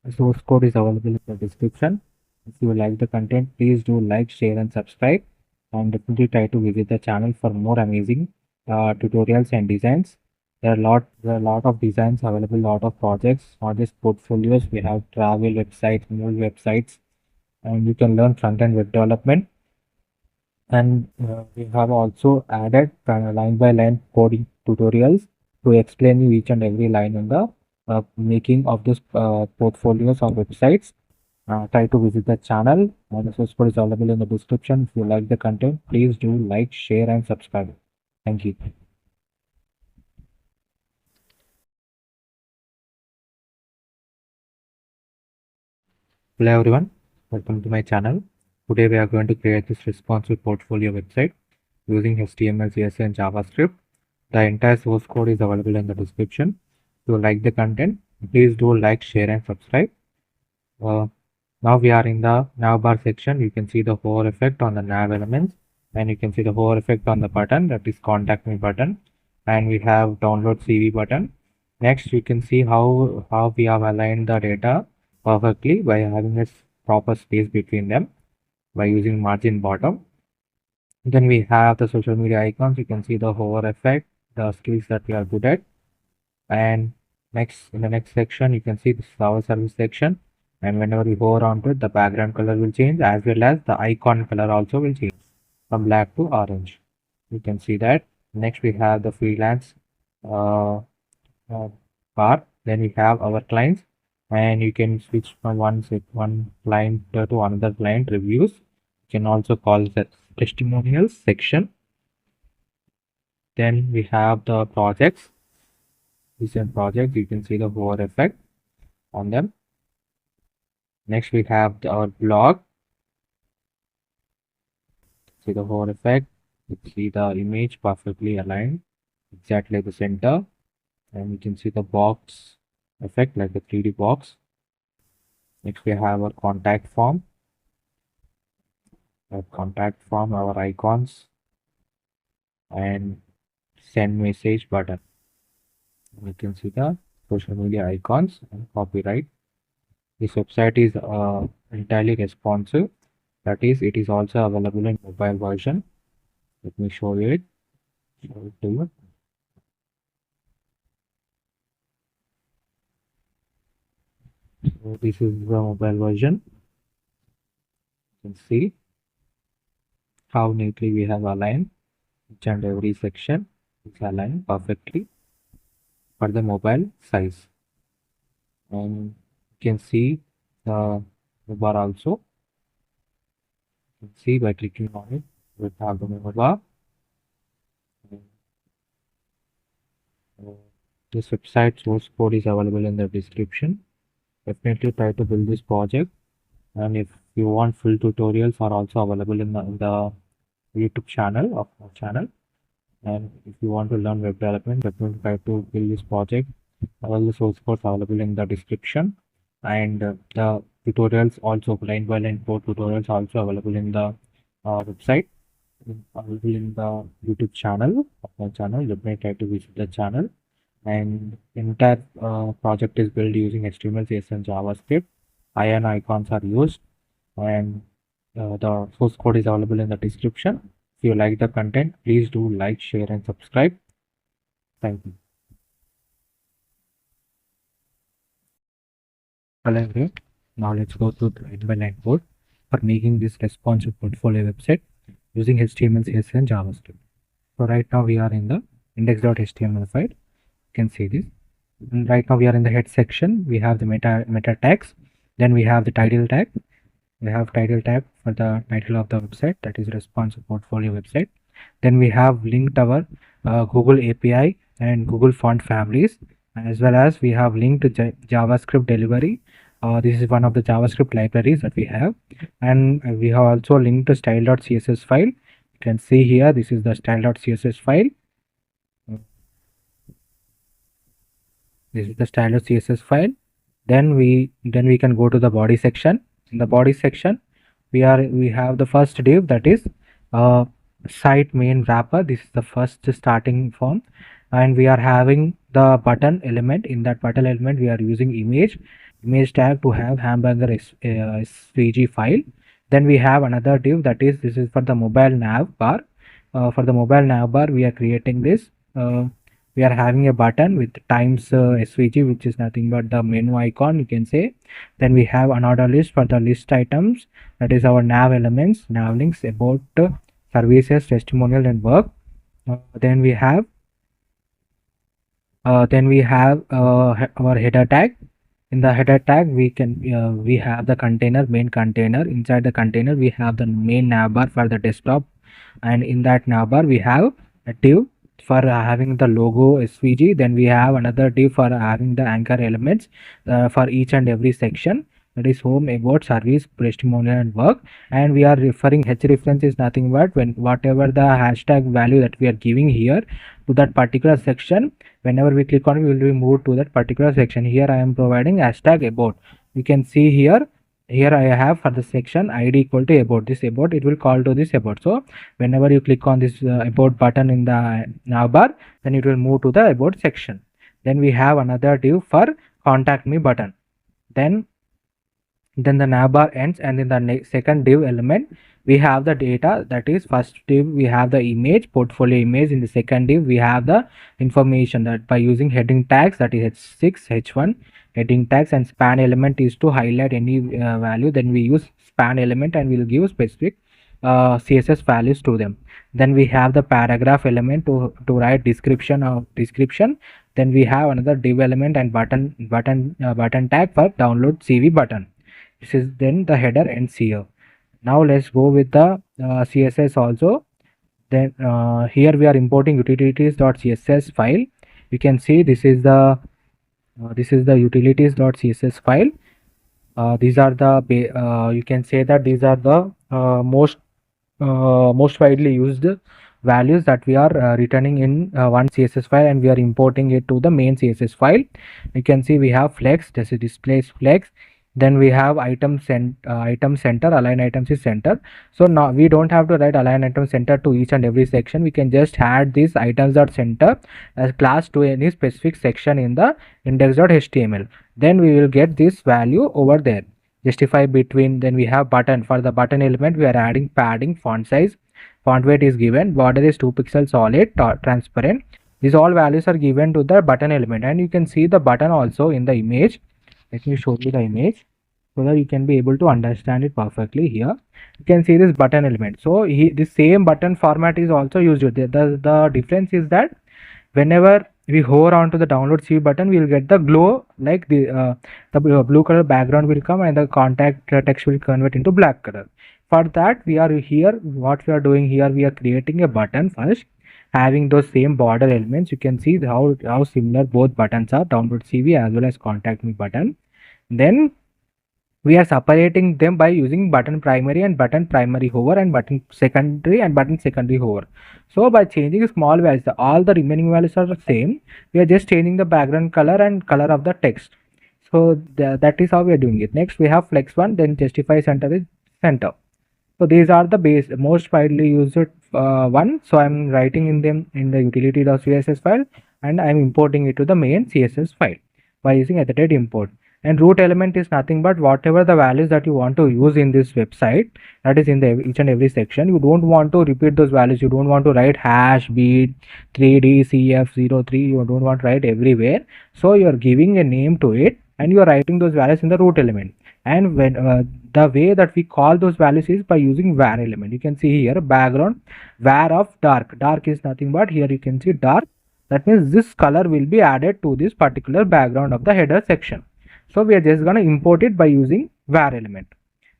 The source code is available in the description. If you like the content, please do like, share and subscribe, and definitely try to visit the channel for more amazing tutorials and designs. There are a lot of designs available, lot of projects, not just portfolios. We have travel websites, movie websites, and you can learn front-end web development. And we have also added line by line coding tutorials to explain you each and every line in the making of this portfolios or websites. Try to visit the channel. The source code is available in the description. If you like the content, please do like, share and subscribe. Thank you. Hello everyone, welcome to my channel. Today we are going to create this responsive portfolio website using HTML, CSS and JavaScript. The entire source code is available in the description. If you like the content, please do like, share and subscribe. Now we are in the nav bar section. You can see the hover effect on the nav elements, and you can see the hover effect on the button, that is contact me button, and we have download CV button. Next you can see how we have aligned the data perfectly by having a proper space between them by using margin bottom. Then we have the social media icons. You can see the hover effect, the skills that we are good at. And next, in the next section, you can see this is our service section. and whenever we hover onto it, the background color will change as well as the icon color also will change from black to orange. You can see that. Next we have the freelance uh, bar. Then we have our clients, and you can switch from one client to another client reviews. You can also call the testimonials section. Then we have the projects. Recent projects. You can see the hover effect on them. Next we have our blog. See the hover effect. You see the image perfectly aligned, exactly the center, and you can see the box effect like the 3D box. Next we have our contact form. Our icons, and send message button. You can see the social media icons and copyright. This website is entirely responsive. That is, it is also available in mobile version. Let me show you it. Show it to you. So this is the mobile version. You can see how neatly we have aligned each and every section is aligned perfectly for the mobile size. And you can see the bar also. You can see by clicking on it, we have the menu bar. This website source code is available in the description. Definitely try to build this project, and if you want full tutorials are also available in the YouTube channel of our channel. And if you want to learn web development, definitely try to build this project. All the source codes available in the description, and the tutorials also line by line code tutorials also available in the website, available in the YouTube channel of my channel. Definitely try to visit the channel. And entire project is built using HTML, CSS, and JavaScript. Ion icons are used, and the source code is available in the description. If you like the content, please do like, share, and subscribe. Thank you. Hello everyone. Now let's go through the line by line code for making this responsive portfolio website using HTML, CSS, and JavaScript. So right now we are in the index.html file. You can see this. And right now we are in the head section. We have the meta tags. Then we have the title tag. We have title tag for the title of the website, that is responsive portfolio website. Then we have linked our Google API and Google font families, as well as we have linked JavaScript delivery. This is one of the JavaScript libraries that we have, and we have also linked the style.css file. You can see here, this is the style.css file. This is the style.css file. Then we can go to the body section. In the body section, we have the first div, that is site main wrapper. This is the first starting form, and we are having the button element. In that button element, we are using image tag to have hamburger svg file. Then we have another div, that is, this is for the mobile nav bar. For the mobile nav bar, we are creating this. We are having a button with times svg, which is nothing but the menu icon, you can say. Then we have another list for the list items, that is our nav elements, nav links, about, services, testimonial, and work. Then we have our header tag. In the header tag, we have the container, main container. Inside the container, we have the main navbar for the desktop, and in that navbar we have a div for having the logo svg. Then we have another div for having the anchor elements for each and every section, that is home, about, service, testimonial, and work. And we are referring, h reference is nothing but whatever the hashtag value that we are giving here to that particular section, whenever we click on it, we will be moved to that particular section. Here I am providing hashtag about. You can see here I have for the section id equal to about. This about, it will call to this about. So whenever you click on this about button in the navbar, then it will move to the about section. Then we have another div for contact me button. Then the navbar ends, and in the second div element we have the data, that is first div we have the image, portfolio image. In the second div we have the information, that by using heading tags, that is h6, h1, heading tags, and span element is to highlight any value. Then we use span element and we'll give specific CSS values to them. Then we have the paragraph element to write description of description. Then we have another div element and button tag for download CV button. This is then the header ends here. Now let's go with the CSS also. Then here we are importing utilities.css file. You can see this is the utilities.css file. These are the you can say that these are the most widely used values that we are returning in one CSS file, and we are importing it to the main CSS file. You can see we have flex, this is displays flex. Then we have item center, align items is center. So now we don't have to write align item center to each and every section. We can just add this items.center as class to any specific section in the index.html. Then we will get this value over there. Justify between. Then we have button. For the button element we are adding padding, font size, font weight is given, border is 2 pixels solid, transparent. These all values are given to the button element, and you can see the button also in the image. Let me show you the image so that you can be able to understand it perfectly. Here you can see this button element. So this same button format is also used. The difference is that whenever we hover onto the download CV button, we will get the glow, like the blue color background will come and the contact text will convert into black color. For that we are here, what we are doing here, we are creating a button first having those same border elements. You can see how similar both buttons are, download CV as well as contact me button. Then we are separating them by using button primary and button primary hover and button secondary hover. So by changing small values, all the remaining values are the same. We are just changing the background color and color of the text. So that is how we are doing it. Next we have flex one, then justify center is center. So these are the most widely used one. So I'm writing in them in the utility.css file, and I'm importing it to the main CSS file by using @import. And root element is nothing but whatever the values that you want to use in this website, that is in the each and every section. You don't want to repeat those values. You don't want to write hash beat 3dcf03. You don't want to write everywhere. So you are giving a name to it and you are writing those values in the root element. And when the way that we call those values is by using var element. You can see here background var of dark. Dark is nothing but, here you can see dark. That means this color will be added to this particular background of the header section. So we are just going to import it by using var element.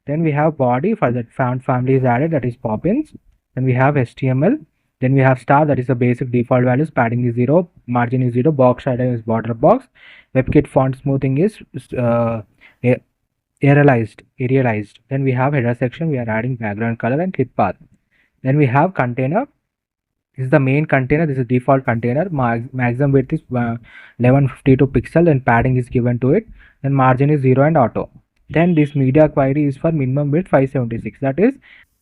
Then we have body, for that font family is added, that is Poppins. Then we have HTML. Then we have star, that is the basic default values, padding is 0, margin is 0, box shadow is border box, WebKit font smoothing is aerialized. Then we have header section, we are adding background color and clip path. Then we have container. This is the main container. This is default container. Maximum width is 1152 pixel and padding is given to it. Then margin is 0 and auto. Then this media query is for minimum width 576. That is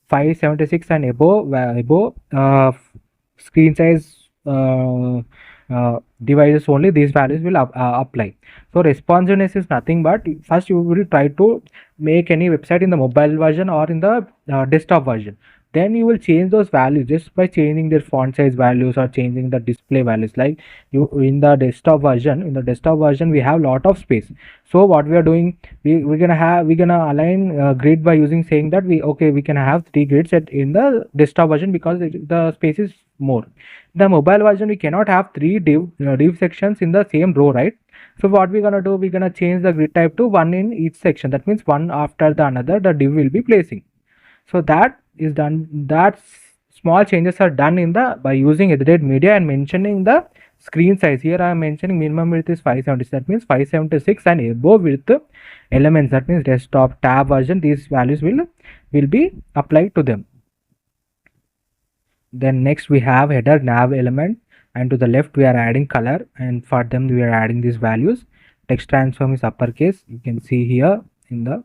576 and above screen size devices only these values will apply. So responsiveness is nothing but, first you will try to make any website in the mobile version or in the desktop version. Then you will change those values just by changing their font size values or changing the display values. Like you in the desktop version we have lot of space. So what we are doing, we're gonna align grid by using saying that we can have 3 grids in the desktop version because the space is more. The mobile version we cannot have 3 div sections in the same row, right? So what we're gonna do, we're gonna change the grid type to 1 in each section. That means one after the another the div will be placing. So that is done. That small changes are done in the by using @media and mentioning the screen size. Here I am mentioning minimum width is 576. That means 576 and above width elements. That means desktop tab version. These values will be applied to them. Then next we have header nav element, and to the left we are adding color, and for them we are adding these values. Text transform is uppercase. You can see here in the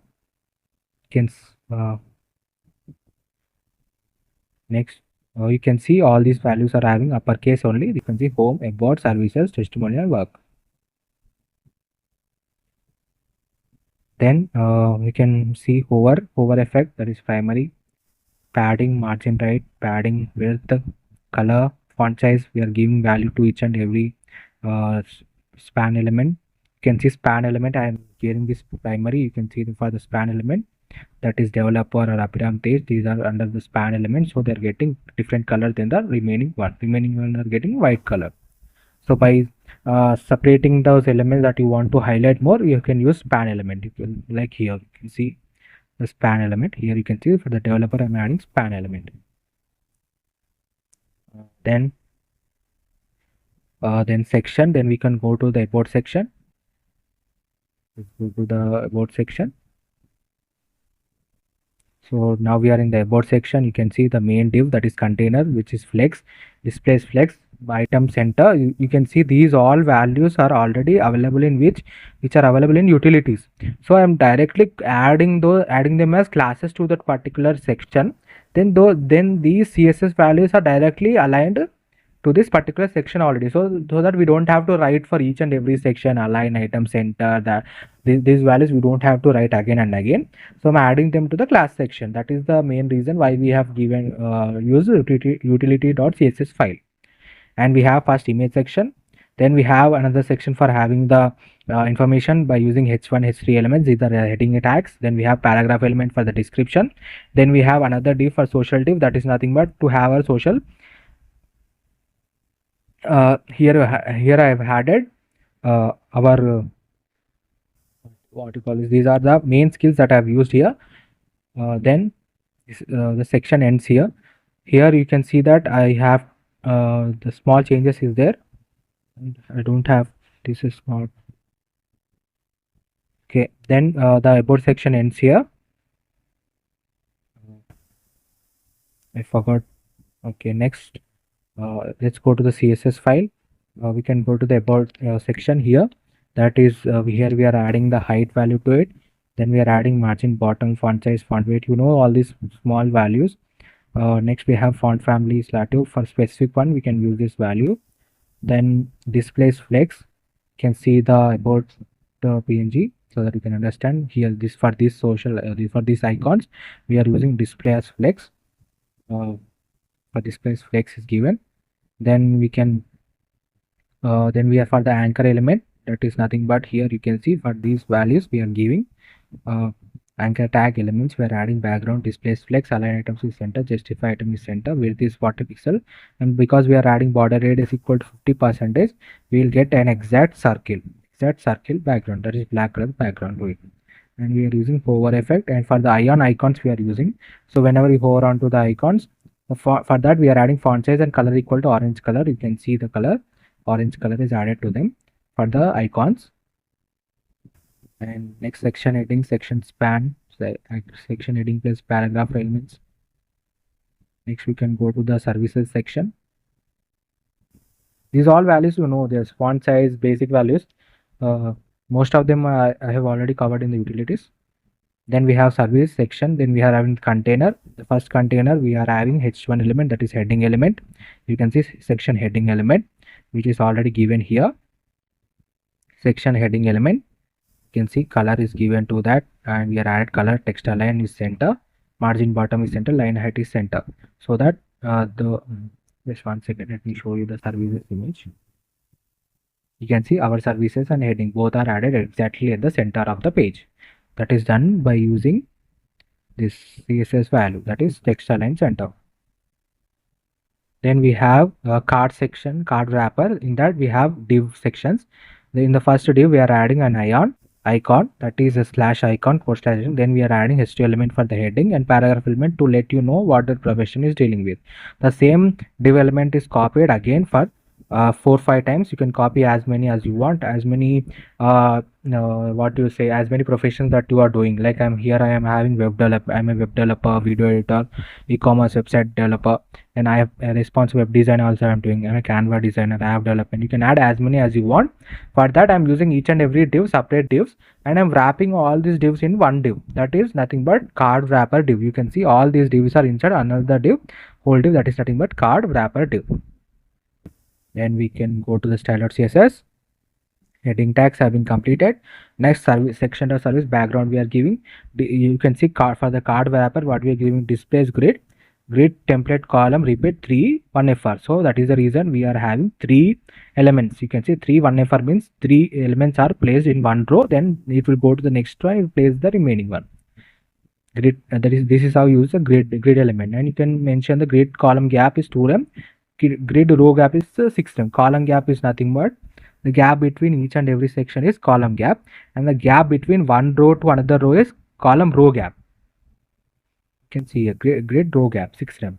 next you can see all these values are having uppercase only. You can see home, about, services, testimonial, work. Then we can see hover effect, that is primary, padding, margin right, padding, width, color, font size. We are giving value to each and every span element. You can see span element. I am giving this primary. You can see for the span element, that is developer or Abhiram Tej. These are under the span element, so they're getting different color than the remaining one. Remaining one are getting white color. So by separating those elements that you want to highlight more, you can use span element. You can, like here, you can see the span element. Here you can see for the developer, I'm adding span element. Then section. Then we can go to the about section. Let's go to the about section. So now we are in the about section. You can see the main div, that is container, which is flex, displays flex, item center. You can see these all values are already available in which are available in utilities. So I am directly adding them as classes to that particular section. Then these CSS values are directly aligned to this particular section already, so that we don't have to write for each and every section, align item center, that these values we don't have to write again and again. So I'm adding them to the class section. That is the main reason why we have given use utility.css file. And we have first image section. Then we have another section for having the information by using h1 h3 elements. These are heading tags. Then we have paragraph element for the description. Then we have another div for social div, that is nothing but to have our social. Here I have added our what you call this. These are the main skills that I have used here. Then the section ends here. Here you can see that I have the small changes is there. I don't have, this is not okay. Then the about section ends here. I forgot. Okay, next let's go to the CSS file. We can go to the about section here. That is here we are adding the height value to it. Then we are adding margin, bottom, font size, font weight, all these small values. Next we have font family /2. For specific one we can use this value. Then displays flex, you can see the about the PNG, so that you can understand here. This for this social for these icons we are using display as flex. For displays flex is given. Then we can then we have for the anchor element, that is nothing but here you can see for these values we are giving anchor tag elements. We are adding background, displays flex, align items is center, justify item is center, width is 40 pixel, and because we are adding border radius equal to 50%, we will get an exact circle background, that is black color background to it. And we are using hover effect. And for the icons we are using, so whenever you hover onto the icons, for that we are adding font size and color equal to orange color. You can see the color orange color is added to them for the icons. And next section heading, section span, section heading plus paragraph elements. Next we can go to the services section. These all values, there's font size, basic values. Most of them I have already covered in the utilities. Then we have service section. Then we are having container. The first container we are having h1 element, that is heading element. You can see section heading element, which is already given here. Section heading element, you can see color is given to that, and we are added color, text align is center, margin bottom is center, line height is center, so that just one second, let me show you the services image. You can see our services and heading both are added exactly at the center of the page. That is done by using this CSS value, that is text align center. Then we have a card section, card wrapper. In that we have div sections. In the first div we are adding an icon, that is a slash icon post slash. Then we are adding HTML element for the heading and paragraph element to let you know what the profession is dealing with. The same div element is copied again for 4-5 times. You can copy as many as you want, as many as many professions that you are doing. Like I am having web developer, I'm a web developer, video editor, e-commerce website developer, and I have a responsive web design also. I'm doing, I'm a Canva designer, I have development. You can add as many as you want. For that I'm using each and every div, separate divs, and I'm wrapping all these divs in one div, that is nothing but card wrapper div. You can see all these divs are inside another div, whole div, that is nothing but card wrapper div. Then we can go to the style.css. Heading tags have been completed. Next service section of service background we are giving. You can see for the card wrapper what we are giving, displays grid. grid template column repeat 3 1FR. So that is the reason we are having 3 elements. You can see 3 1FR means 3 elements are placed in one row, then it will go to the next one and place the remaining one. Grid, that is, this is how you use a grid element. And you can mention the grid column gap is 2rem, grid row gap is 6rem. Column gap is nothing but the gap between each and every section is column gap, and the gap between one row to another row is column row gap. You can see a grid row gap 6rem.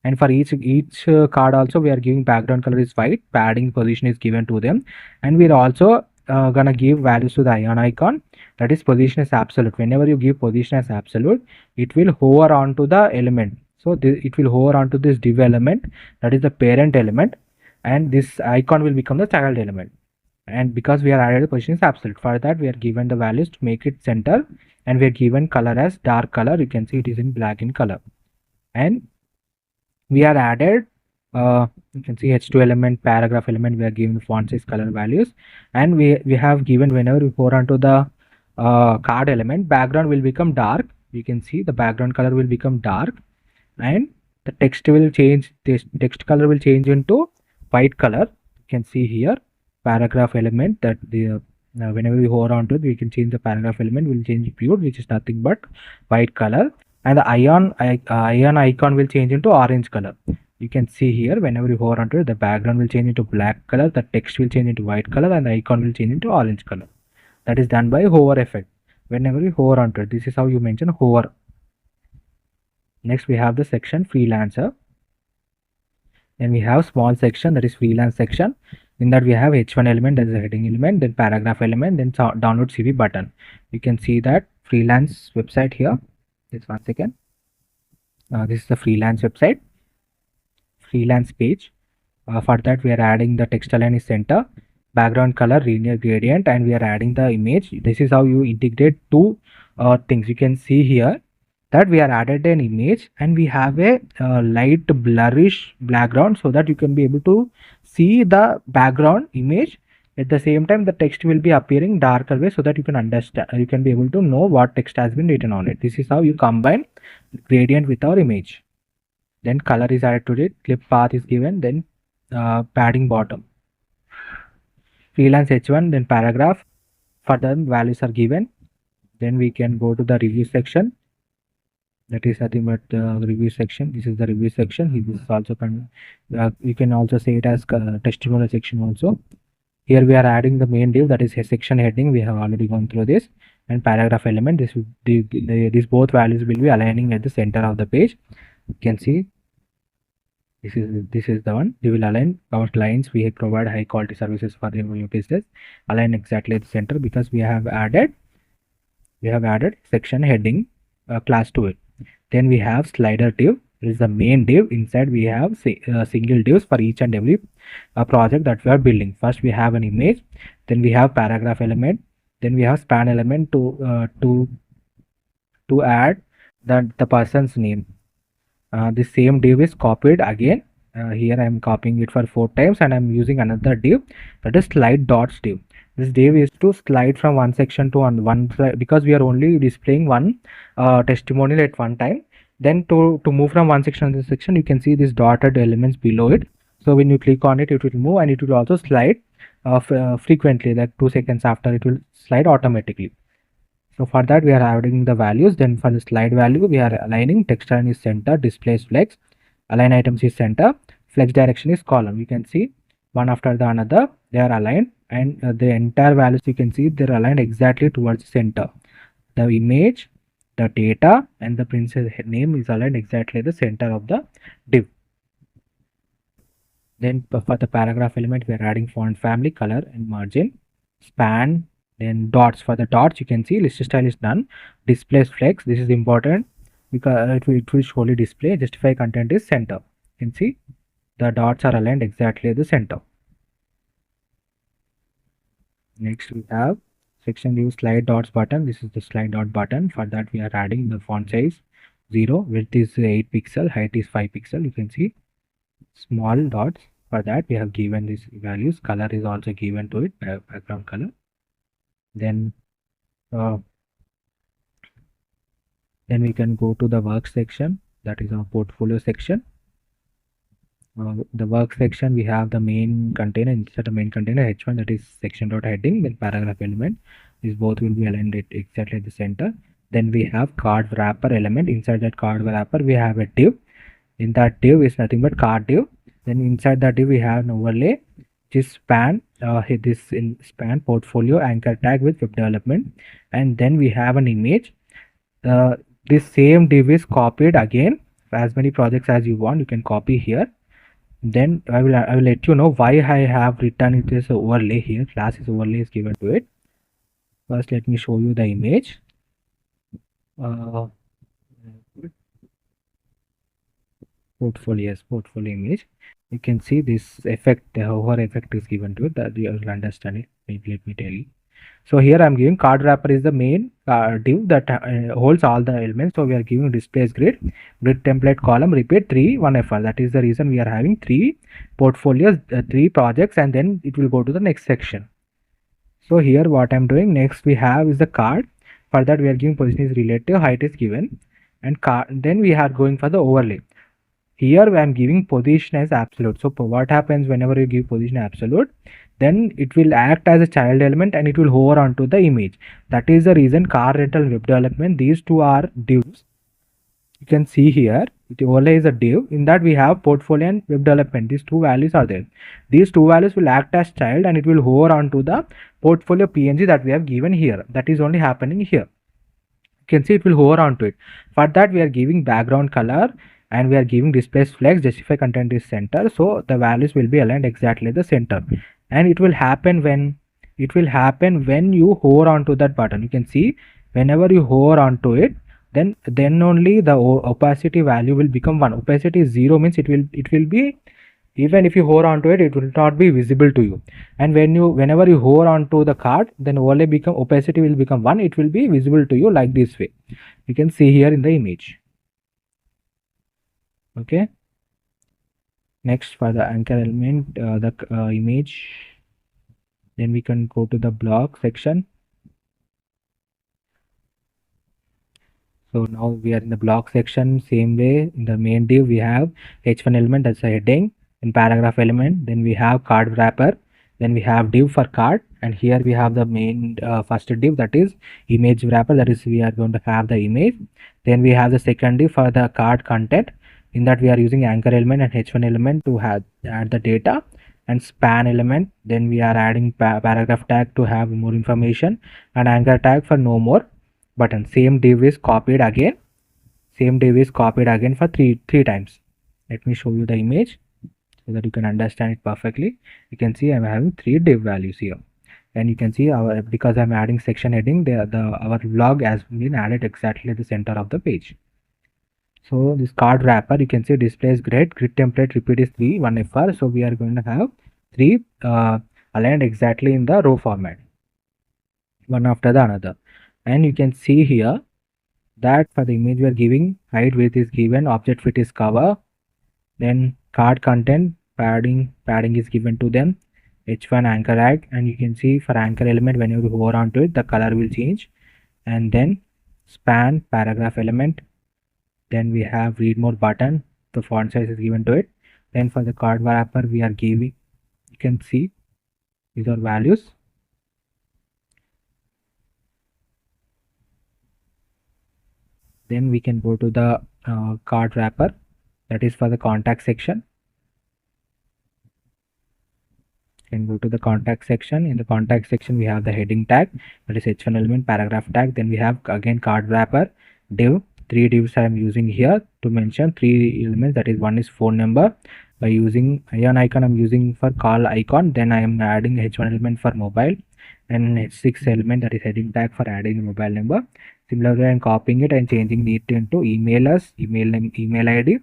And for each card also we are giving background color is white, padding position is given to them, and we're also gonna give values to the ion icon, that is position is absolute. Whenever you give position as absolute, it will hover onto the element. So it will hover onto this div element, that is the parent element, and this icon will become the child element. And because we are added the position is absolute, for that we are given the values to make it center, and we are given color as dark color. You can see it is in black in color. And we are added you can see h2 element, paragraph element, we are given font size, color values, and we have given whenever we pour onto the card element, background will become dark. You can see the background color will become dark, and the text will change, this text color will change into white color. You can see here paragraph element, that the whenever we hover onto it, we can change the paragraph element, will change pure, which is nothing but white color, and the ion icon will change into orange color. You can see here whenever you hover onto it, the background will change into black color, the text will change into white color, and the icon will change into orange color. That is done by hover effect. Whenever you hover onto it, this is how you mention hover. Next we have the section freelancer. Then we have small section, that is freelance section. In that we have h1 element, that is a heading element, then paragraph element, then download CV button. You can see that freelance website here. Just one second. This is the freelance website, freelance page. For that we are adding the text align is center, background color linear gradient, and we are adding the image. This is how you integrate two things. You can see here that we are added an image, and we have a light blurrish background, so that you can be able to see the background image. At the same time the text will be appearing darker way, so that you can understand, you can be able to know what text has been written on it. This is how you combine gradient with our image. Then color is added to it, clip path is given, then padding bottom, freelance h1, then paragraph, for them values are given. Then we can go to the review section, that is nothing but review section. This is the review section. This is also you can also say it as testimonial section also. Here we are adding the main div, that is a section heading. We have already gone through this, and paragraph element. These both values will be aligning at the center of the page. You can see this is the one. We will align our lines. We provide high quality services for your business. Align exactly at the center, because we have added section heading class to it. Then we have slider div. This is the main div. Inside we have single divs for each and every project that we are building. First we have an image, then we have paragraph element, then we have span element to add the person's name. The same div is copied again. Here I am copying it for 4 times, and I am using another div, that is slide dots div. This div is to slide from one section to one side, because we are only displaying one testimonial at one time. Then to move from one section to this section, you can see these dotted elements below it. So when you click on it, it will move, and it will also slide frequently, like 2 seconds after it will slide automatically. So for that we are adding the values. Then for the slide value we are aligning text align is center, displays flex, align items is center, flex direction is column. You can see one after the another they are aligned, and the entire values you can see they're aligned exactly towards the center. The image, the data, and the princess name is aligned exactly at the center of the div. Then for the paragraph element we are adding font family, color, and margin, span. Then dots, for the dots you can see list style is done, displays flex. This is important because it will surely display. Justify content is center. You can see the dots are aligned exactly at the center. Next we have section view slide dots button. This is the slide dot button. For that we are adding the font size 0, width is 8 pixel, height is 5 pixel. You can see small dots. For that we have given these values. Color is also given to it, background color. Then we can go to the work section. that is our portfolio section. The work section, we have the main container. Inside the main container h1, that is section dot heading, then paragraph element. These both will be aligned at exactly at the center. Then we have card wrapper element. Inside that card wrapper we have a div. In that div is nothing but card div. Then inside that div we have an overlay which is span, this in span portfolio anchor tag with web development. And then we have an image. This same div is copied again. As many projects as you want, you can copy here. Then I will let you know why I have written it as overlay here. Class is overlay is given to it. First, let me show you the image. Portfolio image. You can see this effect, the hover effect is given to it. That you will understand it. Let me tell you. So here I am giving card wrapper is the main div that holds all the elements. So we are giving displays grid template column repeat 3 1fr. That is the reason we are having 3 portfolios, 3 projects, and then it will go to the next section. So here what I am doing next, we have is the card. For that we are giving position is relative, height is given, and card. Then we are going for the overlay. Here I am giving position as absolute. So what happens whenever you give position absolute, then it will act as a child element and it will hover onto the image. That is the reason car rental web development, these two are divs. You can see here it overlay is a div. In that we have portfolio and web development. These two values are there. These two values will act as child and it will hover onto the portfolio PNG that we have given here. That is only happening here. You can see it will hover onto it. For that we are giving background color and we are giving display flex, justify content is center. So the values will be aligned exactly the center. And it will happen when you hover onto that button. You can see whenever you hover onto it, then only the opacity value will become 1. Opacity is 0 means it will be, even if you hover onto it, it will not be visible to you. And whenever you hover onto the card, then overlay opacity will become 1. It will be visible to you like this way. You can see here in the image. Okay. Next, for the anchor element, the image, then we can go to the block section. So now we are in the block section. Same way, in the main div we have h1 element, that's a heading, and paragraph element. Then we have card wrapper. Then we have div for card, and here we have the main first div, that is image wrapper. That is we are going to have the image. Then we have the second div for the card content. In that we are using anchor element and h1 element to add the data, and span element. Then we are adding paragraph tag to have more information, and anchor tag for no more button. Same div is copied again. For three times. Let me show you the image so that you can understand it perfectly. You can see I'm having 3 div values here, and you can see because I'm adding section heading, our log has been added exactly at the center of the page. So this card wrapper, you can see displays grid template repeat is 3 1fr. So we are going to have 3 aligned exactly in the row format, one after the another. And you can see here that for the image we are giving height width is given, object fit is cover, then card content padding is given to them, h1 anchor tag, and you can see for anchor element whenever you hover onto it the color will change, and then span paragraph element. Then we have read more button, the font size is given to it. Then for the card wrapper we are giving, you can see these are values. Then we can go to the card wrapper, that is for the contact section. Can go to the contact section. In the contact section we have the heading tag, that is h1 element, paragraph tag. Then we have again card wrapper, div. 3 divs I am using here to mention 3 elements, that is one is phone number. By using ion icon I'm using for call icon. Then I am adding h1 element for mobile, and h6 element, that is heading tag, for adding mobile number. Similarly I'm copying it and changing it into emailers, email name, email id,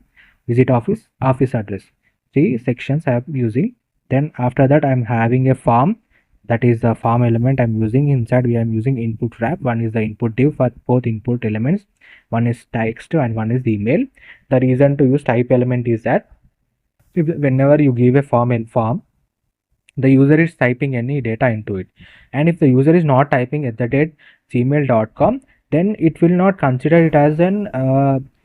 visit office address. 3 sections I am using. Then after that I'm having a form, that is the form element I'm using. Inside we are using input wrap. One is the input div for both input elements, one is text and one is the email. The reason to use type element is that whenever you give a form, the user is typing any data into it, and if the user is not typing at the date gmail.com, then it will not consider it as an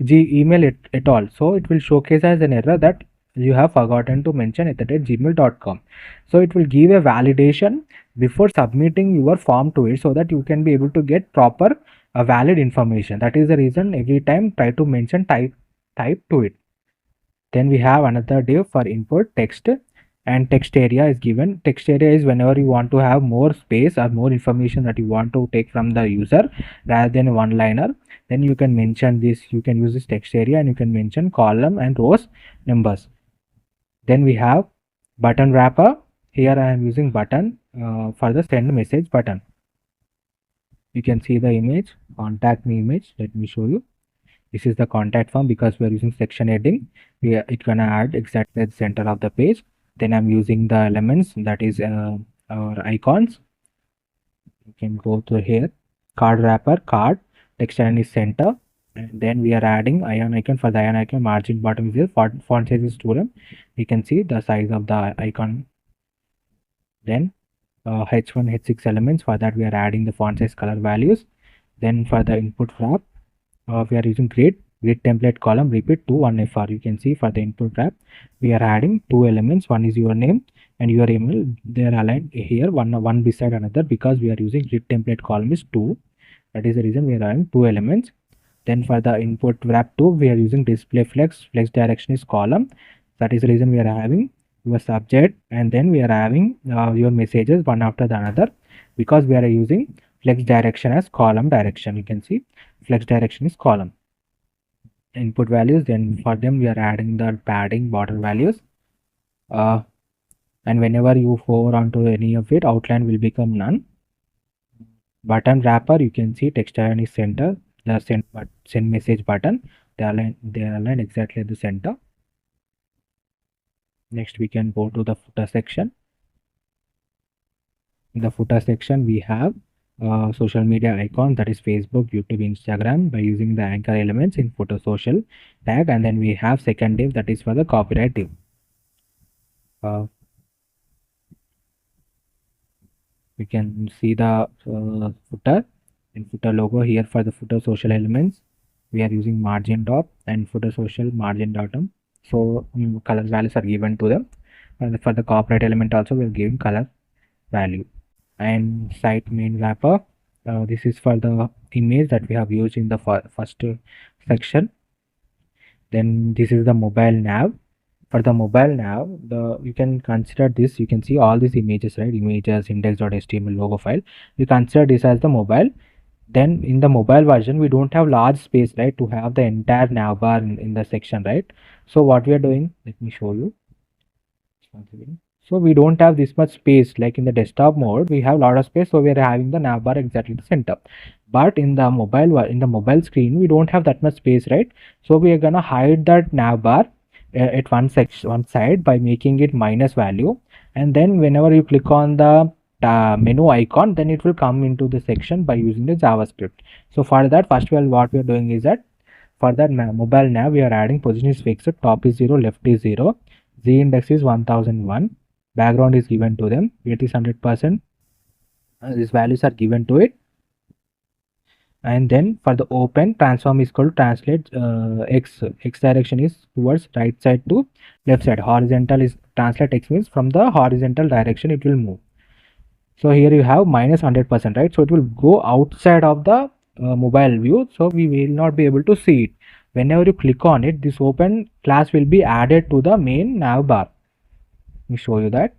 email at all. So it will showcase as an error that you have forgotten to mention @gmail.com. So it will give a validation before submitting your form to it, so that you can be able to get proper valid information. That is the reason every time try to mention type to it. Then we have another div for input text, and text area is given. Text area is whenever you want to have more space or more information that you want to take from the user rather than one liner, then you can mention this. You can use this text area and you can mention column and rows numbers. Then we have button wrapper. Here I am using button for the send message button. You can see the image, contact me image. Let me show you. This is the contact form. Because we are using section heading, it's gonna add exactly at the center of the page. Then I'm using the elements, that is our icons. You can go to here, card wrapper, card, text and is center, and then we are adding ion icon. For the ion icon, margin bottom is here, font size is 2 you can see the size of the icon. Then h1 h6 elements, for that we are adding the font size, color values. Then for the input wrap, we are using grid template column repeat to 1fr. You can see for the input wrap we are adding two elements. One is your name and your email. They are aligned here, one beside another, because we are using grid template column is 2. That is the reason we are adding two elements. Then for the input wrap 2, we are using display flex direction is column. That is the reason we are having your subject, and then we are having your messages one after the another, because we are using flex direction as column direction. You can see flex direction is column. Input values, then for them we are adding the padding border values, and whenever you hover onto any of it, outline will become none. Button wrapper, you can see text icon is center, the send message button, they are aligned exactly at the center. Next we can go to the footer section. In the footer section we have social media icon, that is Facebook, YouTube, Instagram, by using the anchor elements in footer social tag. And then we have second div, that is for the copyright div. We can see the footer and footer logo here. For the footer social elements, we are using margin top and footer social margin bottom. So color values are given to them. And for the copyright element also we are giving color value. And site main wrapper, this is for the image that we have used in the first section. Then this is the mobile nav. For the mobile nav, you can consider this. You can see all these images, right? Images, index.html, logo file. You consider this as the mobile. Then in the mobile version, we don't have large space, right, to have the entire nav bar in the section, right? So what we are doing, let me show you. So we don't have this much space. Like in the desktop mode, we have a lot of space, so we are having the nav bar exactly the center. But in the mobile screen, we don't have that much space, right? So we are gonna hide that nav bar at one side by making it minus value, and then whenever you click on the menu icon, then it will come into the section by using the JavaScript. So for that, first of all, what we are doing is that for that mobile nav, we are adding position is fixed, top is 0, left is 0, z index is 1001, background is given to them, weight is 100%, these values are given to it. And then for the open, transform is equal to translate x direction is towards right side to left side, horizontal is translate x means from the horizontal direction it will move. So here you have minus 100%, right? So it will go outside of the mobile view, so we will not be able to see it. Whenever you click on it, this open class will be added to the main nav bar. Let me show you that.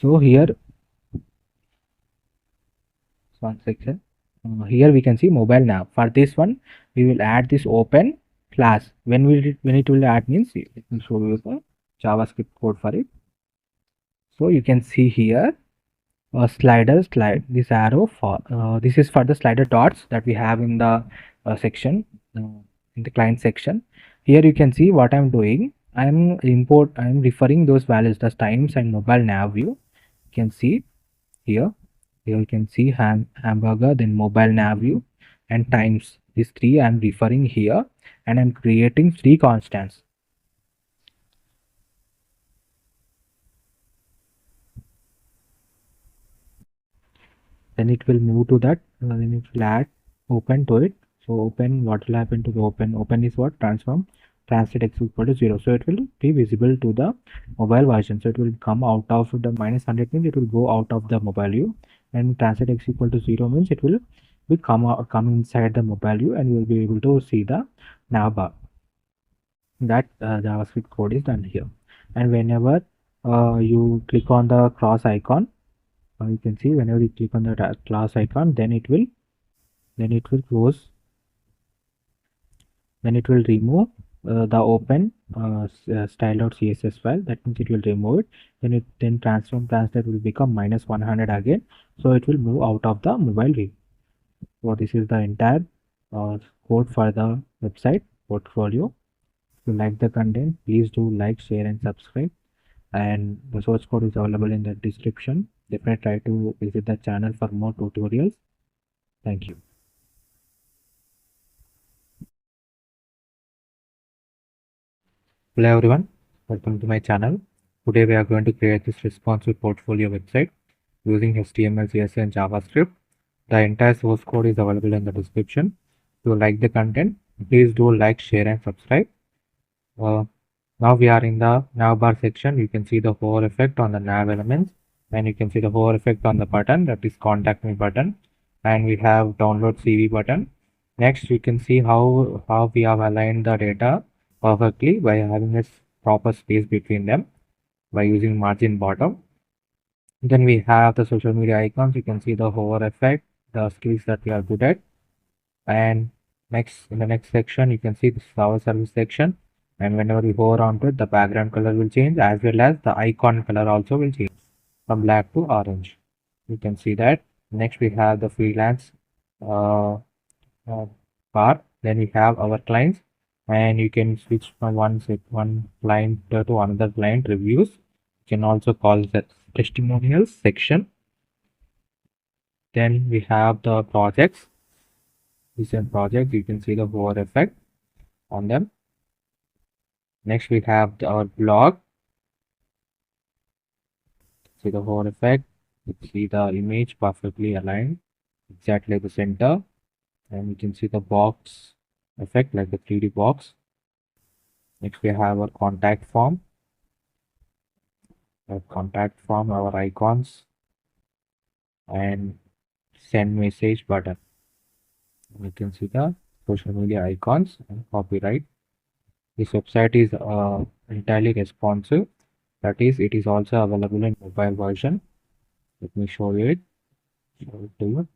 So here, one section, here we can see mobile nav. For this one, we will add this open class. When it will add means, let me show you the JavaScript code for it. So you can see here this arrow for this is for the slider dots that we have in the section, in the client section. Here you can see what I'm doing. I'm referring those values, the times and mobile nav view. You can see here you can see hamburger, then mobile nav view and times. These three I'm referring here, and I'm creating three constants. then it will move to that, then it will add open to it. So open, what will happen to the open is what? Transform translate x equal to 0, so it will be visible to the mobile version. So it will come out of the -100 means it will go out of the mobile view, and translate x equal to 0 means it will be come inside the mobile view, and you will be able to see the nav bar. That JavaScript code is done here. And whenever you click on the cross icon, you can see whenever you click on the class icon, then it will close, then it will remove the open style.css file. That means it will remove it, then transform translate will become -100 again, so it will move out of the mobile view. So this is the entire code for the website portfolio. If you like the content, please do like, share and subscribe, and the source code is available in the description. Definitely try to visit the channel for more tutorials. Thank you. Hello everyone, welcome to my channel. Today we are going to create this responsive portfolio website using HTML, CSS and JavaScript. The entire source code is available in the description. If you like the content, please do like, share and subscribe. Now we are in the nav bar section. You can see the hover effect on the nav elements, and you can see the hover effect on the button, that is contact me button, and we have download CV button. Next you can see how we have aligned the data perfectly by having a proper space between them by using margin bottom. Then we have the social media icons. You can see the hover effect, the skills that we are good at. And in the next section you can see this is our service section, and whenever we hover onto it, the background color will change, as well as the icon color also will change from black to orange. You can see that. Next we have the freelance bar. Then we have our clients, and you can switch from one client to another client. Reviews, you can also call that testimonials section. Then we have the projects, recent projects. You can see the hover effect on them. Next we have our blog. See the hover effect. You see the image perfectly aligned exactly at the center, and you can see the box effect like the 3D box. Next we have our contact form. Our icons, and send message button. You can see the social media icons and copyright. This website is entirely responsive, that is, it is also available in mobile version. Let me show it to you.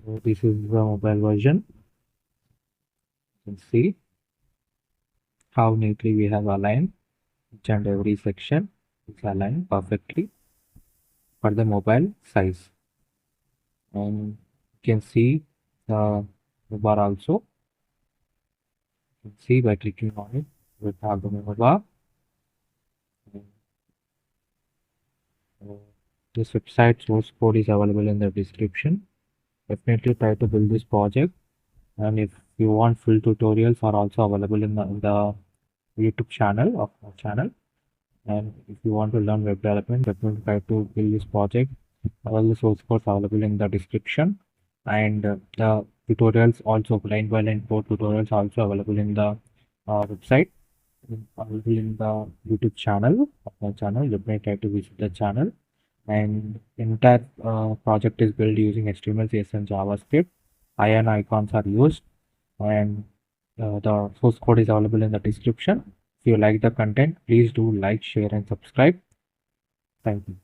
So this is the mobile version. You can see how neatly we have aligned each and every section. It's aligned perfectly for the mobile size, and you can see the bar also. You can see by clicking on it, we have the menu bar. This website source code is available in the description. Definitely try to build this project, and if you want full tutorials are also available in the YouTube channel of our channel. And if you want to learn web development, definitely try to build this project. All the source codes are available in the description, and the tutorials also, line by line code tutorials also available in the website, available in the YouTube channel of my channel. Definitely try to visit the channel. And entire project is built using HTML, CSS and JavaScript. Iron icons are used, and the source code is available in the description. If you like the content, please do like, share and subscribe. Thank you.